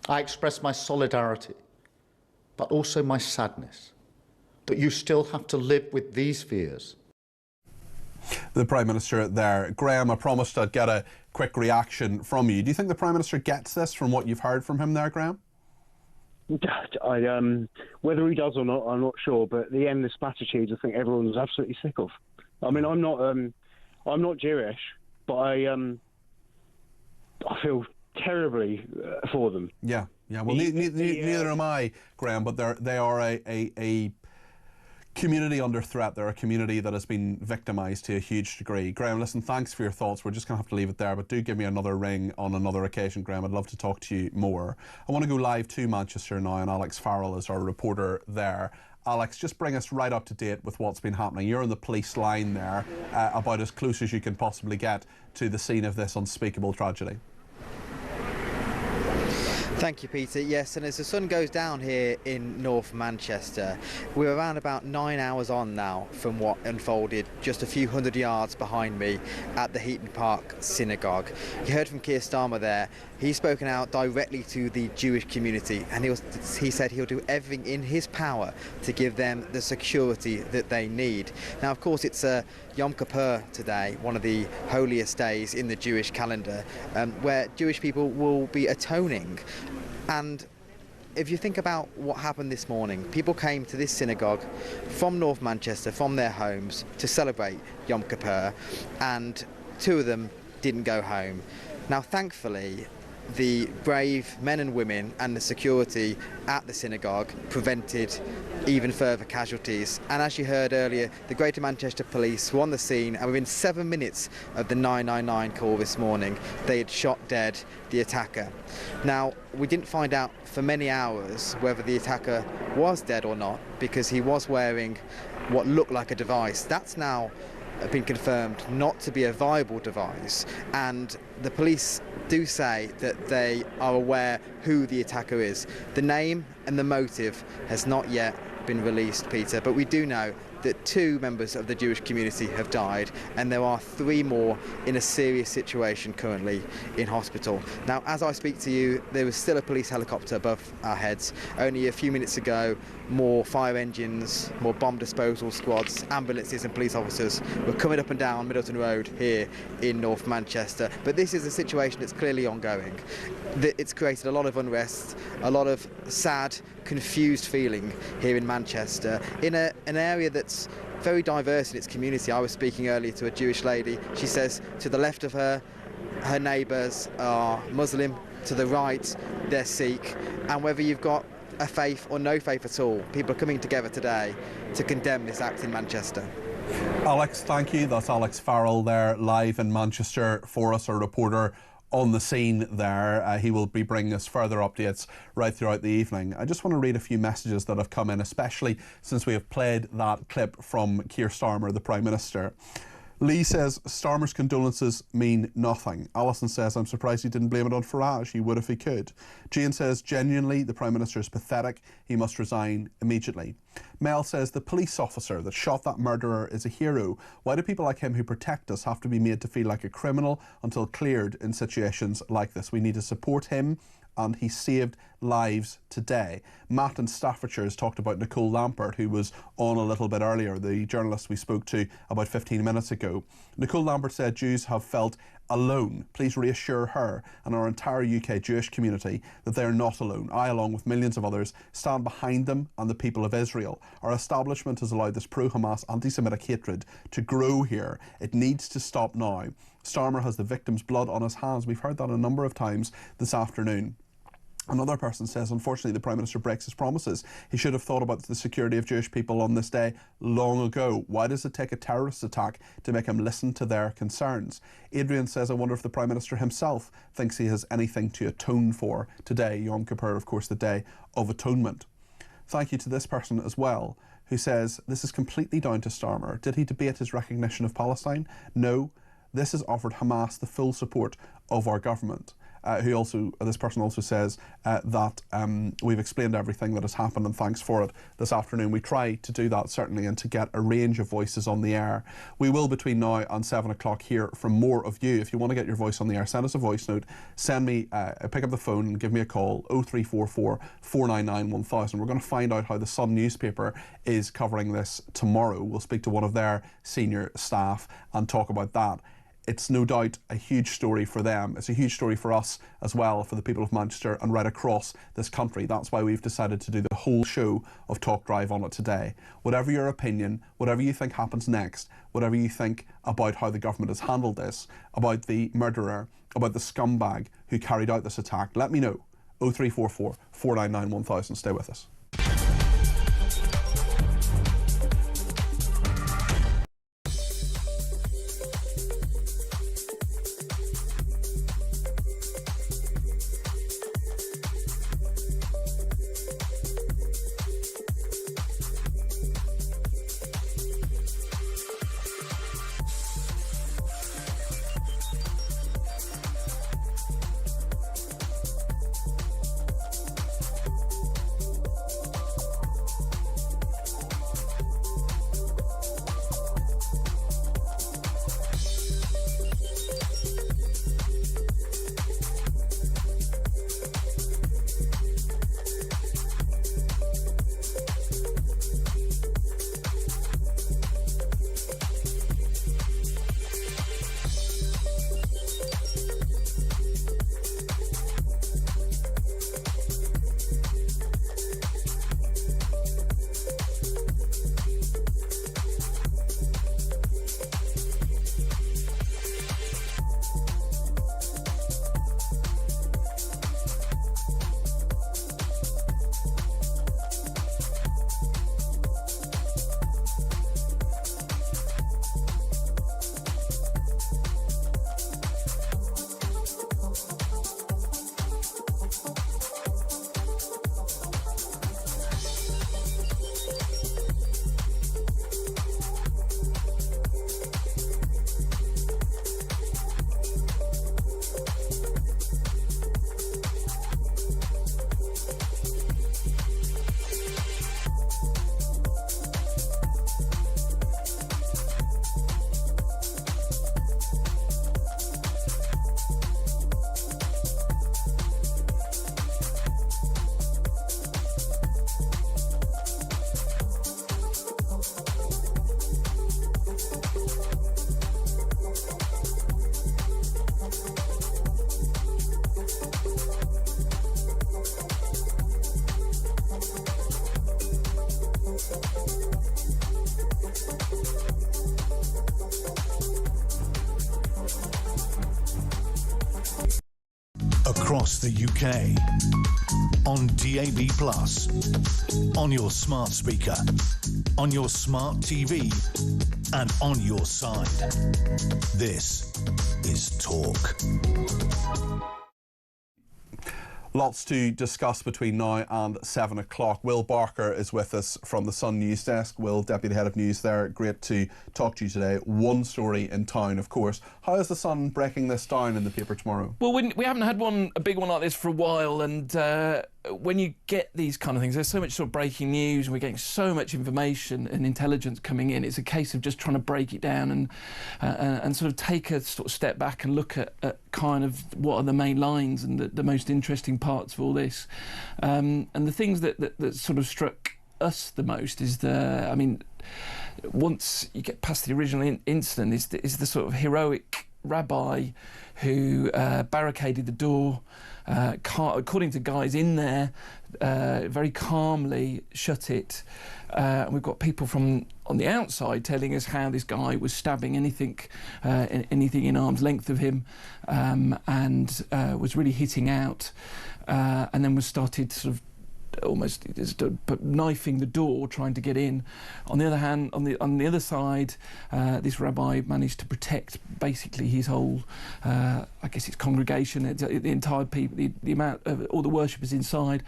I express my solidarity, but also my sadness that you still have to live with these fears. The Prime Minister there. Graham, I promised I'd get a quick reaction from you. Do you think the Prime Minister gets this from what you've heard from him there, Graham? Whether he does or not, I'm not sure, but the endless platitudes I think everyone's absolutely sick of. I mean, I'm not Jewish, but I feel terribly for them. Yeah. Well, neither am I, Graham. But they are a community under threat. They're a community that has been victimised to a huge degree. Graham, listen, thanks for your thoughts. We're just going to have to leave it there, but do give me another ring on another occasion, Graham. I'd love to talk to you more. I want to go live to Manchester now, and Alex Farrell is our reporter there. Alex, just bring us right up to date with what's been happening. You're on the police line there, about as close as you can possibly get to the scene of this unspeakable tragedy. Thank you, Peter. Yes, and as the sun goes down here in North Manchester, we're around about 9 hours on now from what unfolded just a few hundred yards behind me at the Heaton Park Synagogue. You heard from Keir Starmer there. He's spoken out directly to the Jewish community, and he said he'll do everything in his power to give them the security that they need. Now, of course, it's Yom Kippur today, one of the holiest days in the Jewish calendar, where Jewish people will be atoning. And if you think about what happened this morning, people came to this synagogue from North Manchester, from their homes, to celebrate Yom Kippur, and two of them didn't go home. Now, thankfully, the brave men and women and the security at the synagogue prevented even further casualties. And as you heard earlier, the Greater Manchester Police were on the scene, and within 7 minutes of the 999 call this morning, they had shot dead the attacker. Now, we didn't find out for many hours whether the attacker was dead or not, because he was wearing what looked like a device. That's now been confirmed not to be a viable device, and the police do say that they are aware who the attacker is. The name and the motive has not yet been released, Peter, but we do know that 2 members of the Jewish community have died, and there are 3 more in a serious situation currently in hospital. Now, as I speak to you, there is still a police helicopter above our heads. Only a few minutes ago, more fire engines, more bomb disposal squads, ambulances and police officers were coming up and down Middleton Road here in North Manchester. But this is a situation that's clearly ongoing. It's created a lot of unrest, a lot of sad, confused feeling here in Manchester, in an area that's very diverse in its community. I was speaking earlier to a Jewish lady. She says to the left of her neighbours are Muslim, to the right they're Sikh, and whether you've got a faith or no faith at all, people are coming together today to condemn this act in Manchester. Alex, thank you. That's Alex Farrell there, live in Manchester for us, our reporter on the scene there. He will be bringing us further updates right throughout the evening. I just want to read a few messages that have come in, especially since we have played that clip from Keir Starmer, the Prime Minister. Lee says, Starmer's condolences mean nothing. Alison says, I'm surprised he didn't blame it on Farage. He would if he could. Jane says, genuinely, the Prime Minister is pathetic. He must resign immediately. Mel says, the police officer that shot that murderer is a hero. Why do people like him who protect us have to be made to feel like a criminal until cleared in situations like this? We need to support him, and he saved lives today. Matt in Staffordshire has talked about Nicole Lampert, who was on a little bit earlier, the journalist we spoke to about 15 minutes ago. Nicole Lampert said Jews have felt alone. Please reassure her and our entire UK Jewish community that they are not alone. I, along with millions of others, stand behind them and the people of Israel. Our establishment has allowed this pro-Hamas anti-Semitic hatred to grow here. It needs to stop now. Starmer has the victim's blood on his hands. We've heard that a number of times this afternoon. Another person says, unfortunately, the Prime Minister breaks his promises. He should have thought about the security of Jewish people on this day long ago. Why does it take a terrorist attack to make him listen to their concerns? Adrian says, I wonder if the Prime Minister himself thinks he has anything to atone for today. Yom Kippur, of course, the Day of Atonement. Thank you to this person as well, who says, this is completely down to Starmer. Did he debate his recognition of Palestine? No. This has offered Hamas the full support of our government. This person also says that we've explained everything that has happened, and thanks for it this afternoon. We try to do that, certainly, and to get a range of voices on the air. We will, between now and 7 o'clock, hear from more of you. If you want to get your voice on the air, send us a voice note. Send me, pick up the phone and give me a call, 0344 499 1000. We're going to find out how the Sun newspaper is covering this tomorrow. We'll speak to one of their senior staff and talk about that. It's no doubt a huge story for them. It's a huge story for us as well, for the people of Manchester and right across this country. That's why we've decided to do the whole show of Talk Drive on it today. Whatever your opinion, whatever you think happens next, whatever you think about how the government has handled this, about the murderer, about the scumbag who carried out this attack, let me know. 0344 499 1000. Stay with us. across the UK. On DAB+, on your smart speaker, on your smart TV, and on your side. This is Talk. Lots to discuss between now and 7 o'clock. Will Barker is with us from the Sun News Desk. Will, Deputy Head of News there. Great to talk to you today. One story in town, of course. How is the Sun breaking this down in the paper tomorrow? Well, we haven't had a big one like this for a while, and when you get these kind of things, there's so much sort of breaking news, and we're getting so much information and intelligence coming in. It's a case of just trying to break it down and sort of take a sort of step back and look at kind of what are the main lines and the most interesting parts of all this. And the things that sort of struck us the most is once you get past the original incident, is the sort of heroic rabbi who barricaded the door, according to guys in there, very calmly shut it. And we've got people from on the outside telling us how this guy was stabbing anything in arm's length of him, and was really hitting out, and then was started sort of almost just knifing the door, trying to get in. On the other hand, on the other side, this rabbi managed to protect basically his whole, I guess, his congregation, the entire people, the amount of all the worshippers inside.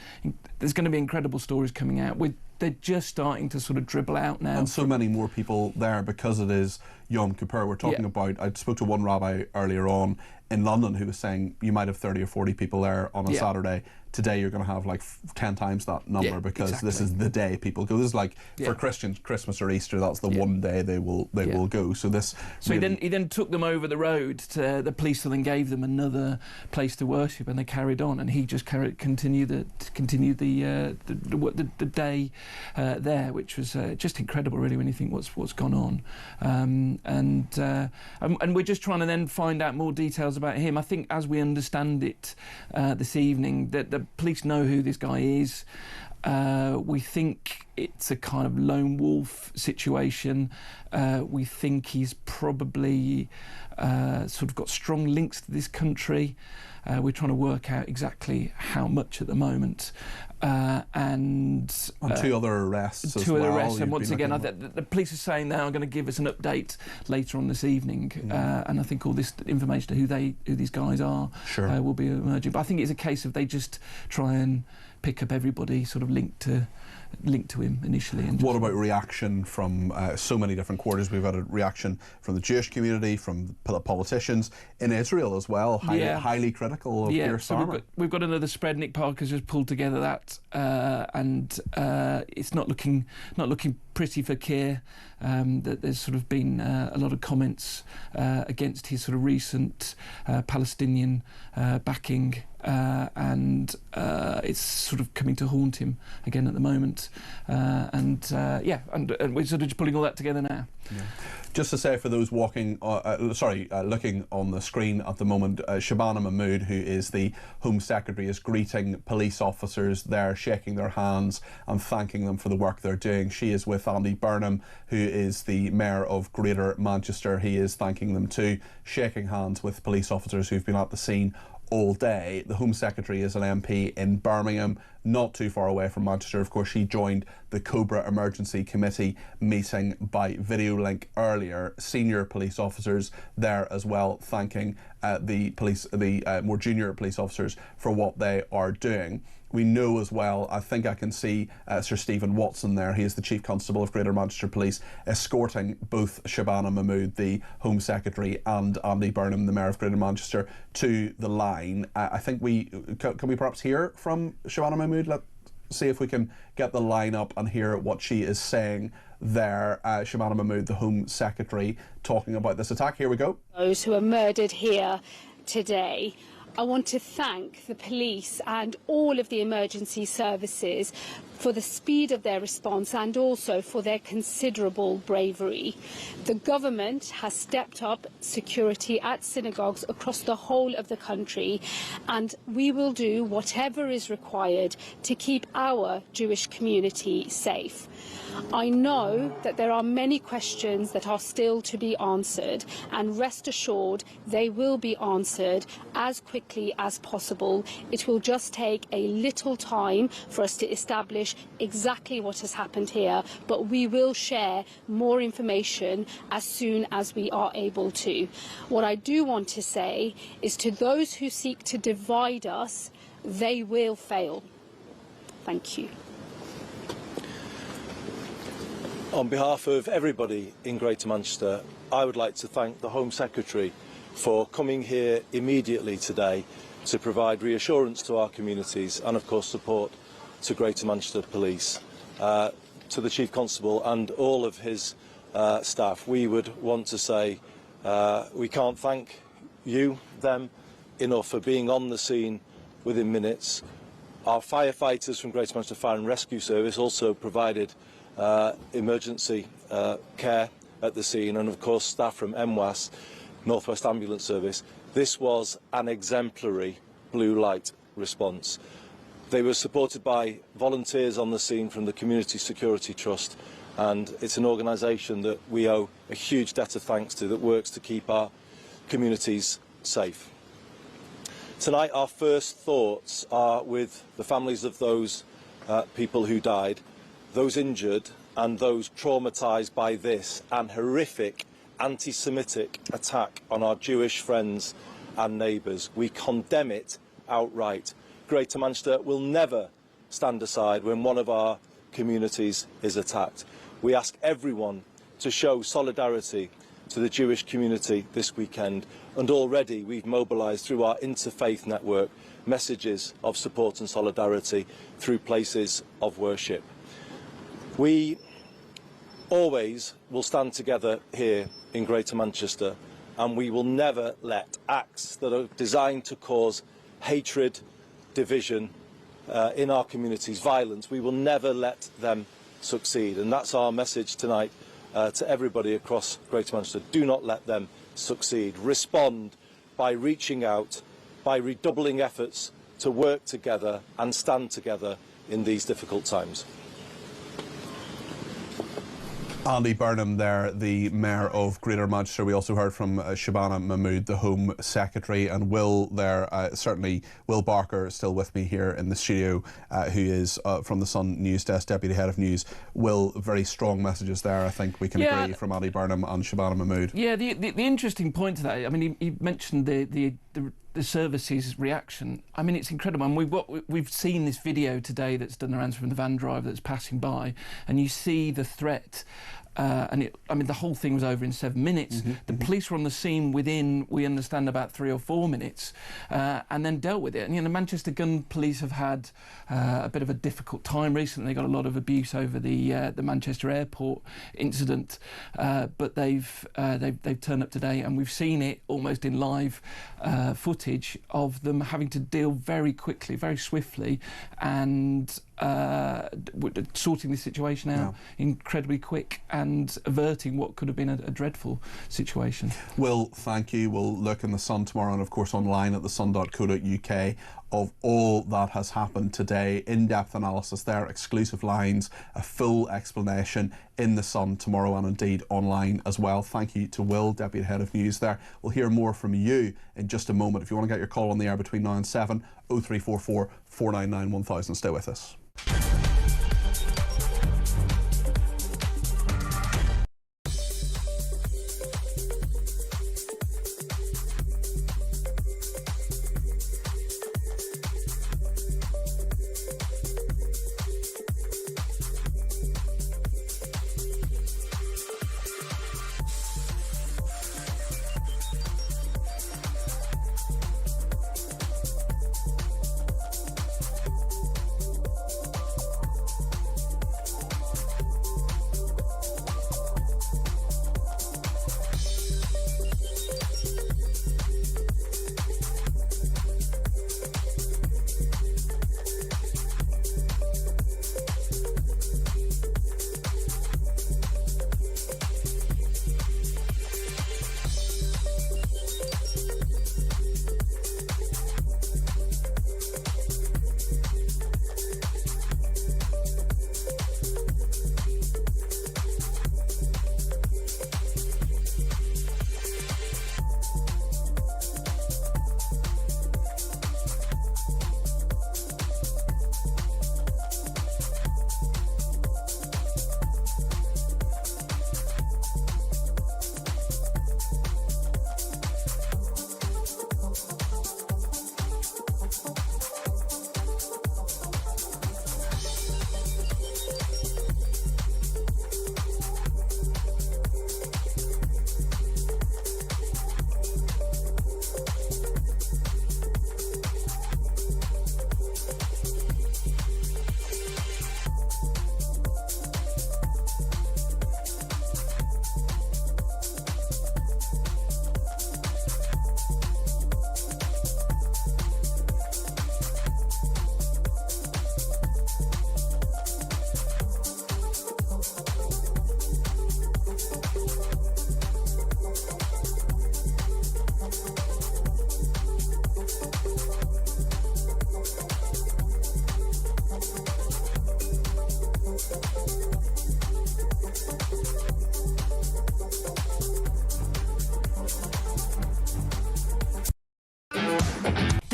There's going to be incredible stories coming out. They're just starting to sort of dribble out now. And so many more people there because it is Yom Kippur. We're talking about, I spoke to one rabbi earlier on in London who was saying you might have 30 or 40 people there on a Saturday. Today you're going to have like 10 times that number because this is the day people go. This is like for Christians, Christmas or Easter, that's the one day they will go. So this. So really he then took them over the road to the police, and then gave them another place to worship, and they carried on, and he just continued the day there, which was just incredible, really, when you think what's gone on. And we're just trying to then find out more details about him. I think as we understand it this evening, that the police know who this guy is. We think it's a kind of lone wolf situation. We think he's probably sort of got strong links to this country. We're trying to work out exactly how much at the moment. And 2 other arrests as well. 2 other arrests, and once again, the police are saying they are going to give us an update later on this evening, and I think all this information to who these guys are will be emerging. But I think it's a case of they just try and pick up everybody sort of linked to him initially. And what about reaction from so many different quarters? We've had a reaction from the Jewish community, from politicians in Israel as well, highly critical of Keir Starmer. We've got another spread. Nick Parker's just pulled together that, and it's not looking pretty for Keir. That there's sort of been a lot of comments against his sort of recent Palestinian backing, and it's sort of coming to haunt him again at the moment. And we're sort of just pulling all that together now. Yeah. Just to say, for those looking on the screen at the moment, Shabana Mahmood, who is the Home Secretary, is greeting police officers there, shaking their hands and thanking them for the work they're doing. She is with Andy Burnham, who is the Mayor of Greater Manchester. He is thanking them too, shaking hands with police officers who've been at the scene all day. The Home Secretary is an MP in Birmingham, not too far away from Manchester. Of course, she joined the Cobra Emergency Committee meeting by video link earlier. Senior police officers there as well, thanking the more junior police officers for what they are doing. We know as well, I think I can see Sir Stephen Watson there. He is the Chief Constable of Greater Manchester Police, escorting both Shabana Mahmood, the Home Secretary, and Andy Burnham, the Mayor of Greater Manchester, to the line. I think can we perhaps hear from Shabana Mahmood? Let's see if we can get the line up and hear what she is saying there. Shabana Mahmood, the Home Secretary, talking about this attack. Here we go. Those who were murdered here today. I want to thank the police and all of the emergency services for the speed of their response and also for their considerable bravery. The government has stepped up security at synagogues across the whole of the country, and we will do whatever is required to keep our Jewish community safe. I know that there are many questions that are still to be answered, and rest assured they will be answered as quickly as possible. It will just take a little time for us to establish exactly what has happened here, but we will share more information as soon as we are able to. What I do want to say is, to those who seek to divide us, they will fail. Thank you. On behalf of everybody in Greater Manchester, I would like to thank the Home Secretary for coming here immediately today to provide reassurance to our communities and, of course, support to Greater Manchester Police. To the Chief Constable and all of his staff, we would want to say we can't thank them enough for being on the scene within minutes. Our firefighters from Greater Manchester Fire and Rescue Service also provided emergency care at the scene, and of course staff from MWAS, North West Ambulance Service. This was an exemplary blue light response. They were supported by volunteers on the scene from the Community Security Trust, and it's an organisation that we owe a huge debt of thanks to, that works to keep our communities safe. Tonight our first thoughts are with the families of those people who died, those injured and those traumatised by this and horrific anti-Semitic attack on our Jewish friends and neighbours. We condemn it outright. Greater Manchester will never stand aside when one of our communities is attacked. We ask everyone to show solidarity to the Jewish community this weekend, and already we've mobilised through our interfaith network messages of support and solidarity through places of worship. We always will stand together here in Greater Manchester, and we will never let acts that are designed to cause hatred, division in our communities, violence, we will never let them succeed. And that's our message tonight to everybody across Greater Manchester. Do not let them succeed. Respond by reaching out, by redoubling efforts to work together and stand together in these difficult times. Andy Burnham there, the Mayor of Greater Manchester. We also heard from Shabana Mahmood, the Home Secretary, and Will there, certainly Will Barker still with me here in the studio, who is from the Sun News Desk, Deputy Head of News. Will, very strong messages there, I think we can agree, from Andy Burnham and Shabana Mahmood. Yeah, the interesting point to that, I mean, he mentioned the service's reaction. I mean, it's incredible. And we've seen this video today that's done the rounds from the van driver that's passing by, and you see the threat. I mean, the whole thing was over in 7 minutes. The police were on the scene within, we understand, about 3 or 4 minutes, and then dealt with it. And, you know, Manchester Gun Police have had a bit of a difficult time recently. They got a lot of abuse over the Manchester Airport incident, but they've turned up today, and we've seen it almost in live footage of them having to deal very quickly, very swiftly, and sorting this situation out incredibly quick and averting what could have been a dreadful situation. Will, thank you. We'll look in the Sun tomorrow, and of course online at thesun.co.uk of all that has happened today. In-depth analysis there, exclusive lines, a full explanation in the Sun tomorrow, and indeed online as well. Thank you to Will, Deputy Head of News there. We'll hear more from you in just a moment. If you want to get your call on the air between now and 7, 0344 499 1000. Stay with us.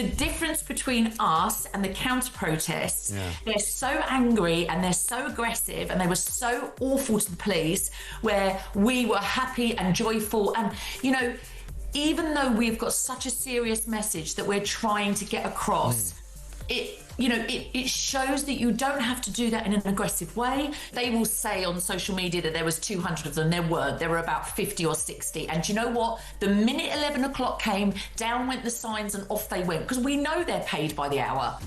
the difference between us and the counter-protests, they're so angry and they're so aggressive and they were so awful to the police, where we were happy and joyful. And, you know, even though we've got such a serious message that we're trying to get across, it shows that you don't have to do that in an aggressive way. They will say on social media that there was 200 of them. There were about 50 or 60. And do you know what? The minute 11 o'clock came, down went the signs and off they went, because we know they're paid by the hour.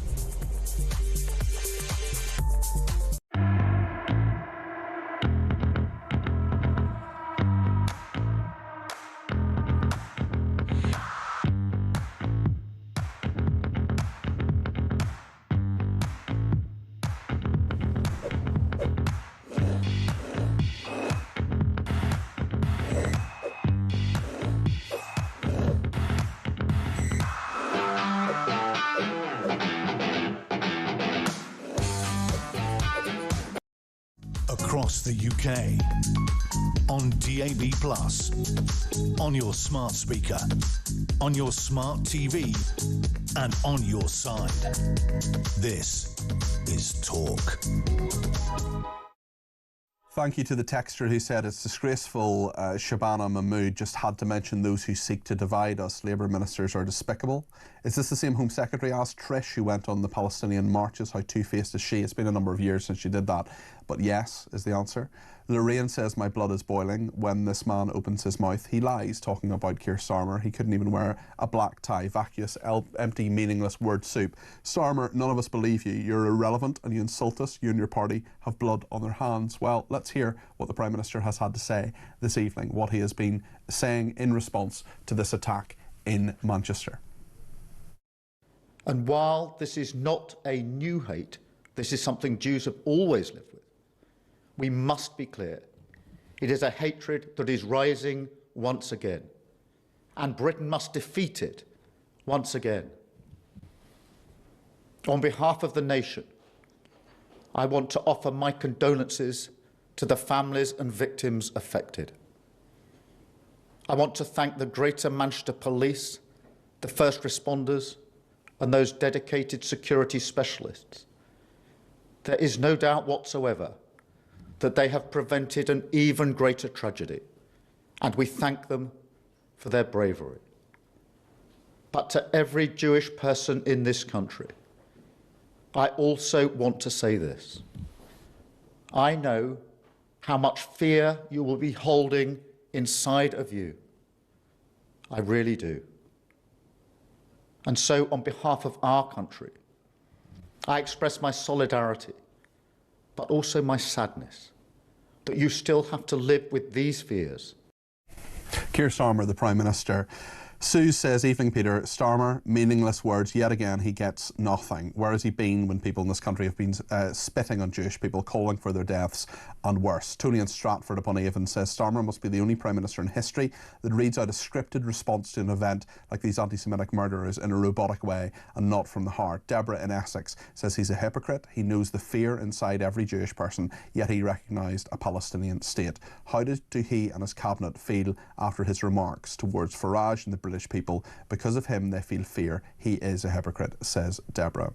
Across the UK, on DAB+, on your smart speaker, on your smart TV, and on your side. This is Talk. Thank you to the texter who said it's disgraceful Shabana Mahmood just had to mention those who seek to divide us. Labour ministers are despicable. Is this the same Home Secretary? Asked Trish, who went on the Palestinian marches. How two-faced is she? It's been a number of years since she did that. But yes is the answer. Lorraine says my blood is boiling when this man opens his mouth. He lies talking about Keir Starmer. He couldn't even wear a black tie. Vacuous, empty, meaningless word soup. Starmer, none of us believe you. You're irrelevant and you insult us. You and your party have blood on their hands. Well, let's hear what the Prime Minister has had to say this evening, what he has been saying in response to this attack in Manchester. And while this is not a new hate, this is something Jews have always lived with, we must be clear. It is a hatred that is rising once again, and Britain must defeat it once again. On behalf of the nation, I want to offer my condolences to the families and victims affected. I want to thank the Greater Manchester Police, the first responders, and those dedicated security specialists. There is no doubt whatsoever that they have prevented an even greater tragedy, and we thank them for their bravery. But to every Jewish person in this country, I also want to say this. I know how much fear you will be holding inside of you. I really do. And so, on behalf of our country, I express my solidarity, but also my sadness that you still have to live with these fears. Keir Starmer, the Prime Minister. Sue says, evening Peter, Starmer, meaningless words, yet again he gets nothing. Where has he been when people in this country have been spitting on Jewish people, calling for their deaths and worse? Tony in Stratford upon Avon says Starmer must be the only Prime Minister in history that reads out a scripted response to an event like these anti-Semitic murderers in a robotic way and not from the heart. Deborah in Essex says he's a hypocrite. He knows the fear inside every Jewish person, yet he recognised a Palestinian state. How do he and his cabinet feel after his remarks towards Farage and the British people? Because of him they feel fear. He is a hypocrite, says Deborah.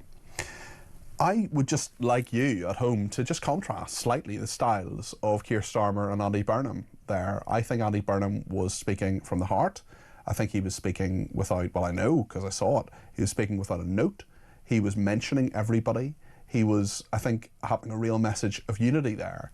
I would just like you at home to just contrast slightly the styles of Keir Starmer and Andy Burnham there. I think Andy Burnham was speaking from the heart. I think he was speaking without, well, I know because I saw it, he was speaking without a note. He was mentioning everybody. He was, I think, having a real message of unity there.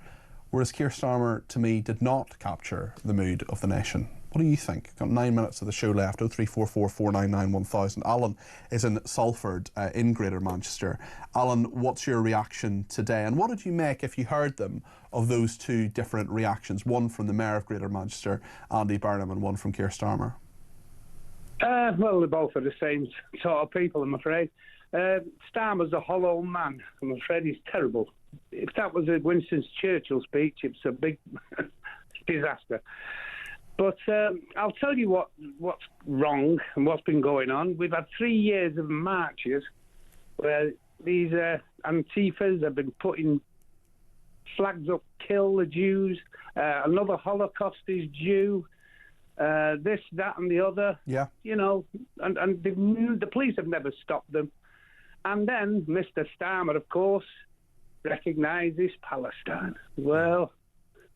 Whereas Keir Starmer, to me, did not capture the mood of the nation. What do you think? Got 9 minutes of the show left. 0344 499 1000. Alan is in Salford in Greater Manchester. Alan, what's your reaction today? And what did you make, if you heard them, of those two different reactions? One from the Mayor of Greater Manchester, Andy Burnham, and one from Keir Starmer. Well, they both are the same sort of people, I'm afraid. Starmer's a hollow man. I'm afraid he's terrible. If that was a Winston Churchill speech, it's a big disaster. But I'll tell you what's wrong and what's been going on. We've had 3 years of marches where these Antifas have been putting flags up, kill the Jews. Another Holocaust is due. this, that, and the other. Yeah. You know, and the police have never stopped them. And then Mr. Starmer, of course, recognises Palestine. Well,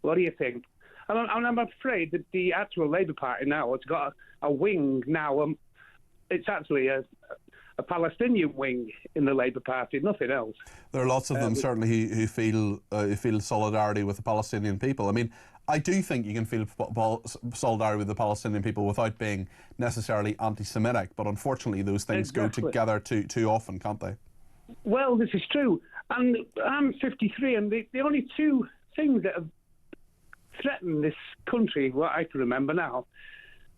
what do you think? And I'm afraid that the actual Labour Party now has got a wing now. It's actually a Palestinian wing in the Labour Party, nothing else. There are lots of them, certainly, who feel solidarity with the Palestinian people. I mean, I do think you can feel solidarity with the Palestinian people without being necessarily anti-Semitic, but unfortunately those things go together too often, can't they? Well, this is true. And I'm 53, and the only two things that have threatened this country, what I can remember now,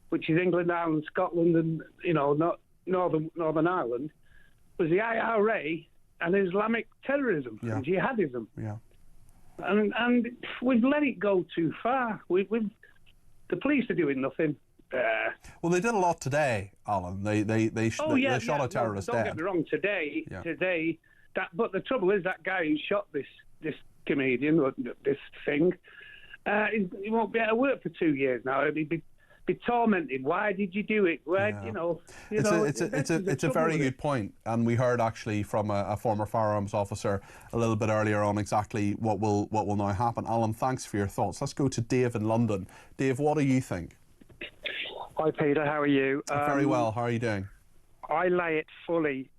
which is England, Ireland, Scotland, and, you know, not Northern Ireland, was the IRA and Islamic terrorism, and jihadism. Yeah. And we've let it go too far. The police are doing nothing. Well, they did a lot today, Alan. They shot a terrorist dead. Don't get me wrong. Today, but the trouble is that guy who shot this comedian, or this thing, he won't be able to work for 2 years now. He'll be tormented. Why did you do it? It's a very good point, and we heard actually from a former firearms officer a little bit earlier on exactly what will now happen. Alan, thanks for your thoughts. Let's go to Dave in London. Dave, what do you think? Hi Peter, how are you? Very well. How are you doing? I lay it fully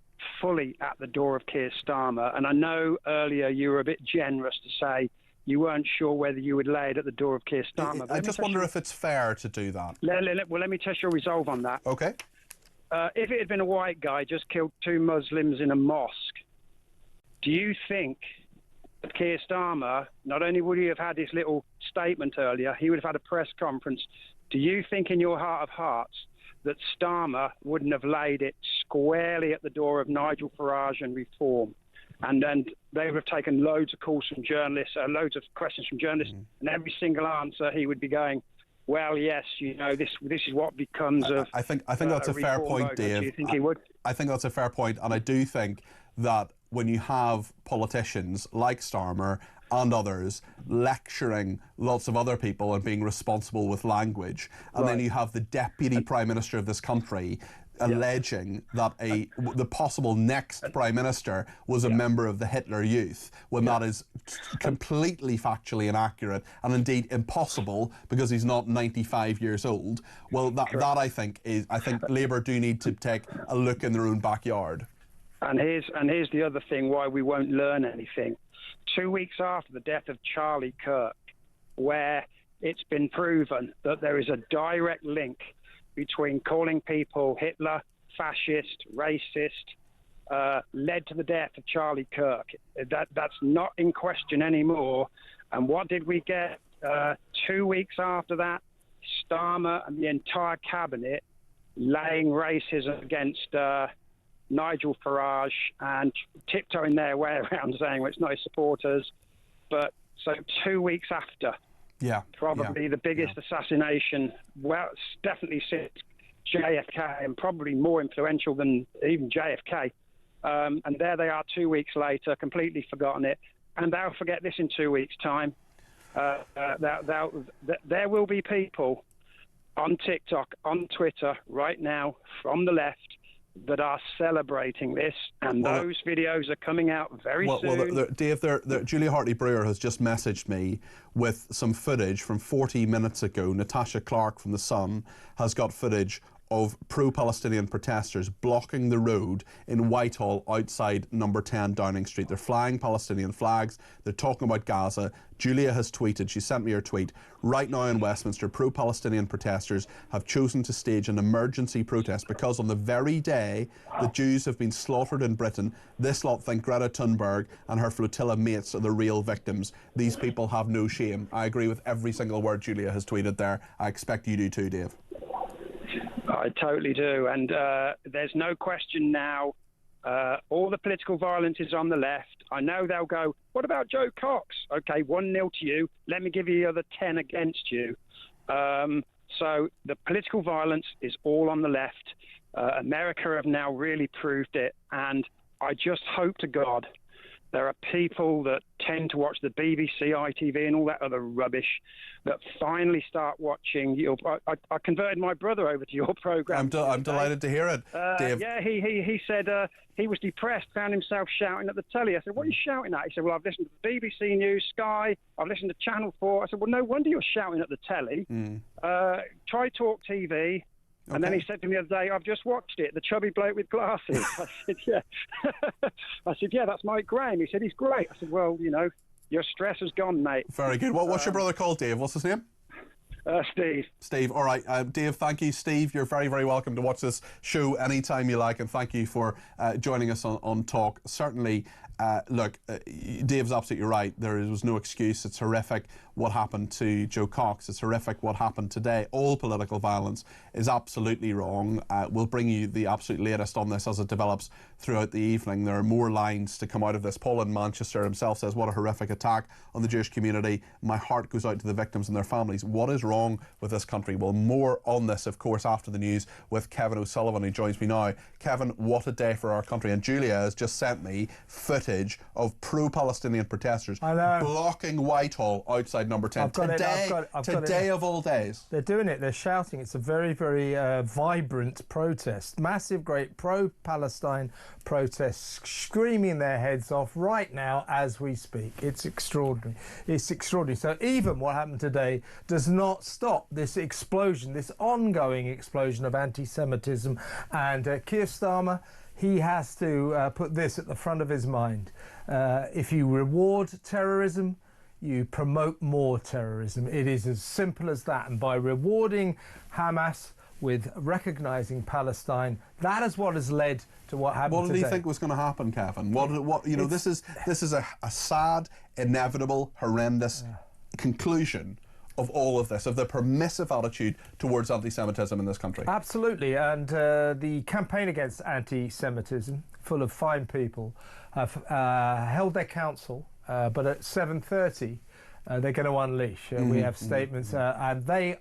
at the door of Keir Starmer, and I know earlier you were a bit generous to say you weren't sure whether you would lay it at the door of Keir Starmer. I just wonder if it's fair to do that. Let me test your resolve on that. Okay. If it had been a white guy just killed 2 Muslims in a mosque, do you think that Keir Starmer, not only would he have had his little statement earlier, he would have had a press conference? Do you think in your heart of hearts that Starmer wouldn't have laid it squarely at the door of Nigel Farage and Reform? And then they would have taken loads of calls from journalists, loads of questions from journalists, and every single answer he would be going, well, yes, you know, this is what becomes of. I think that's a fair point, vote. Dave. Do you think he would? I think that's a fair point, and I do think that when you have politicians like Starmer and others lecturing lots of other people and being responsible with language, and then you have the Deputy Prime Minister of this country alleging that the possible next Prime Minister was a member of the Hitler Youth, when that is completely factually inaccurate and indeed impossible because he's not 95 years old. Well, that I think Labour do need to take a look in their own backyard. And here's the other thing why we won't learn anything. 2 weeks after the death of Charlie Kirk, where it's been proven that there is a direct link between calling people Hitler, fascist, racist, led to the death of Charlie Kirk. That's not in question anymore. And what did we get 2 weeks after that? Starmer and the entire cabinet laying racism against Nigel Farage and tiptoeing their way around saying, well, it's not his supporters. But so 2 weeks after, probably the biggest assassination, well, it's definitely since JFK, and probably more influential than even JFK. And there they are 2 weeks later, completely forgotten it. And they'll forget this in 2 weeks' time. There will be people on TikTok, on Twitter right now from the left that are celebrating this, and those videos are coming out very soon. Well, Dave, Julia Hartley-Brewer has just messaged me with some footage from 40 minutes ago. Natasha Clark from The Sun has got footage of pro-Palestinian protesters blocking the road in Whitehall outside number 10 Downing Street. They're flying Palestinian flags. They're talking about Gaza. Julia has tweeted, she sent me her tweet, right now in Westminster, pro-Palestinian protesters have chosen to stage an emergency protest because on the very day the Jews have been slaughtered in Britain, this lot think Greta Thunberg and her flotilla mates are the real victims. These people have no shame. I agree with every single word Julia has tweeted there. I expect you do too, Dave. I totally do. And there's no question now, all the political violence is on the left. I know they'll go, what about Joe Cox? Okay, 1-0 to you. Let me give you the other 10 against you. So the political violence is all on the left. America have now really proved it. And I just hope to God There are people that tend to watch the BBC, ITV, and all that other rubbish that finally start watching. I converted my brother over to your programme. I'm delighted to hear it, Dave. Yeah, he said he was depressed, found himself shouting at the telly. I said, what are you shouting at? He said, well, I've listened to the BBC News, Sky, I've listened to Channel 4. I said, well, no wonder you're shouting at the telly. Try talkTV. And then he said to me the other day, I've just watched it, the chubby bloke with glasses. I said, yeah. I said, yeah, that's Mike Graham. He said, he's great. I said, well, you know, your stress has gone, mate. Very good. What's your brother called, Dave? What's his name? Steve. Steve, all right. Dave, thank you. Steve, you're very, very welcome to watch this show anytime you like, and thank you for joining us on Talk. Certainly, look, Dave's absolutely right. There was no excuse. It's horrific what happened to Joe Cox. It's horrific what happened today. All political violence is absolutely wrong. We'll bring you the absolute latest on this as it develops throughout the evening. There are more lines to come out of this. Paul in Manchester himself says, what a horrific attack on the Jewish community. My heart goes out to the victims and their families. What is wrong with this country? Well, more on this, of course, after the news with Kevin O'Sullivan, who joins me now. Kevin, what a day for our country. And Julia has just sent me footage of pro-Palestinian protesters blocking Whitehall outside Number 10. Today of all days. They're doing it. They're shouting. It's a very, very vibrant protest. Massive, great pro-Palestine protests, screaming their heads off right now as we speak. It's extraordinary. It's extraordinary. So even what happened today does not stop this explosion, this ongoing explosion of anti-Semitism. And Keir Starmer, he has to put this at the front of his mind. If you reward terrorism, you promote more terrorism. It is as simple as that. And by rewarding Hamas with recognising Palestine, that is what has led to what happened today. What did you think was going to happen, Kevin? What you know, this is a sad, inevitable, horrendous conclusion of all of this, of the permissive attitude towards anti-Semitism in this country. Absolutely, and the campaign against anti-Semitism, full of fine people, have held their council, but at 7:30 they're going to unleash. We have statements, and they